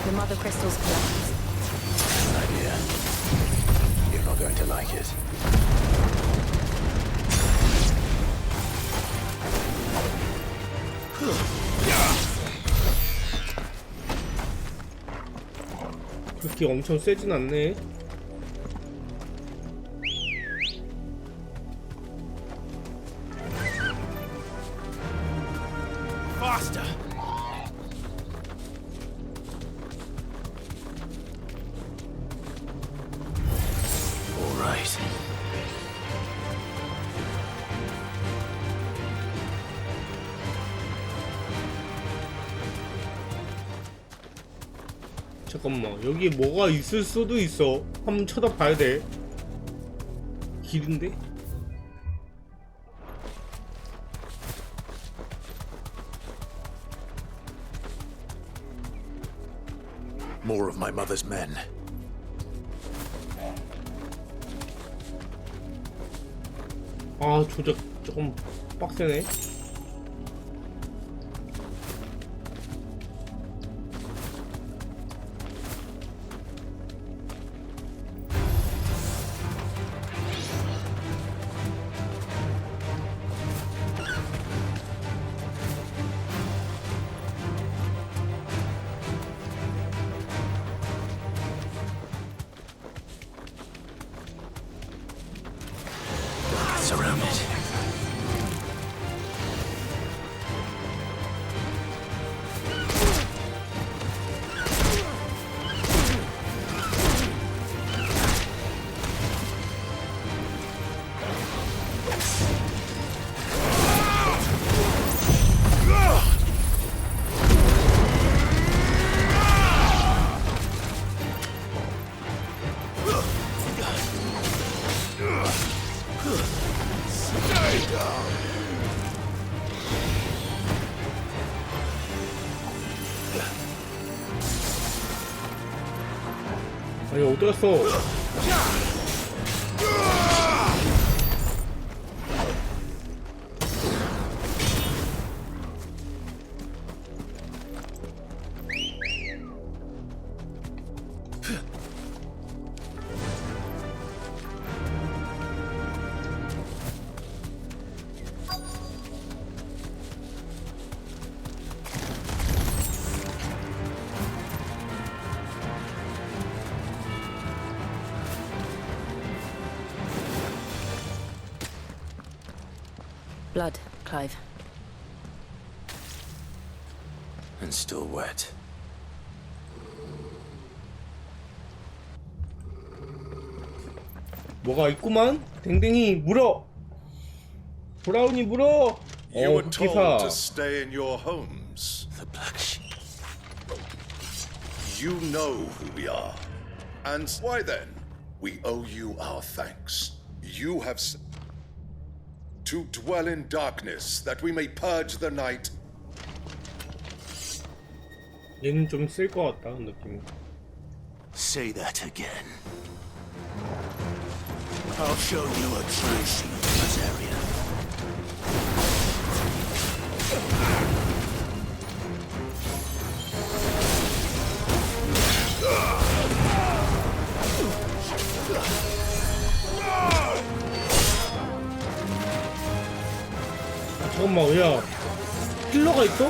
The mother crystals collapse. An idea. You're not going to like it. 그렇게 엄청 세진 않네. Faster. All right. 잠깐만, 여기 뭐가 있을 수도 있어. 한번 쳐다봐야 돼. 길인데? More of my mother's men. 아, 조작 조금 빡세네. Surrounded. 아니, 어디 갔어? Blood, Clive. And still wet. 뭐가 있구만? 댕댕이 물어! 브라운이 물어! You were told 기사. to stay in your homes. The black sheep. You know who we are. And why then? We owe you our thanks. You have to dwell in darkness that we may purge the night. 얘는 좀 쓸 것 같다, 느낌. Say that again. I'll show you a true scene of this area. 잠깐만, 야, 킬러가 있어?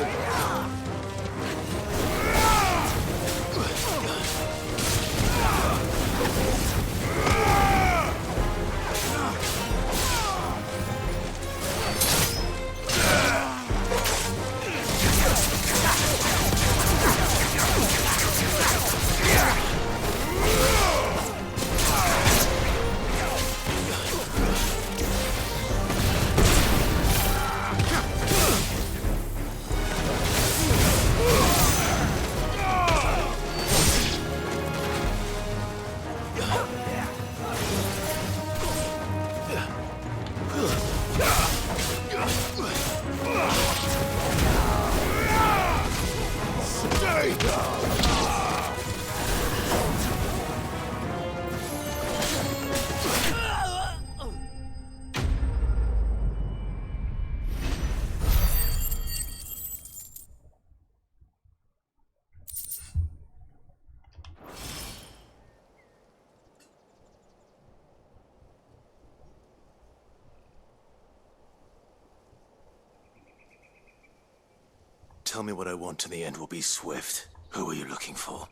tell me what I want and the end will be swift. Who are you looking for?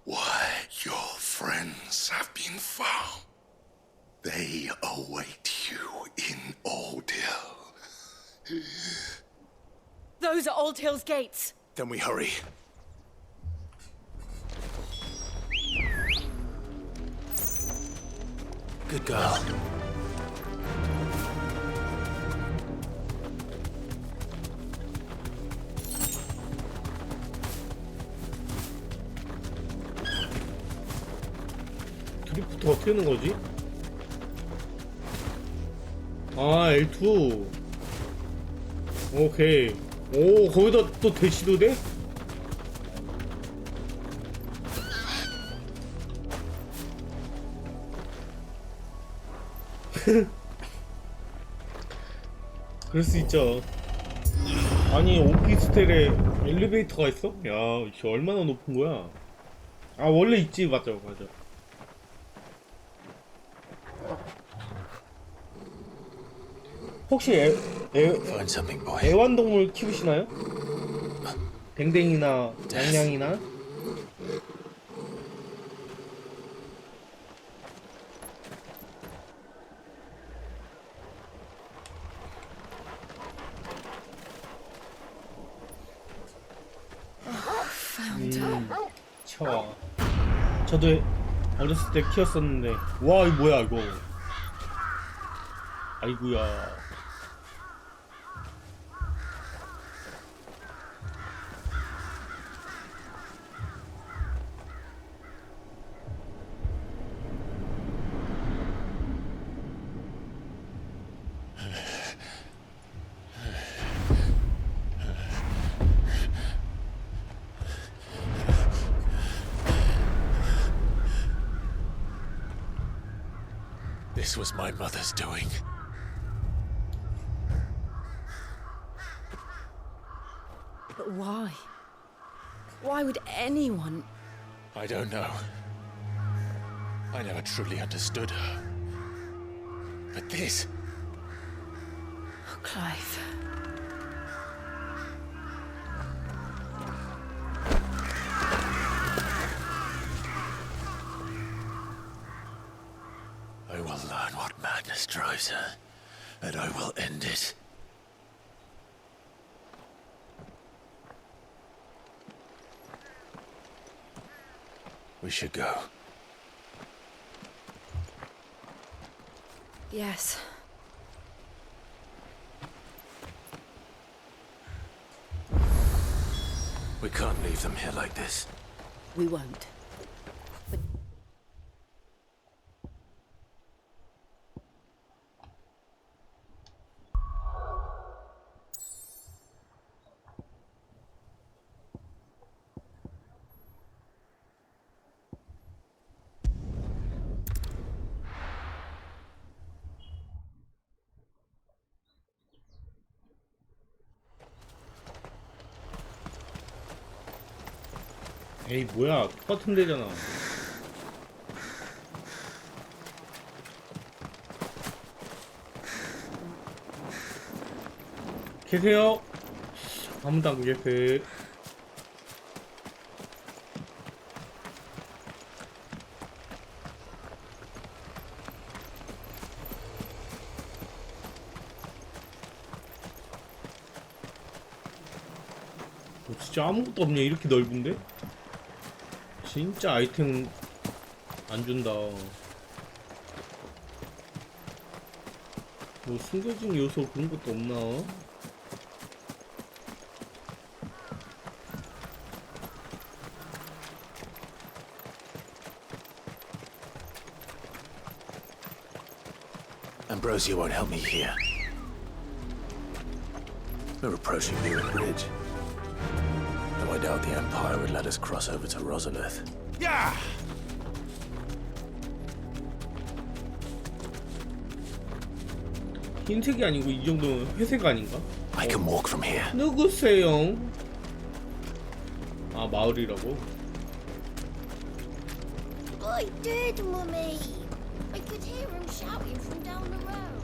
Why, your friends have been found. They await you in Old Hill. Those are Old Hill's gates. Then we hurry. Good girl. 드리프트 어떻게 하는 거지? 아, L2. 오케이. 오, 거기다 또 대시도 돼? 그럴 수 있죠. 아니, 오피스텔에 엘리베이터가 있어? 야, 이씨 얼마나 높은 거야? 아, 원래 있지. 맞아, 맞아. 혹시 애완동물 키우시나요? 댕댕이나 양양이나? 저도 어렸을 때 키웠었는데. 와, 이거 뭐야 이거. 아이구야. This was my mother's doing. But why? Why would anyone? I don't know. I never truly understood her. But this... Oh, Clive. I will learn what madness drives her, and I will end it. We should go. Yes. We can't leave them here like this. We won't. But 에이 뭐야, 똑같은 데잖아. 계세요? 아무도 안 계세요. 진짜 아무것도 없냐, 이렇게 넓은데? 진짜 아이템 안 준다. 뭐 숨겨진 요소 그런 것도 없나? Ambrosia won't help me here. We're approaching Newark Bridge. Though I doubt the Empire would let us cross over to Rosalith. Yeah! 흰색이 아니고 이 정도면 회색 아닌가? I can walk from here. 누구세요? 아, 마을이라고? I did, Mummy. I could hear him shouting from down the road.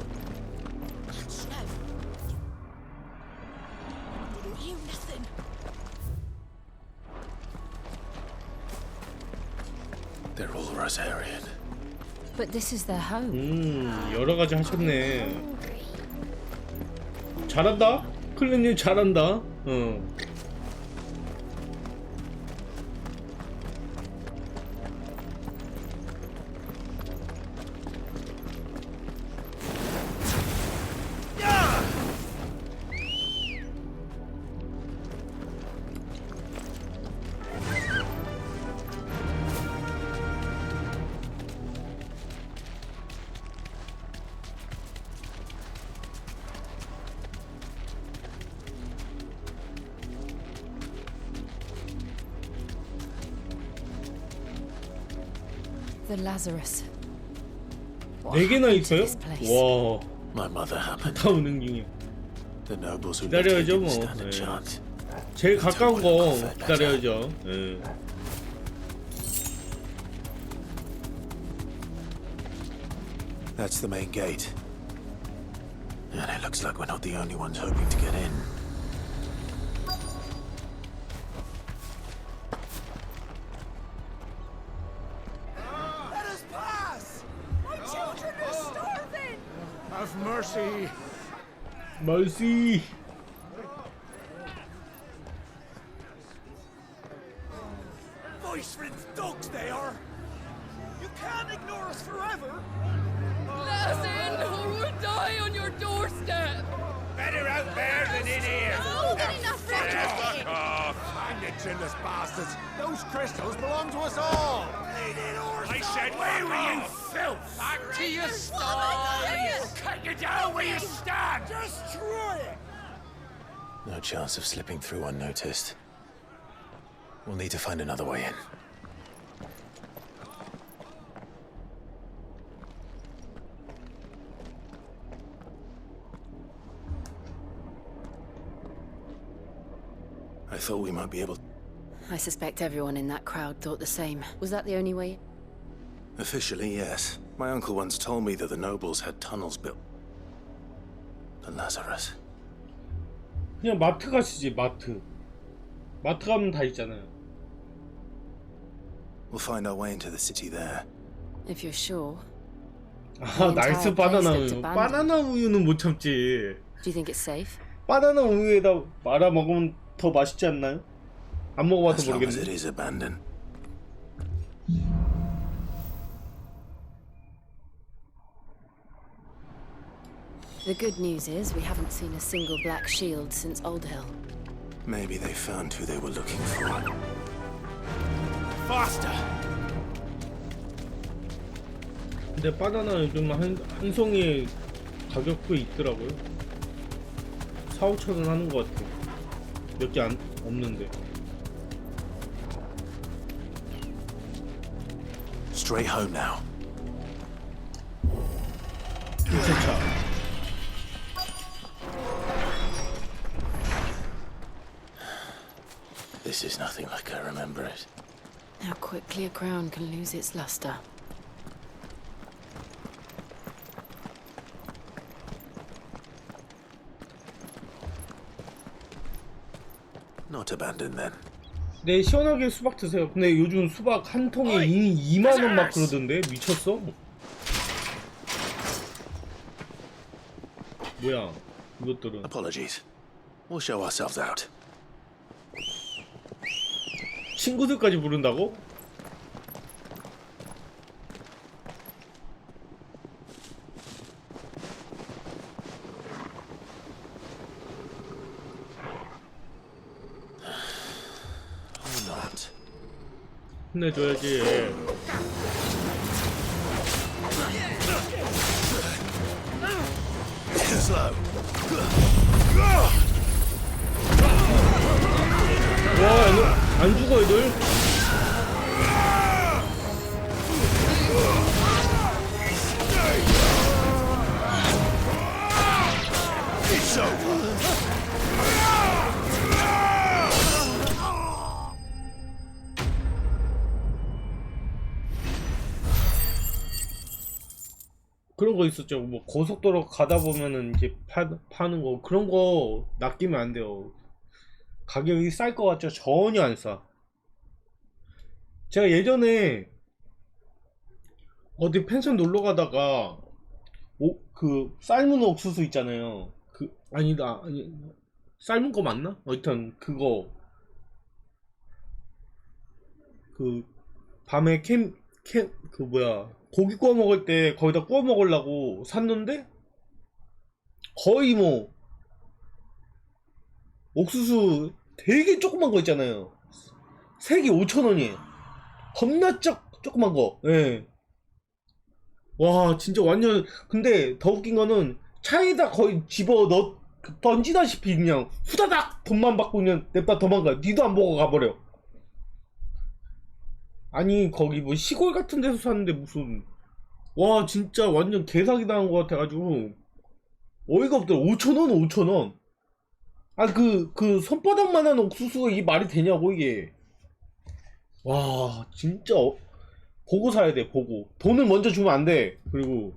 Snow. Did you You nothing. They're all Rosarian. But this is their home. 여러 가지 하셨네. 잘한다. 클린님 잘한다. The Lazarus. 네 개나 있어요? 와. My mother happened. 다 운행 중이야. The nobles who lived here 기다려야죠 didn't 뭐. stand a chance. 제일 가까운 거 기다려야죠. That's the main gate. And it looks like we're not the only ones hoping to get in. Let us pass! My children are starving! Have mercy! Mercy! Voice-riddled dogs they are! You can't ignore us forever! Let us in, or we'll die on your doorstep! Better out there than in here. No, Now, enough fuck off. Hang it, chinless bastards! Those crystals belong to us all! I said, where were you, filth? Back to your stalls. Cut you down where you stand. Destroy it! No chance of slipping through unnoticed. We'll need to find another way in. I thought we might be able... I suspect everyone in that crowd thought the same. Was that the only way? Officially, yes. My uncle once told me that the nobles had tunnels built. The Lazarus. 그냥 마트 가시지, 마트. 마트 가면 다 있잖아요. We'll find our way into the city there. If you're sure. 아, 나이스 바나나 우유. 바나나 우유는 못 참지. Do you think it's safe? 바나나 우유에다 말아 먹으면 더 맛있지 않나요? 안 먹어봐서 As long as 모르겠네. it is abandoned. The good news is we haven't seen a single black shield since Old Hill. Maybe they found who they were looking for. Faster. 근데 바나나 요즘 한 송이에 가격도 있더라고요. 4-5천 원 하는 것 같아. 몇 개 없는데. Straight home now. 세차. This is nothing like I remember it. How quickly a crown can lose its luster. Not abandoned then. 네, 시원하게 수박 드세요. 근데 요즘 수박 한 통에 2만 원 막 그러던데? 미쳤어? 뭐야, 이것들은. Apologies. We'll show ourselves out. 친구들까지 부른다고? 혼내줘야지. 와, 안 죽어 애들? 그런 거 있었죠. 뭐 고속도로 가다 보면은 이제 파는 거, 그런 거 낚이면 안 돼요. 가격이 쌀 것 같죠? 전혀 안 싸. 제가 예전에 어디 펜션 놀러 가다가 그 삶은 옥수수 있잖아요. 아니 삶은 거 맞나? 하여튼 그거 밤에 고기 구워 먹을 때 거기다 구워 먹으려고 샀는데 거의 뭐 옥수수 되게 조그만 거 있잖아요. 색이 5,000원이에요. 겁나 조그만 거. 예. 와 진짜 완전. 근데 더 웃긴 거는 차에다 거의 던지다시피 그냥 후다닥 돈만 받고 그냥 냅다 도망가요. 니도 안 보고 가버려. 아니 거기 뭐 시골 같은 데서 샀는데 무슨, 와 진짜 완전 개사기 당한 것 같아가지고 어이가 없더라. 5,000원 5,000원. 아 그 손바닥만한 옥수수가 이게 말이 되냐고 이게. 와 진짜 보고 사야 돼. 보고 돈을 먼저 주면 안 돼. 그리고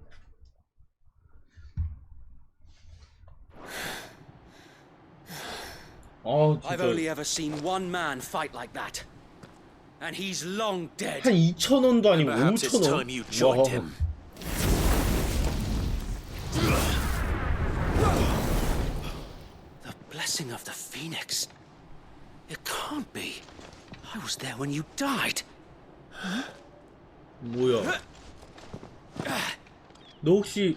I've only ever seen one man fight like that. And he's long dead. 한 2,000원도 아니고 Perhaps it's 5,000원. time you joined him. The blessing of the Phoenix. It can't be. I was there when you died. 뭐야? 너 혹시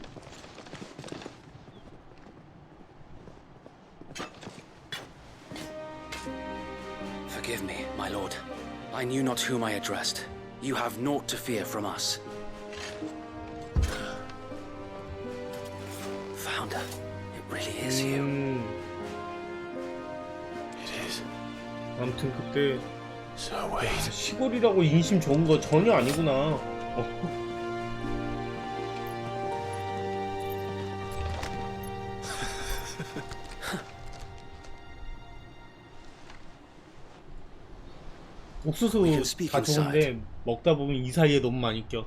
Forgive me, my lord. I knew not whom I addressed. You have naught to fear from us. Founder, it really is you. It is. 아무튼 그때 시골이라고 인심 좋은 거 전혀 아니구나. 옥수수 다 좋은데 먹다 보면 이 사이에 너무 많이 껴.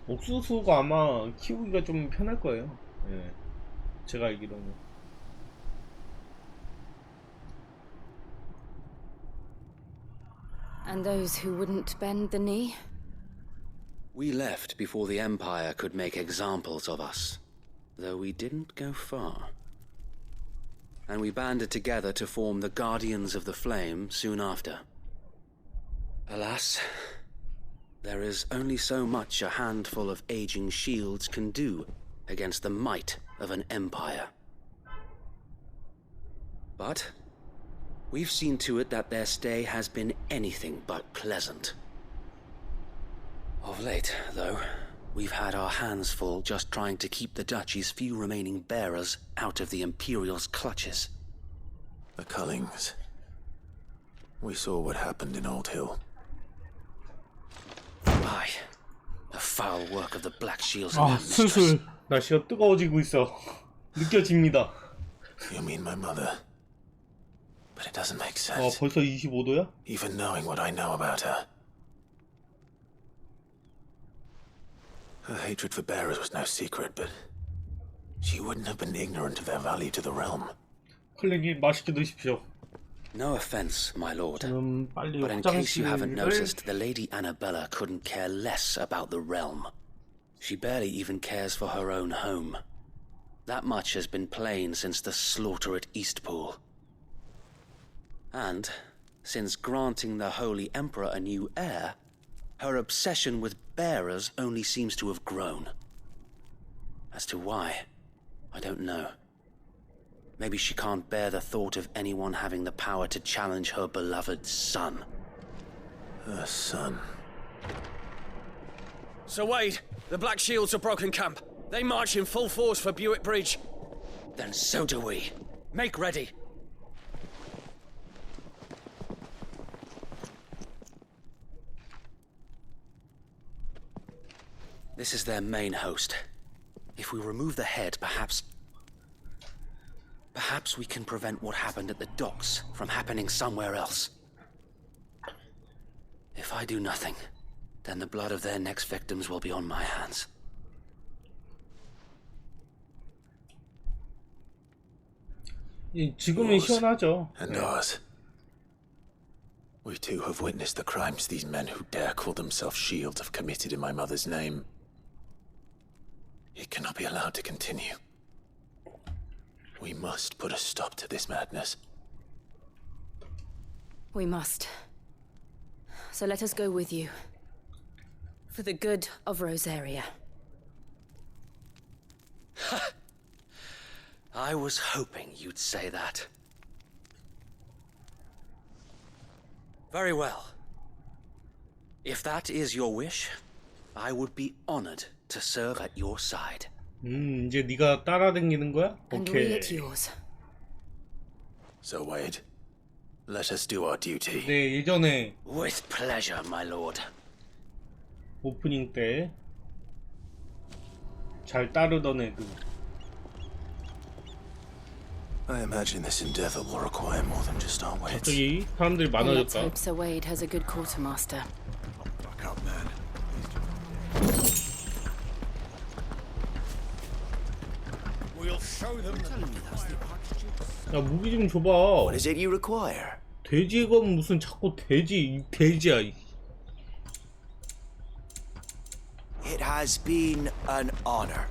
옥수수가 아마 키우기가 좀 편할 거예요. 예. 제가 알기로는. And those who wouldn't bend the knee? We left before the Empire could make examples of us, though we didn't go far. And we banded together to form the Guardians of the Flame soon after. Alas, there is only so much a handful of aging shields can do against the might of an empire. But we've seen to it that their stay has been anything but pleasant. Of late, though, we've had our hands full just trying to keep the Duchy's few remaining bearers out of the Imperial's clutches. The Cullings. We saw what happened in Old Hill. Aye. The foul work of the Black Shields and their mistress. 슬슬 날씨가 뜨거워지고 있어. 느껴집니다. You mean my mother? But it doesn't make sense. 벌써 25도야? Even knowing what I know about her. Her hatred for bearers was no secret, but she wouldn't have been ignorant of their value to the realm. 클랭이 맛있게 드십시오. No offense, my lord, 빨리 but in case you haven't noticed, the Lady Annabella couldn't care less about the realm. She barely even cares for her own home. That much has been plain since the slaughter at Eastpool. And, since granting the Holy Emperor a new heir, her obsession with bearers only seems to have grown. As to why, I don't know. Maybe she can't bear the thought of anyone having the power to challenge her beloved son. Her son. Sir Wade, the Black Shields have broken camp. They march in full force for Buick Bridge. Then so do we. Make ready. This is their main host. If we remove the head, perhaps we can prevent what happened at the docks from happening somewhere else. If I do nothing, then the blood of their next victims will be on my hands. 지금은 시원하죠. And ours. We too have witnessed the crimes these men who dare call themselves shields have committed in my mother's name. It cannot be allowed to continue. We must put a stop to this madness. We must. So let us go with you. For the good of Rosaria. I was hoping you'd say that. Very well. If that is your wish, I would be honored to serve at your side. 이제 네가 따라다니는 거야? And we at yours. So Wade, let us do our duty. 네, 예전에 With pleasure, my lord. 오프닝 때 잘 따르던 애들. I imagine this endeavor will require more than just our wits. 갑자기 사람들이 Let's 많아졌다. hope Sir Wade has a good quartermaster. Back up, man. We'll show them. 야, 무기 좀 줘봐. What is it you require? 돼지건 무슨 자꾸 돼지야. It has been an honor.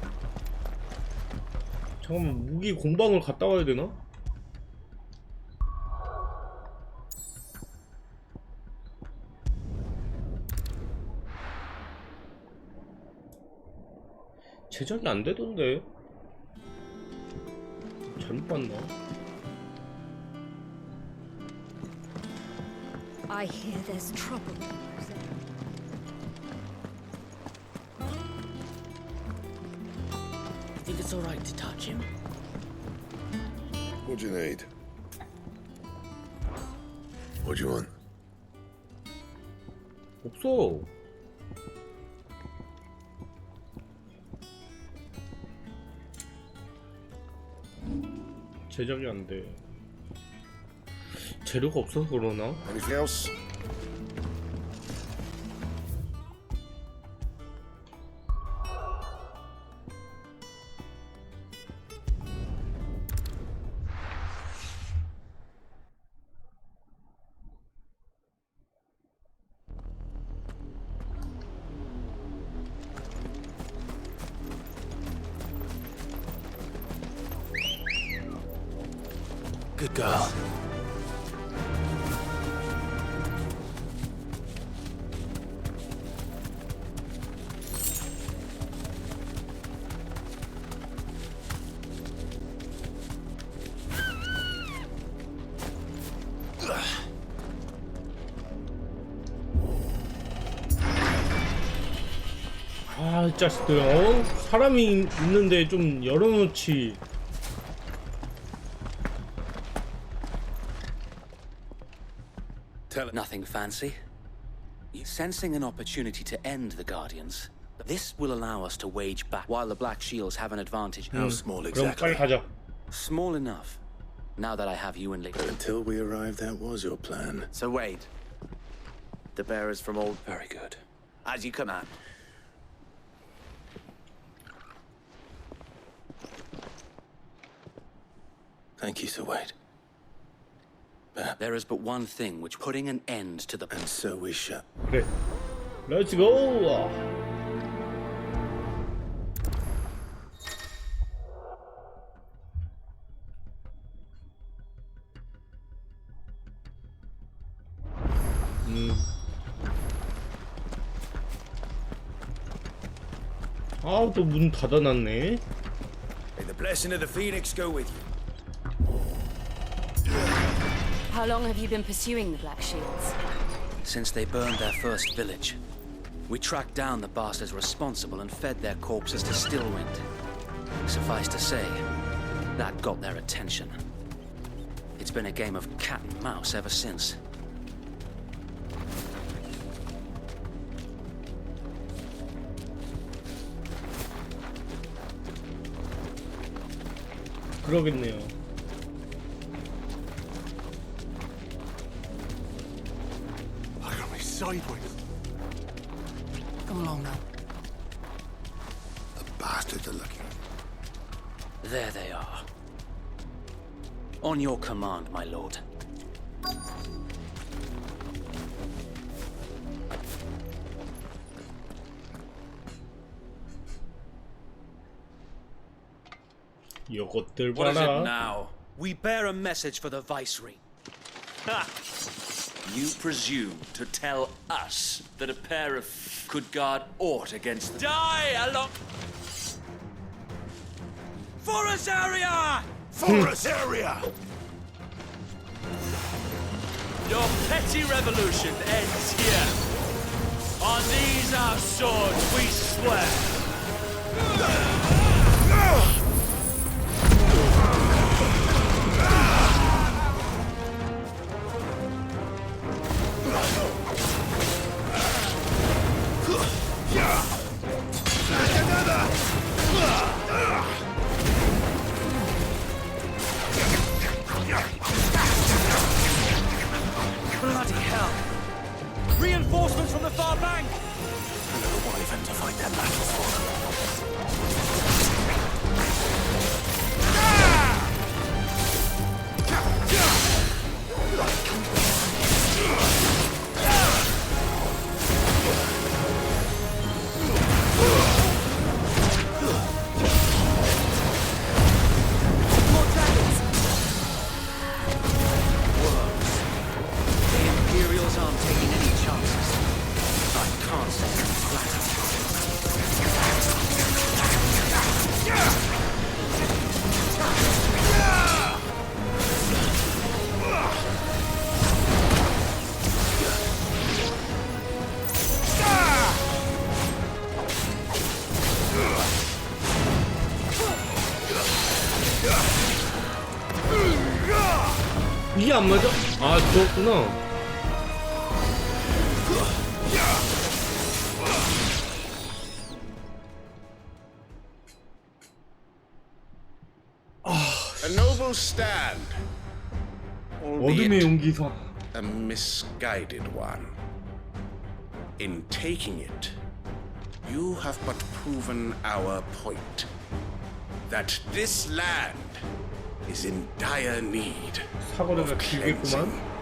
잠깐만, 무기 공방을 갔다 와야 되나? 제작이 안 되던데. 잘못 봤나? I hear there's trouble. Think it's all right to touch him? What do you need? What do you want? 없어. 제작이 안 돼. 재료가 없어서 그러나? Anything else? Good girl. 아, 이 자식들, 사람이 있는데 좀 열어놓지. Nothing fancy. Sensing an opportunity to end the Guardians, this will allow us to wage back while the Black Shields have an advantage. How small 그럼 exactly? 빨리 가자. Small enough. Now that I have you and Lee. Until we arrived, that was your plan. So Wade, the bearers from old. Very good. As you command. Thank you, Sir Wade. There is but one thing which putting an end to the. And so we shall. 그래. Let's go. 아, 또 문 닫아놨네. May the blessing of the Phoenix go with you. How long have you been pursuing the Black Shields? Since they burned their first village, we tracked down the bastards responsible and fed their corpses to Stillwind. Suffice to say, that got their attention. It's been a game of cat and mouse ever since. 그러겠네요. Look at me sideways. Come along now. The bastards are looking. There they are. On your command, my lord. What is it now? We bear a message for the Viceroy. Ha! You presume to tell us that a pair of could guard aught against the... Die along... Forest area! Forest area! Your petty revolution ends here. On these our swords we swear. Bloody hell! Reinforcements from the far bank! Another wyvern to fight that battle for. More dragons! The Imperials aren't taking any chances. I can't say I'm flattered. 이게 안 맞아? 아, 그렇구나. A noble stand. 어둠의 용기사. A misguided one. In taking it, you have but proven our point. That this land is in dire need 사거리가 of 길겠구만. cleansing.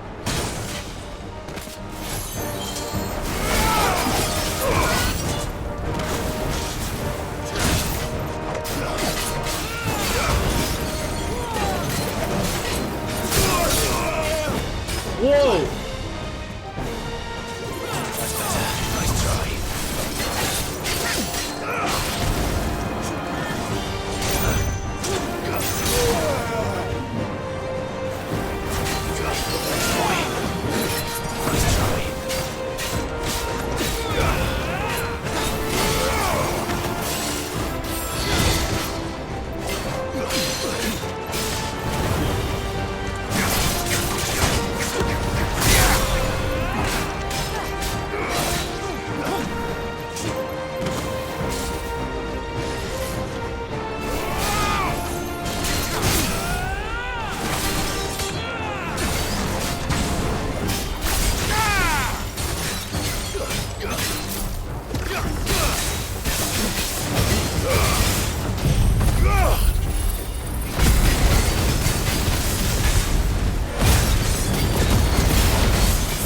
Whoa! Nice try.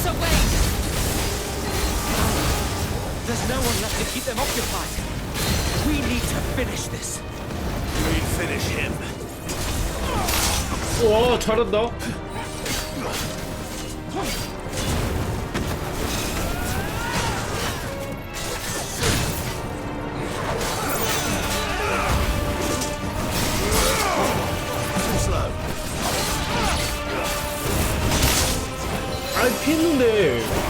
So wait! There's no one left to keep them occupied. We need to finish this. We finish him. 와, 잘한다. Slow. 아니, 피했는데.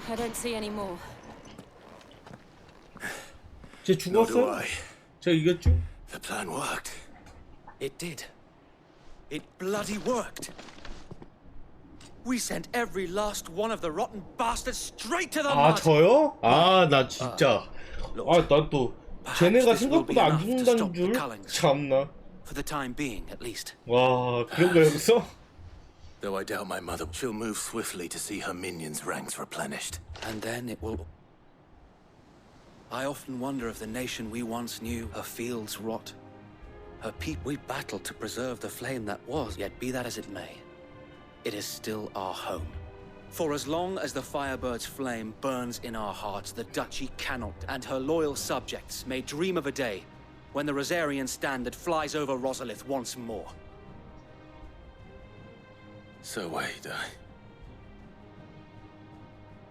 I don't see any more. 쟤 죽었어? 쟤 이겼죠? The plan worked. It did. It bloody worked. We sent every last one of the rotten bastards straight to the 아, mud. 저요? 아, 나 진짜. 아, 난 또 쟤네가 생각보다 안 죽는다는 줄. 참나. For the time being, at least. 와, 그런 거였어? Though I doubt my mother, she'll move swiftly to see her minions' ranks replenished. And then it will... I often wonder if the nation we once knew, her fields rot, her people, we battled to preserve the flame that was, yet be that as it may, it is still our home. For as long as the Firebird's flame burns in our hearts, the Duchy cannot, and her loyal subjects may dream of a day when the Rosarian standard flies over Rosalith once more. So wait,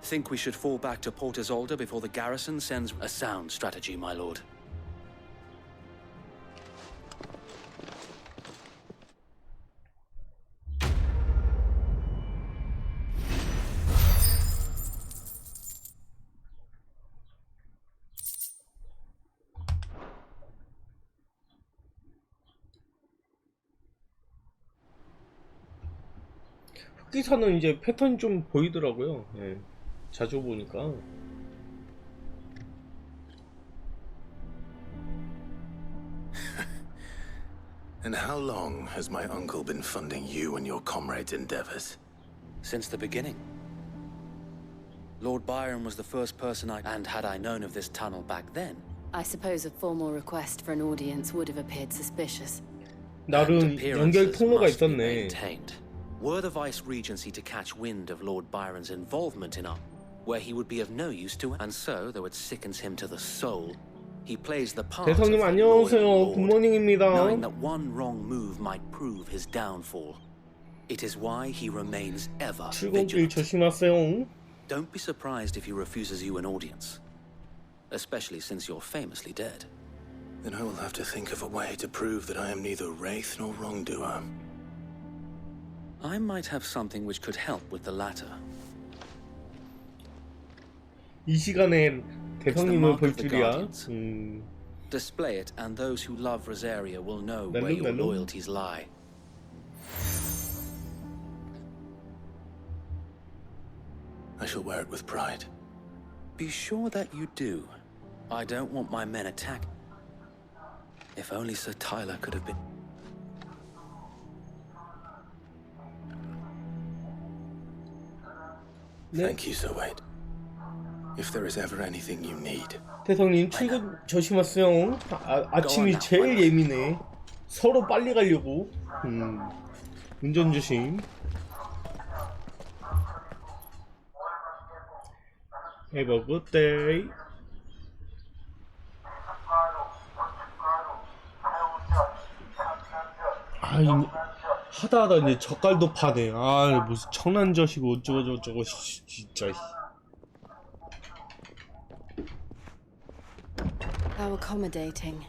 Think we should fall back to Port Isolde before the garrison sends a sound strategy, my lord. 흑기사는 이제 패턴이 좀 보이더라고요. 예. 자주 보니까. And how long has my uncle been funding you and your comrades' endeavors? Since the beginning. Lord Byron was the first person and had I known of this tunnel back then, I suppose a formal request for an audience would have appeared suspicious. 나름 연결 통로가 있었네. Were the Vice Regency to catch wind of Lord Byron's involvement in our, where he would be of no use to, and so, though it sickens him to the soul, he plays the part of 대성님 the 안녕하세요. loyal lord, 굿모닝입니다. knowing that one wrong move might prove his downfall. It is why he remains ever 출근길 조심하세요. Don't be surprised if he refuses you an audience, especially since you're famously dead. Then I will have to think of a way to prove that I am neither wraith nor wrongdoer. I might have something which could help with the latter. 이 시간에 대성님을 볼 줄이야. Display it, and those who love Rosaria will know where your loyalties lie. I shall wear it with pride. Be sure that you do. I don't want my men attacked. If only Sir Tyler could have been... Thank you, Sir Wade. If there is ever anything you need. 대성님 출근 조심하세요. 아침이 제일 예민해. 서로 빨리 가려고. 운전 조심. Have a good day. 아, 하다하다 이제 젓갈도 파네. 아, 무슨 청란젓이고 어쩌고저쩌고 진짜. How accommodating.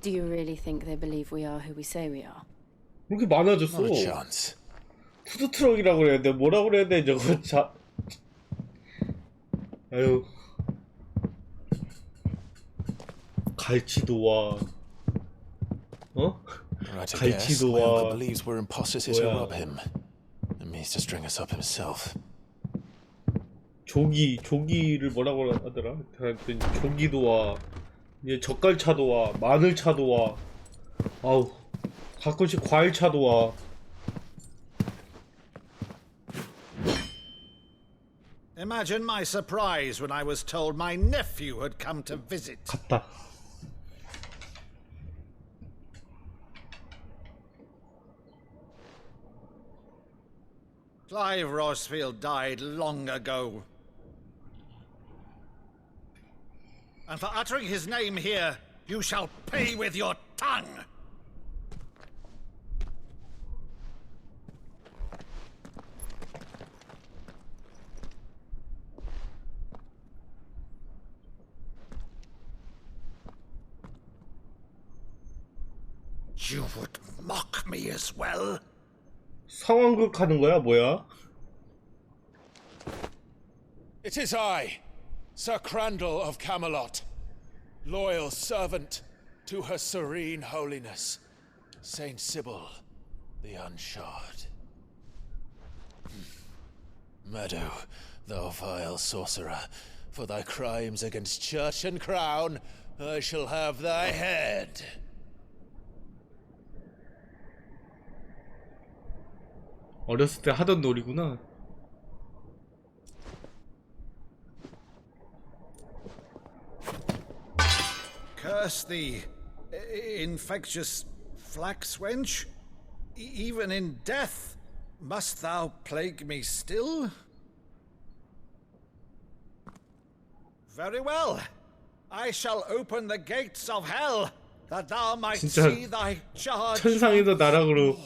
Do you really think they believe we are who we say we are? 이렇게 많아졌어. 푸드트럭이라고 그래야 돼. 뭐라고 그래야 돼 저거. 아유. 갈치도 와. 어? 갈치도 와. believes we're imposters here to rob him. And means to string us up himself. 조기를 뭐라고 하더라? 조기도 와. 이제 젓갈차도 와. 마늘차도 와. 아우. 가끔씩 과일차도 와. Imagine my surprise when I was told my nephew had come to visit. 갔다. Clive Rosfield died long ago. And for uttering his name here, you shall pay with your tongue! You would mock me as well? 상황극 하는 거야, 뭐야? It is I, Sir Crandall of Camelot, loyal servant to her serene holiness. Saint Sybil, the unshod. Meadow, thou vile sorcerer, for thy crimes against church and crown, I shall have thy head. 어렸을 때 하던 놀이구나. Curse thee, infectious flax wench. Even in death, must thou plague me still? Very well. I shall open the gates of hell, that thou might see thy charge. 천상에서 나락으로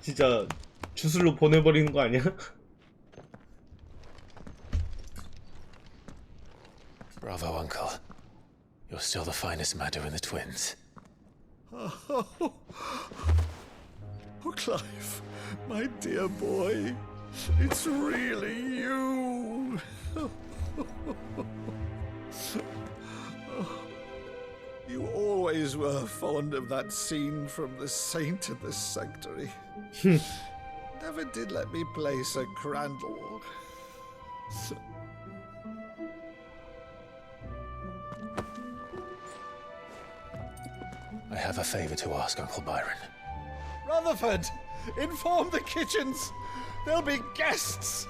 진짜 주술로 보내버리는 거 아니야? Bravo, Uncle. You're still the finest Meadow in the twins. Oh, Clive, my dear boy, it's really you. You always were fond of that scene from The Saint of the Sanctuary. Never did let me play Sir Crandall. I have a favor to ask, Uncle Byron. Rutherford, inform the kitchens. There'll be guests.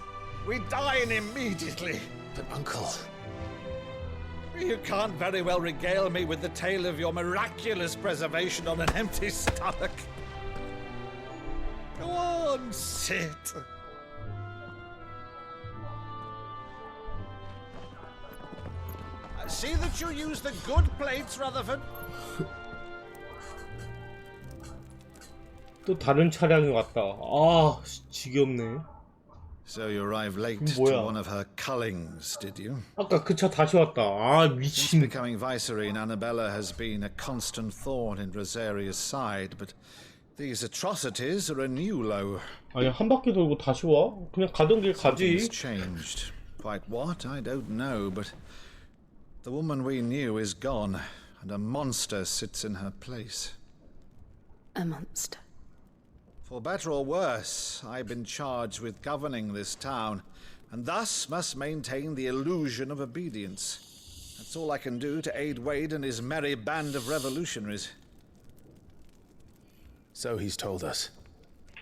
We dine immediately. But, Uncle... You can't very well regale me with the tale of your miraculous preservation on an empty stomach. Go on, sit. See that you use the good plates, Rutherford. 또 다른 차량이 왔다. 아, 지겹네. So you arrived late to one of her cullings, did you? 아까 그 차 다시 왔다. 아, 미친. Since becoming Vicereine, Annabella has been a constant thorn in Rosaria's side, but these atrocities are a new low. 아니, 한 바퀴 돌고 다시 와? 그냥 가던 길 가지. Something's changed. Quite what, I don't know, but the woman we knew is gone, and a monster sits in her place. A monster? For better or worse, I've been charged with governing this town, and thus must maintain the illusion of obedience. That's all I can do to aid Wade and his merry band of revolutionaries. So he's told us.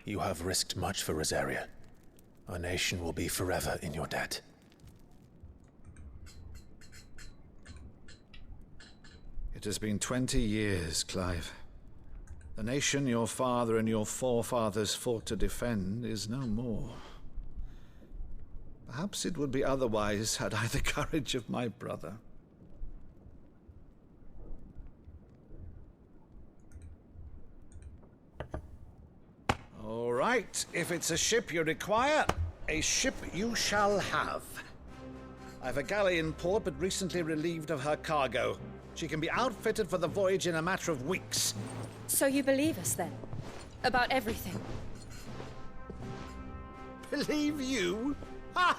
You have risked much for Rosaria. Our nation will be forever in your debt. It has been 20 years, Clive. The nation your father and your forefathers fought to defend is no more. Perhaps it would be otherwise had I the courage of my brother. All right, if it's a ship you require, a ship you shall have. I've a galley in port, but recently relieved of her cargo. She can be outfitted for the voyage in a matter of weeks. So you believe us then? About everything? Believe you? Ha!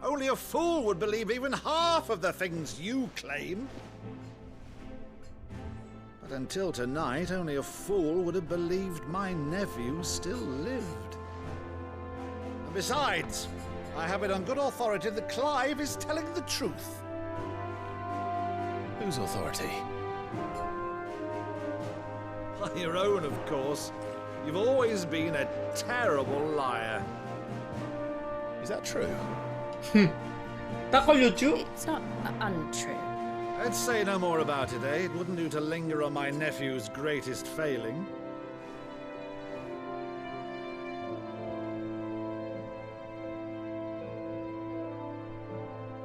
Only a fool would believe even half of the things you claim. But until tonight, only a fool would have believed my nephew still lived. And besides, I have it on good authority that Clive is telling the truth. Whose authority? Your own, of course. You've always been a terrible liar. Is that true? 딱 걸렸죠? It's not untrue. Let's say no more about it, eh? It wouldn't do to linger on my nephew's greatest failing.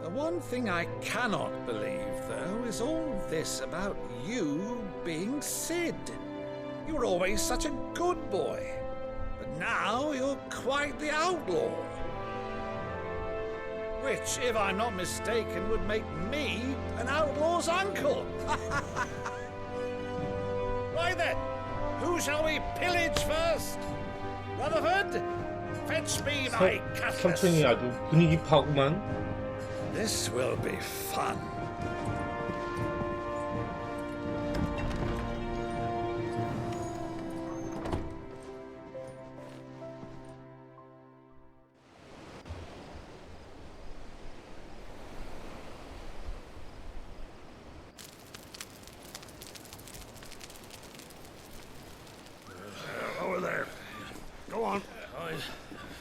The one thing I cannot believe, though, is all this about you being Sid. You were always such a good boy, but now you're quite the outlaw. Which, if I'm not mistaken, would make me an outlaw's uncle. Right then, who shall we pillage first? Rutherford, fetch me my cutlass. 삼촌이 아주 분위기 파구만. This will be fun.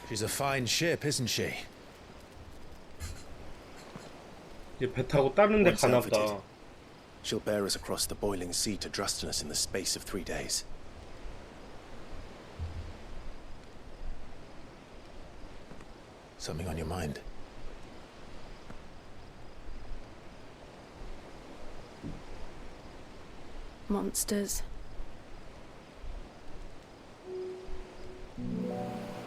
She's a fine ship, isn't she? 이제 배 타고 다른 데 Once 가나 outfitted, 보다. she'll bear us across the boiling sea to Drustinus in the space of 3 days. Something on your mind? Monsters.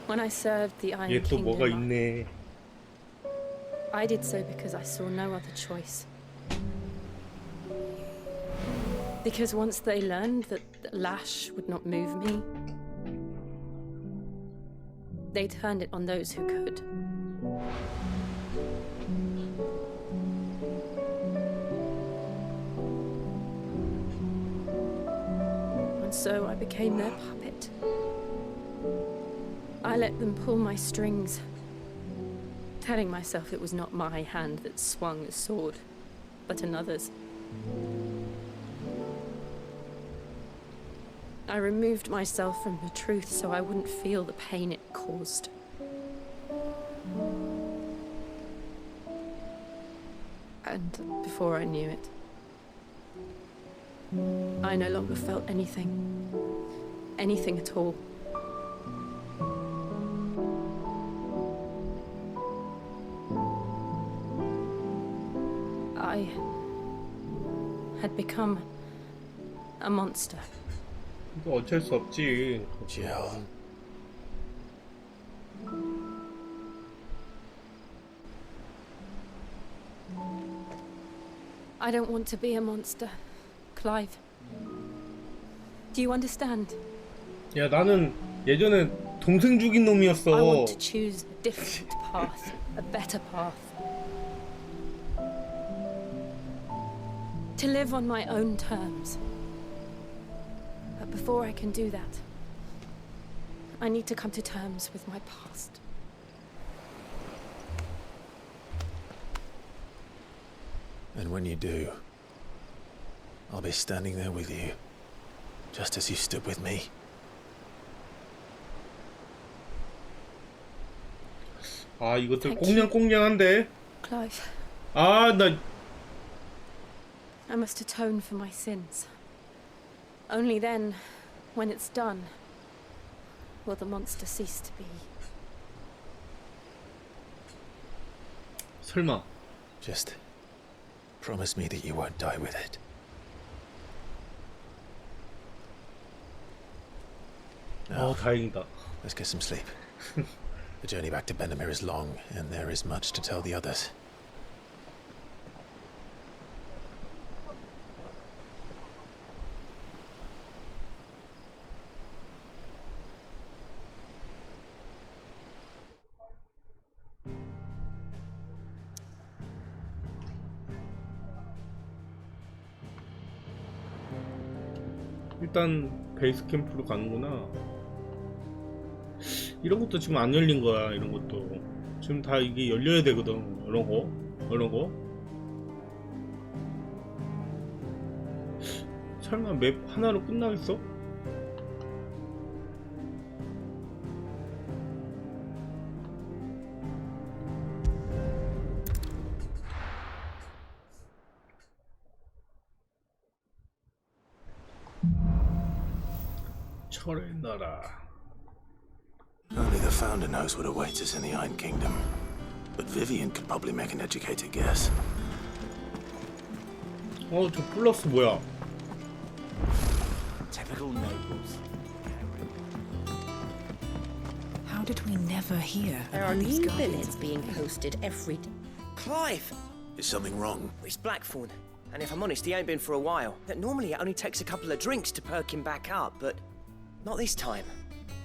When I served the Iron 얘 또 뭐가 Kingdom, 있네. I did so because I saw no other choice. Because once they learned that the lash would not move me, they turned it on those who could. And so I became their puppet. I let them pull my strings, telling myself it was not my hand that swung a sword, but another's. I removed myself from the truth so I wouldn't feel the pain it caused. And before I knew it, I no longer felt anything. Anything at all. I had become a monster. 이거 어쩔 수 없지. Jill. I don't want to be a monster, Clive. Do you understand? 야, 나는 예전에 동생 죽인 놈이었어. I want to choose a different path, a better path. To live on my own terms. But before I can do that, I need to come to terms with my past. And when you do, I'll be standing there with you, just as you stood with me. 아, 이것들 꽁냥꽁냥한데. Clive, 아, 나 I must atone for my sins. Only then, when it's done, will the monster cease to be. 설마. Just promise me that you won't die with it. Now, 다행이다. let's get some sleep. The journey back to Benamir is long, and there is much to tell the others. 일단 베이스 캠프로 가는구나. 이런 것도 지금 안 열린 거야. 이런 것도 지금 다 이게 열려야 되거든. 이런 거. 설마 맵 하나로 끝나겠어? 철의 나라. Only the Founder knows what awaits us in the Iron Kingdom. But Vivian could probably make an educated guess. 저 플러스 뭐야? Typical nobles. How did we never hear There are about these new guardians? billets being posted every day. Clive! Is something wrong? It's Blackthorn, and if I'm honest, he ain't been for a while. Normally it only takes a couple of drinks to perk him back up, but not this time.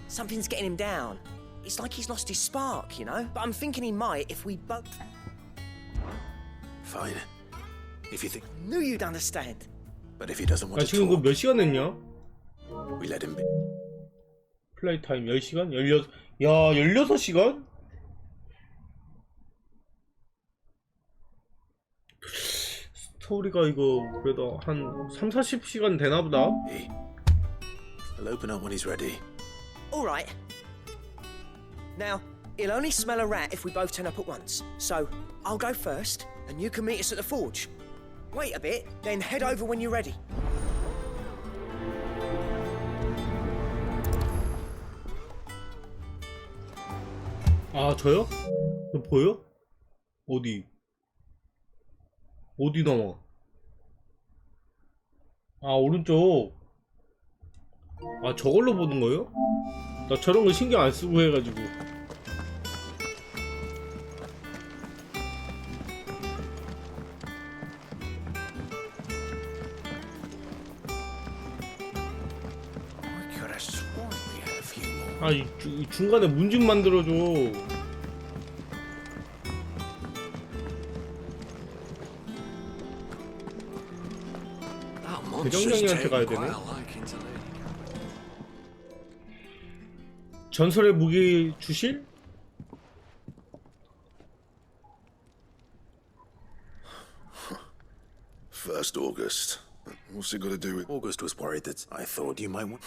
Something's getting him down. It's like he's lost his spark, you know? But I'm thinking he might if we both... Fine. If you think... Knew you'd understand. But if he doesn't want 야, to 지금 talk, 몇 시간 했냐? we let him be. 플레이 타임 10시간? 16시간? 스토리가 이거 그래도 한 3-40시간 되나보다? I'll open up when he's ready. All right. Now, he'll only smell a rat if we both turn up at once. So, I'll go first, and you can meet us at the forge. Wait a bit, then head over when you're ready. 아, 저요? 저 보여? 어디? 어디 나와? 아, 오른쪽. 아, 저걸로 보는 거요? 나 저런 거 신경 안 쓰고 해가지고. 아, 이 중간에 문 좀 만들어줘. 대정령이한테 가야 되네. 전설의 무기 주실? First August. What's it got to do with... August was worried that I thought you might want...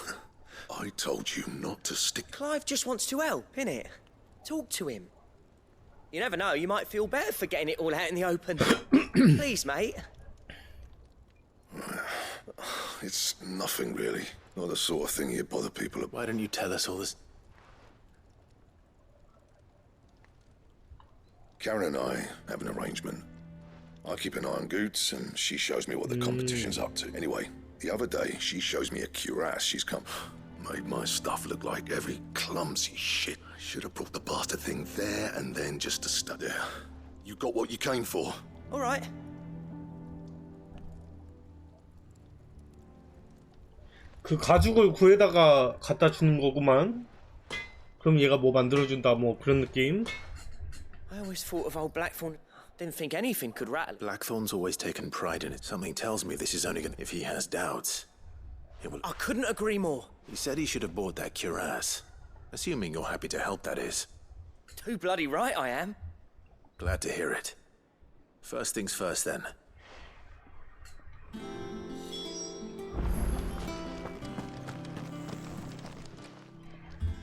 I told you not to stick... Clive just wants to help, innit? Talk to him. You never know, you might feel better for getting it all out in the open. Please, mate. It's nothing, really. Not the sort of thing you bother people about. Why don't you tell us all this? Karen and I have an arrangement. I keep an eye on Goots, and she shows me what the competition's up to. Anyway, the other day, she shows me a cuirass she's come... Made my stuff look like every clumsy shit. I should have brought the bastard thing there and then just to stud there. You got what you came for. All right. 그 가죽을 구해다가 갖다 주는 거구만. 그럼 얘가 뭐 만들어준다 뭐 그런 느낌. I always thought of old Blackthorn. Didn't think anything could rattle. Blackthorn's always taken pride in it. Something tells me this is only gonna... If he has doubts, it will... I couldn't agree more. He said he should have bought that cuirass. Assuming you're happy to help, that is. Too bloody right I am. Glad to hear it. First things first, then.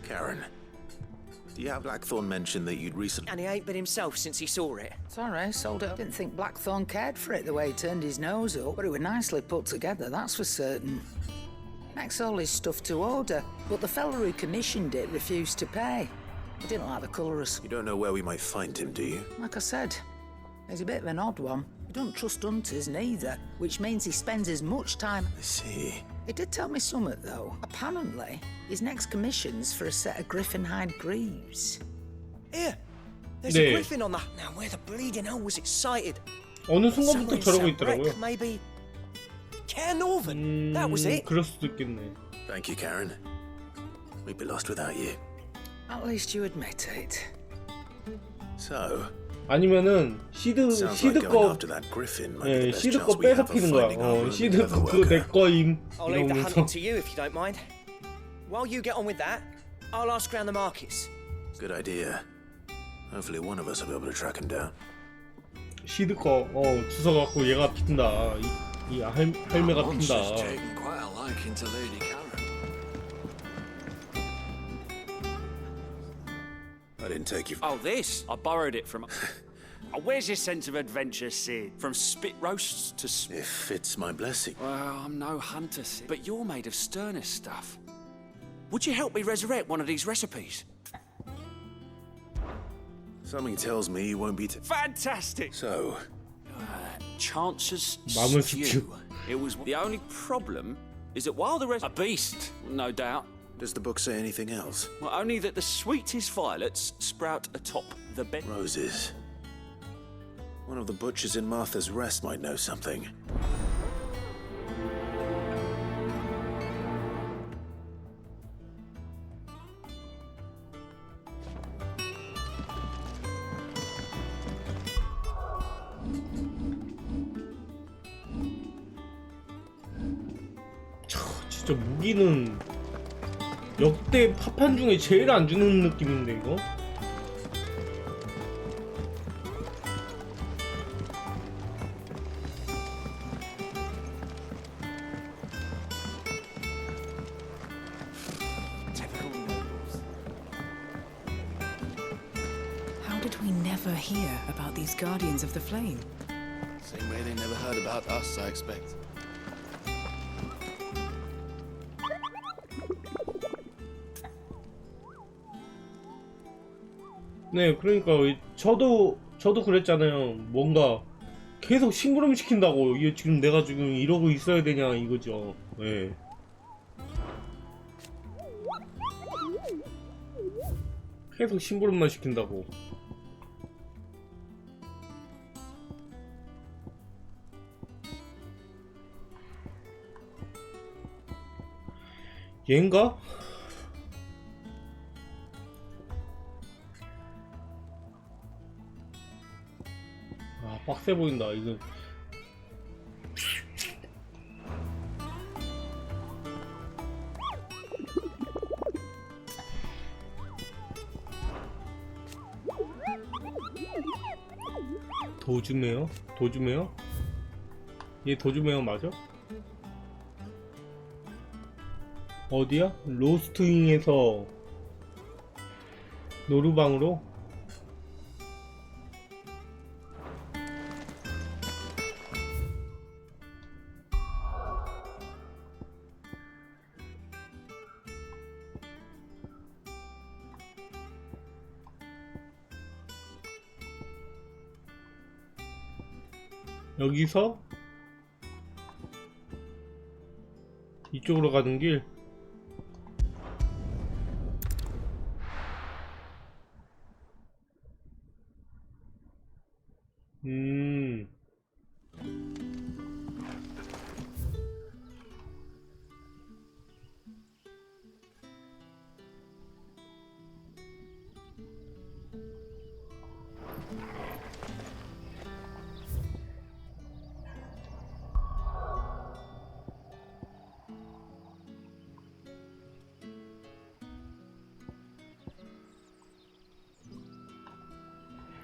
Karen, do you have Blackthorn mention that you'd recently... And he ain't been himself since he saw it. Sorry, sold it. Didn't think Blackthorn cared for it the way he turned his nose up, but it was nicely put together, that's for certain. Makes all his stuff to order, but the fella who commissioned it refused to pay. He didn't like the colours. You don't know where we might find him, do you? Like I said, he's a bit of an odd one. He don't trust hunters neither, which means he spends as much time... I see. He did tell me something, though. Apparently, his next commission's for a set of griffin hide greaves. Here, there's a griffin on that. Now, where the bleeding hell was it sighted? 어느 순간부터 저러고 있더라고요. Maybe Care Northern. That was it. 그럴 수도 있겠네. Thank you, Karen. We'd be lost without you. At least you admit it. So. 아니면은 시드 거 예, 시드 거 뺏어 피는 거야. 시드 그거 내 거임. I'll leave the hunting to you if you don't mind. While you get on with that, I'll ask around the markets. Good idea. Hopefully one of us will be able to track him down. 시드 거 주워 갖고 얘가 핀다. 이 할매가 핀다. I didn't take you. Oh, this? I borrowed it from... Where's your sense of adventure, Sid? From spit roasts to... If it's my blessing. Well, I'm no hunter, Sid. But you're made of sterner stuff. Would you help me resurrect one of these recipes? Something tells me you won't be... Fantastic! So... chances few. It was... The only problem is that while the rest... A beast, no doubt. Does the book say anything else? Well, only that the sweetest violets sprout atop the bed. Roses. One of the butchers in Martha's Rest might know something. 진짜 무기는 역대 파판 중에 제일 안 주는 느낌인데 이거? did we never hear about these Guardians of the Flame? Same way they never heard about us, I expect. 네, 그러니까 저도 그랬잖아요. 뭔가 계속 심부름 시킨다고. 이게 지금 내가 지금 이러고 있어야 되냐 이거죠. 네. 계속 심부름만 시킨다고. 얘인가? 아, 빡세 보인다 이거. 도주메어? 도주메어? 얘 도주메어 맞아? 어디야? 로스트윙에서 노루방으로? 여기서 이쪽으로 가는 길.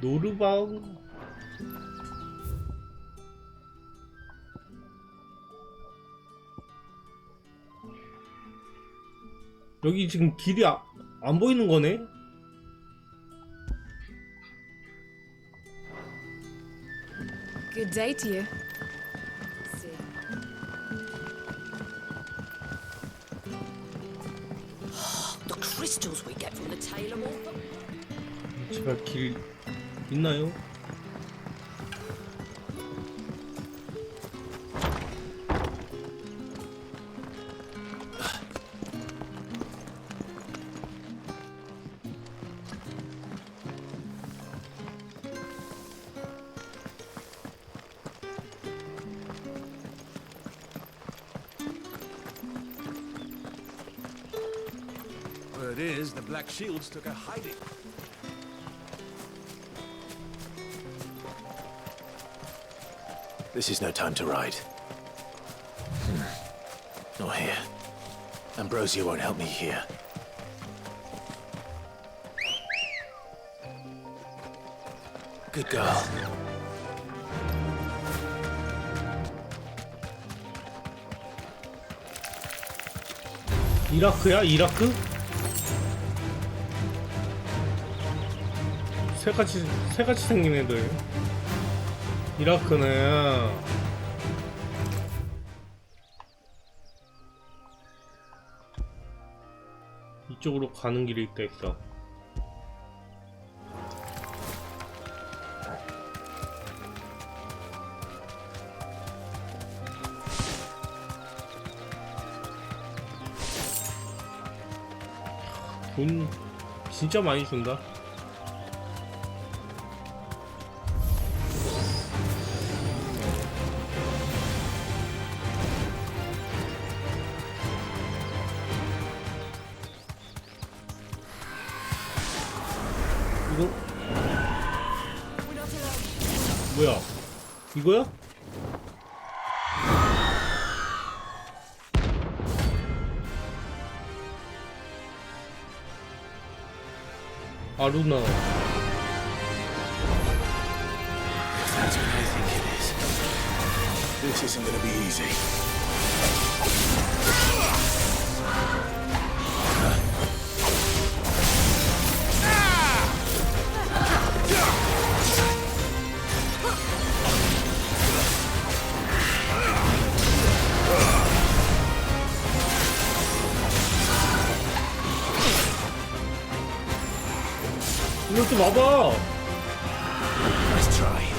노르방. 여기 지금 길이 안 보이는 거네? Good day to you. The crystals we get from the tailor wall. 제가 길 있나요? Word is, the Black Shields took a hiding. This is no time to ride. Not here. Ambrosia won't help me here. Good girl. 이라크야? 이라크? 새같이 생긴 애들. 이라크네. 이쪽으로 가는 길이 있다 했어. 돈 진짜 많이 준다. 이거 뭐야? 이거야? 아루나. That's what I think it is. This isn't gonna be easy. 이거 좀 와봐. Nice try.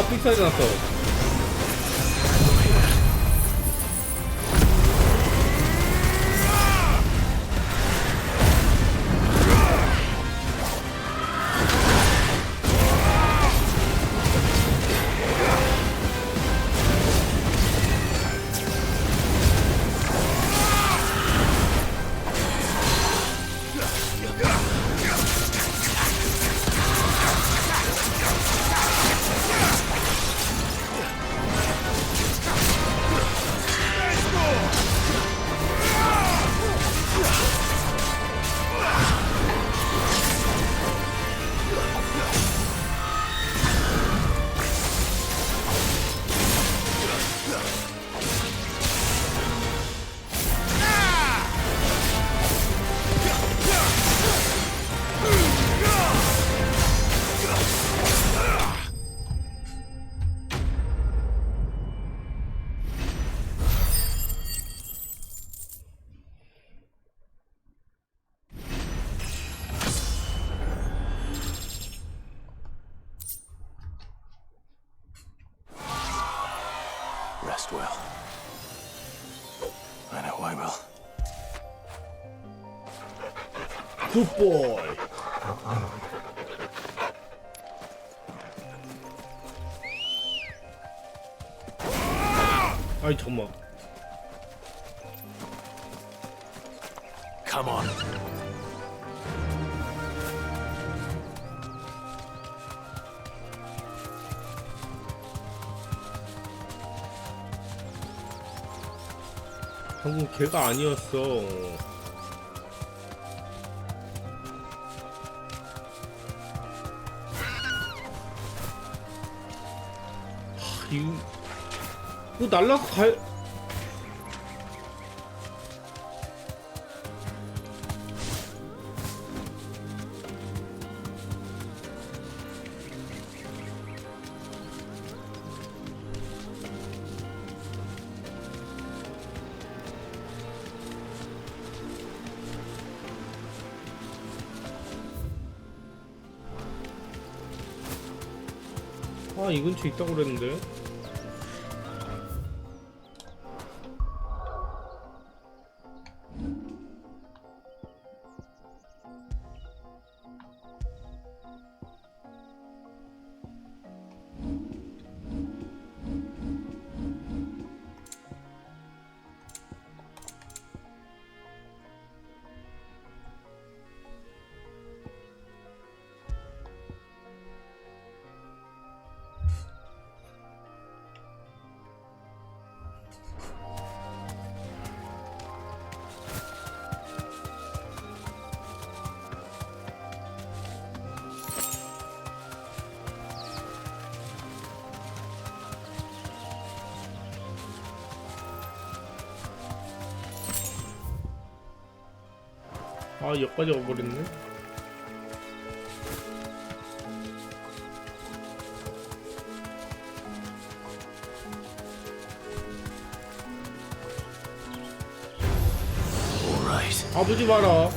삑사리 났어. Rest well. I know I will. Good boy. 아이 잠깐만. Come on. 방금 걔가 아니었어. 이거 날라서 갈. 아, 이 근처에 있다고 그랬는데. 아, 여기까지 와버렸네. 아버지 봐라.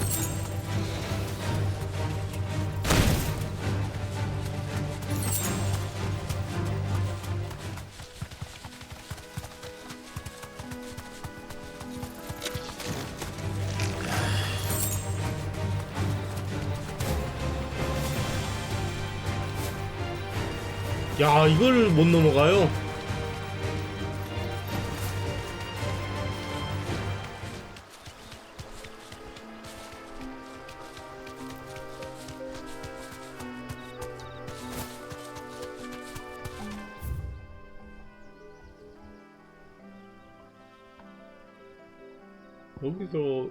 야, 이걸 못 넘어가요? 여기서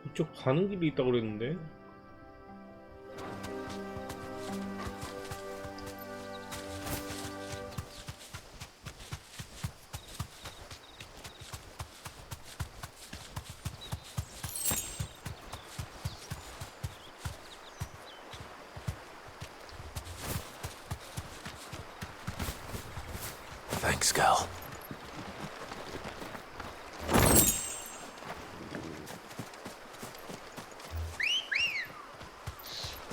이쪽 가는 길이 있다고 그랬는데. Thanks, girl.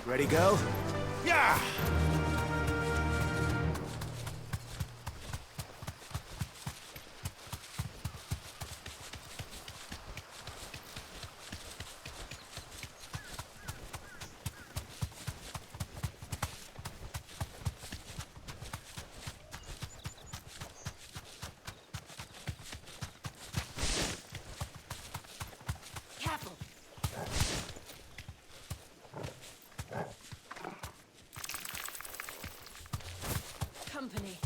Ready, go? Yeah! Company.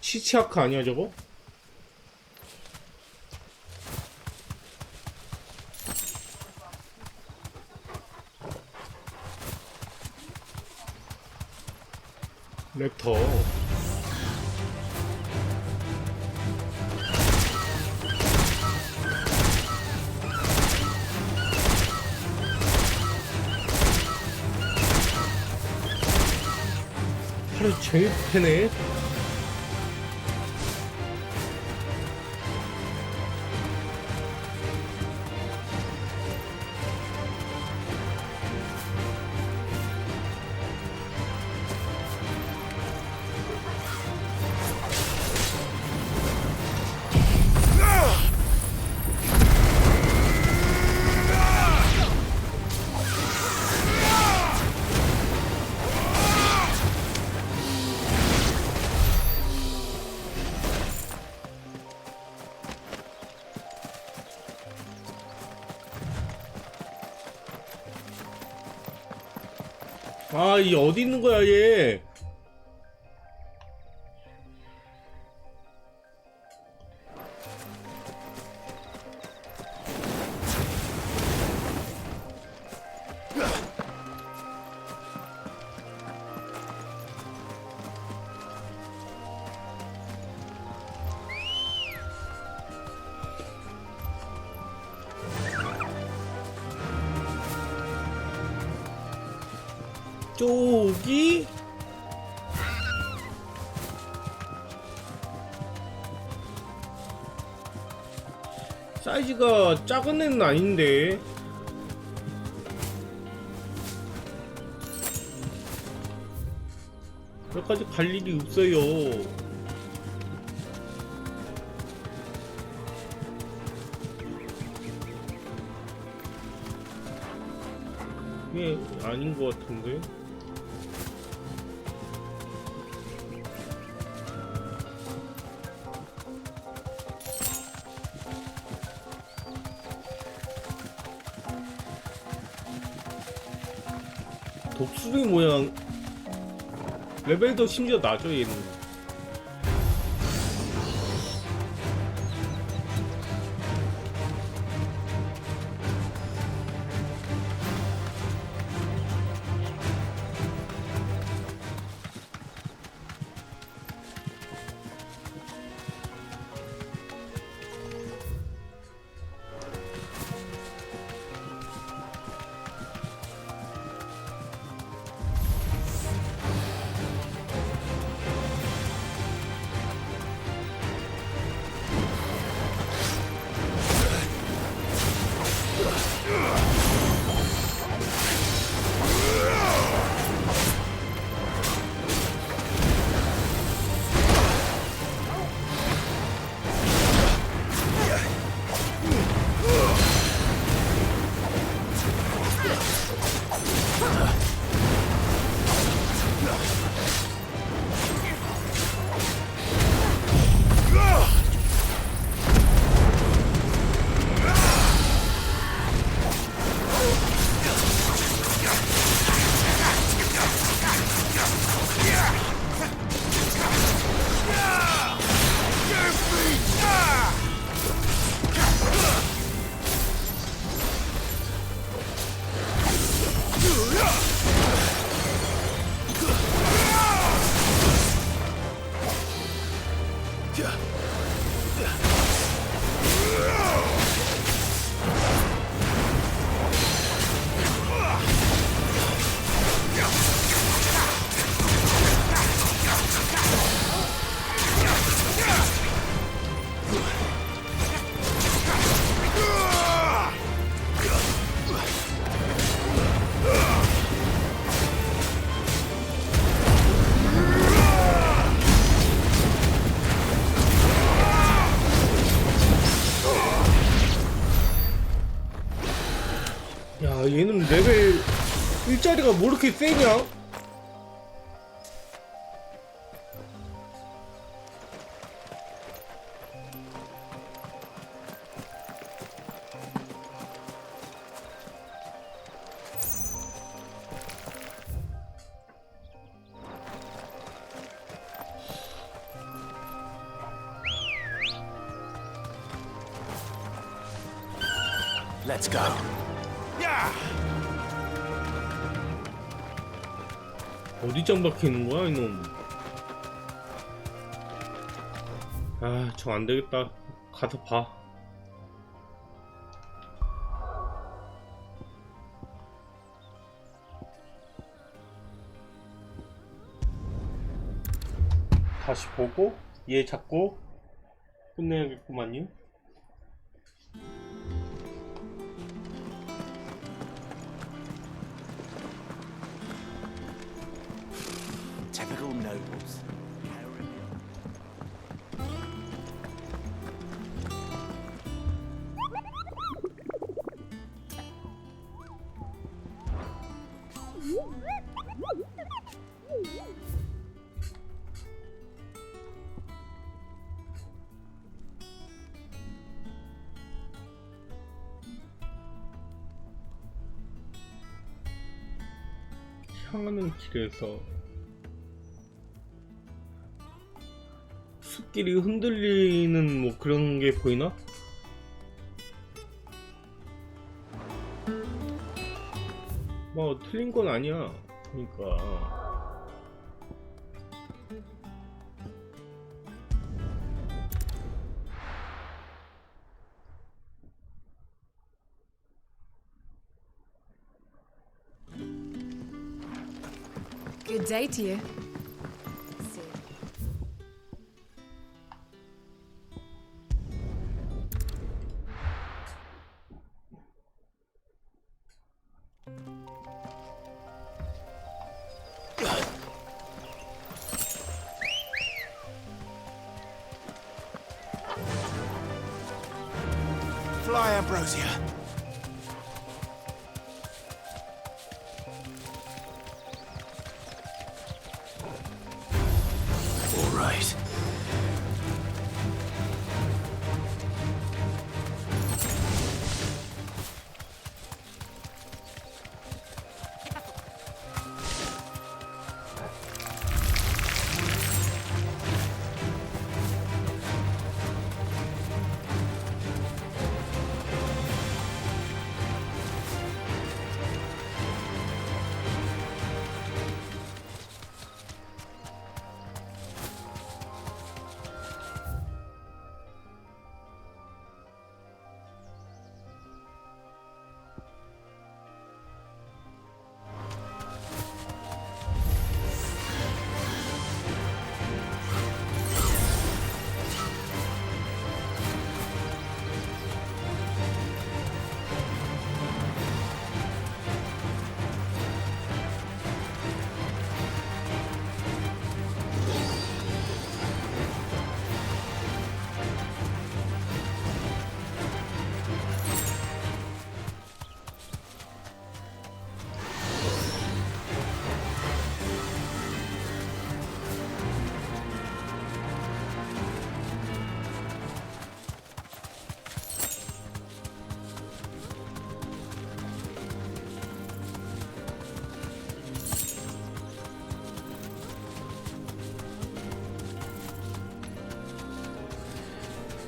치치아크 아니야 저거? 렉터. 하루 종일 패네. 아, 이 어디 있는 거야, 얘? 저기? 사이즈가 작은 애는 아닌데. 여기까지 갈 일이 없어요. 이게 아닌 것 같은데. 독수리 모양 레벨도 심지어 낮아 얘는. 얘는 레벨 1짜리가 뭐 이렇게 세냐? Let's go. 어디 짱 박히는 거야 이놈? 아, 저 안 되겠다. 가서 봐. 다시 보고 얘 잡고 끝내야겠구만요. Typical nobles. 향하는 길에서 숲길이 흔들리는 뭐 그런 게 보이나? 뭐 틀린 건 아니야. 그러니까 Good day to you. Fly, Ambrosia. All right.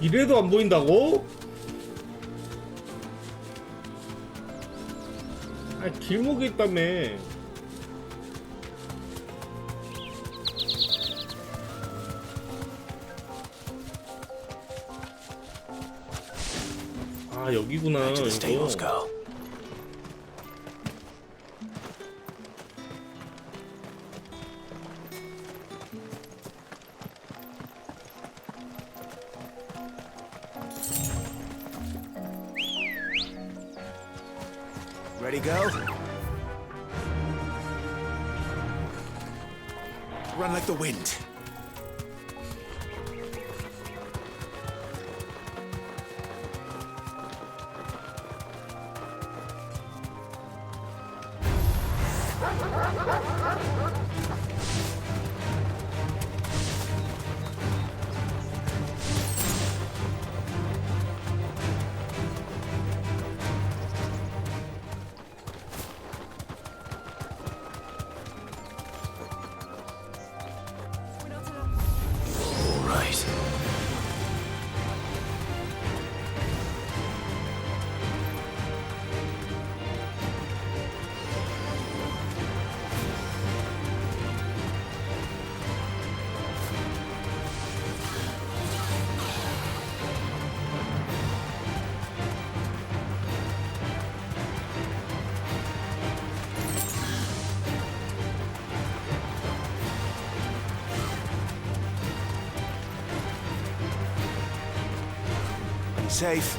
이래도 안 보인다고? 아, 길목에 있다며. 아, 여기구나. 이거. Ready, go? Run like the wind. Safe.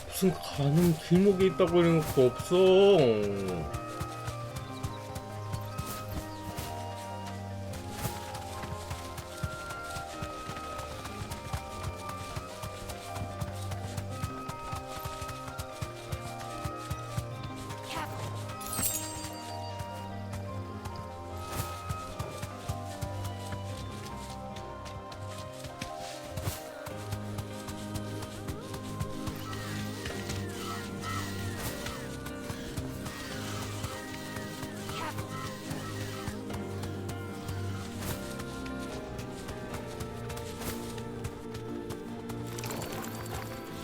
무슨 가는 길목에 있다고 이런 거 없어.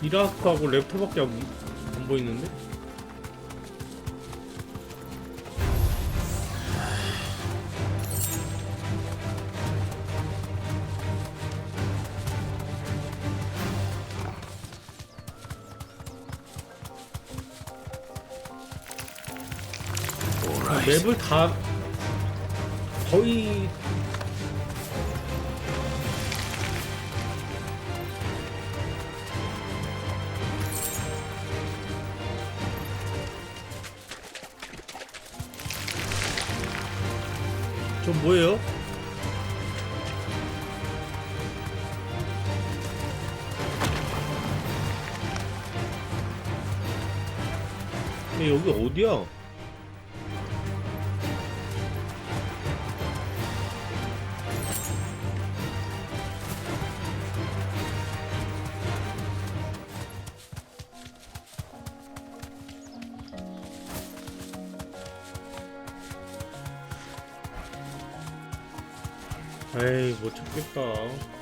이라크하고 랩터밖에 안 보이는데? 맵을 다 거의 저 뭐예요? 여기 어디야? 에이, 못 찾겠다.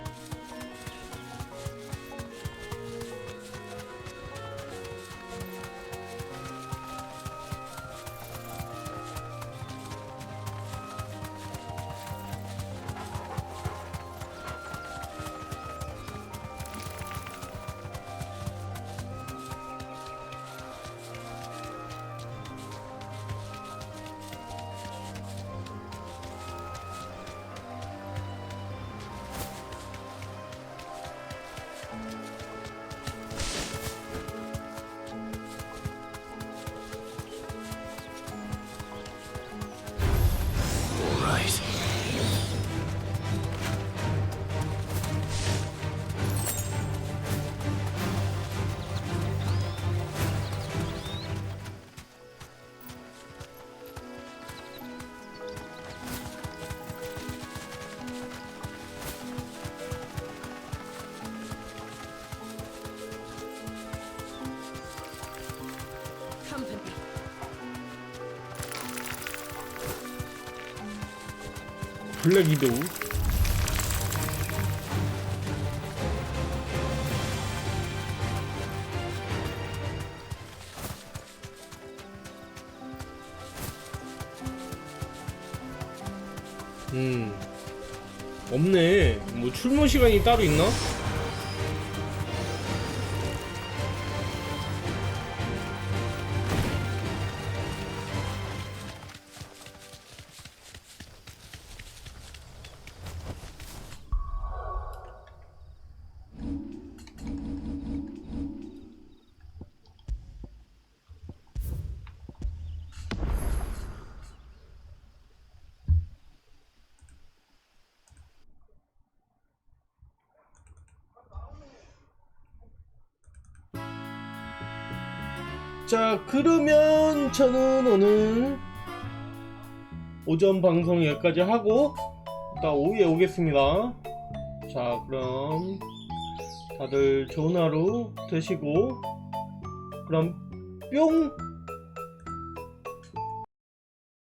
company. 블랙 위도우. 없네. 뭐 출몰 시간이 따로 있나? 자, 그러면 저는 오늘 오전 방송 여기까지 하고 이따 오후에 오겠습니다. 자, 그럼 다들 좋은 하루 되시고 그럼 뿅!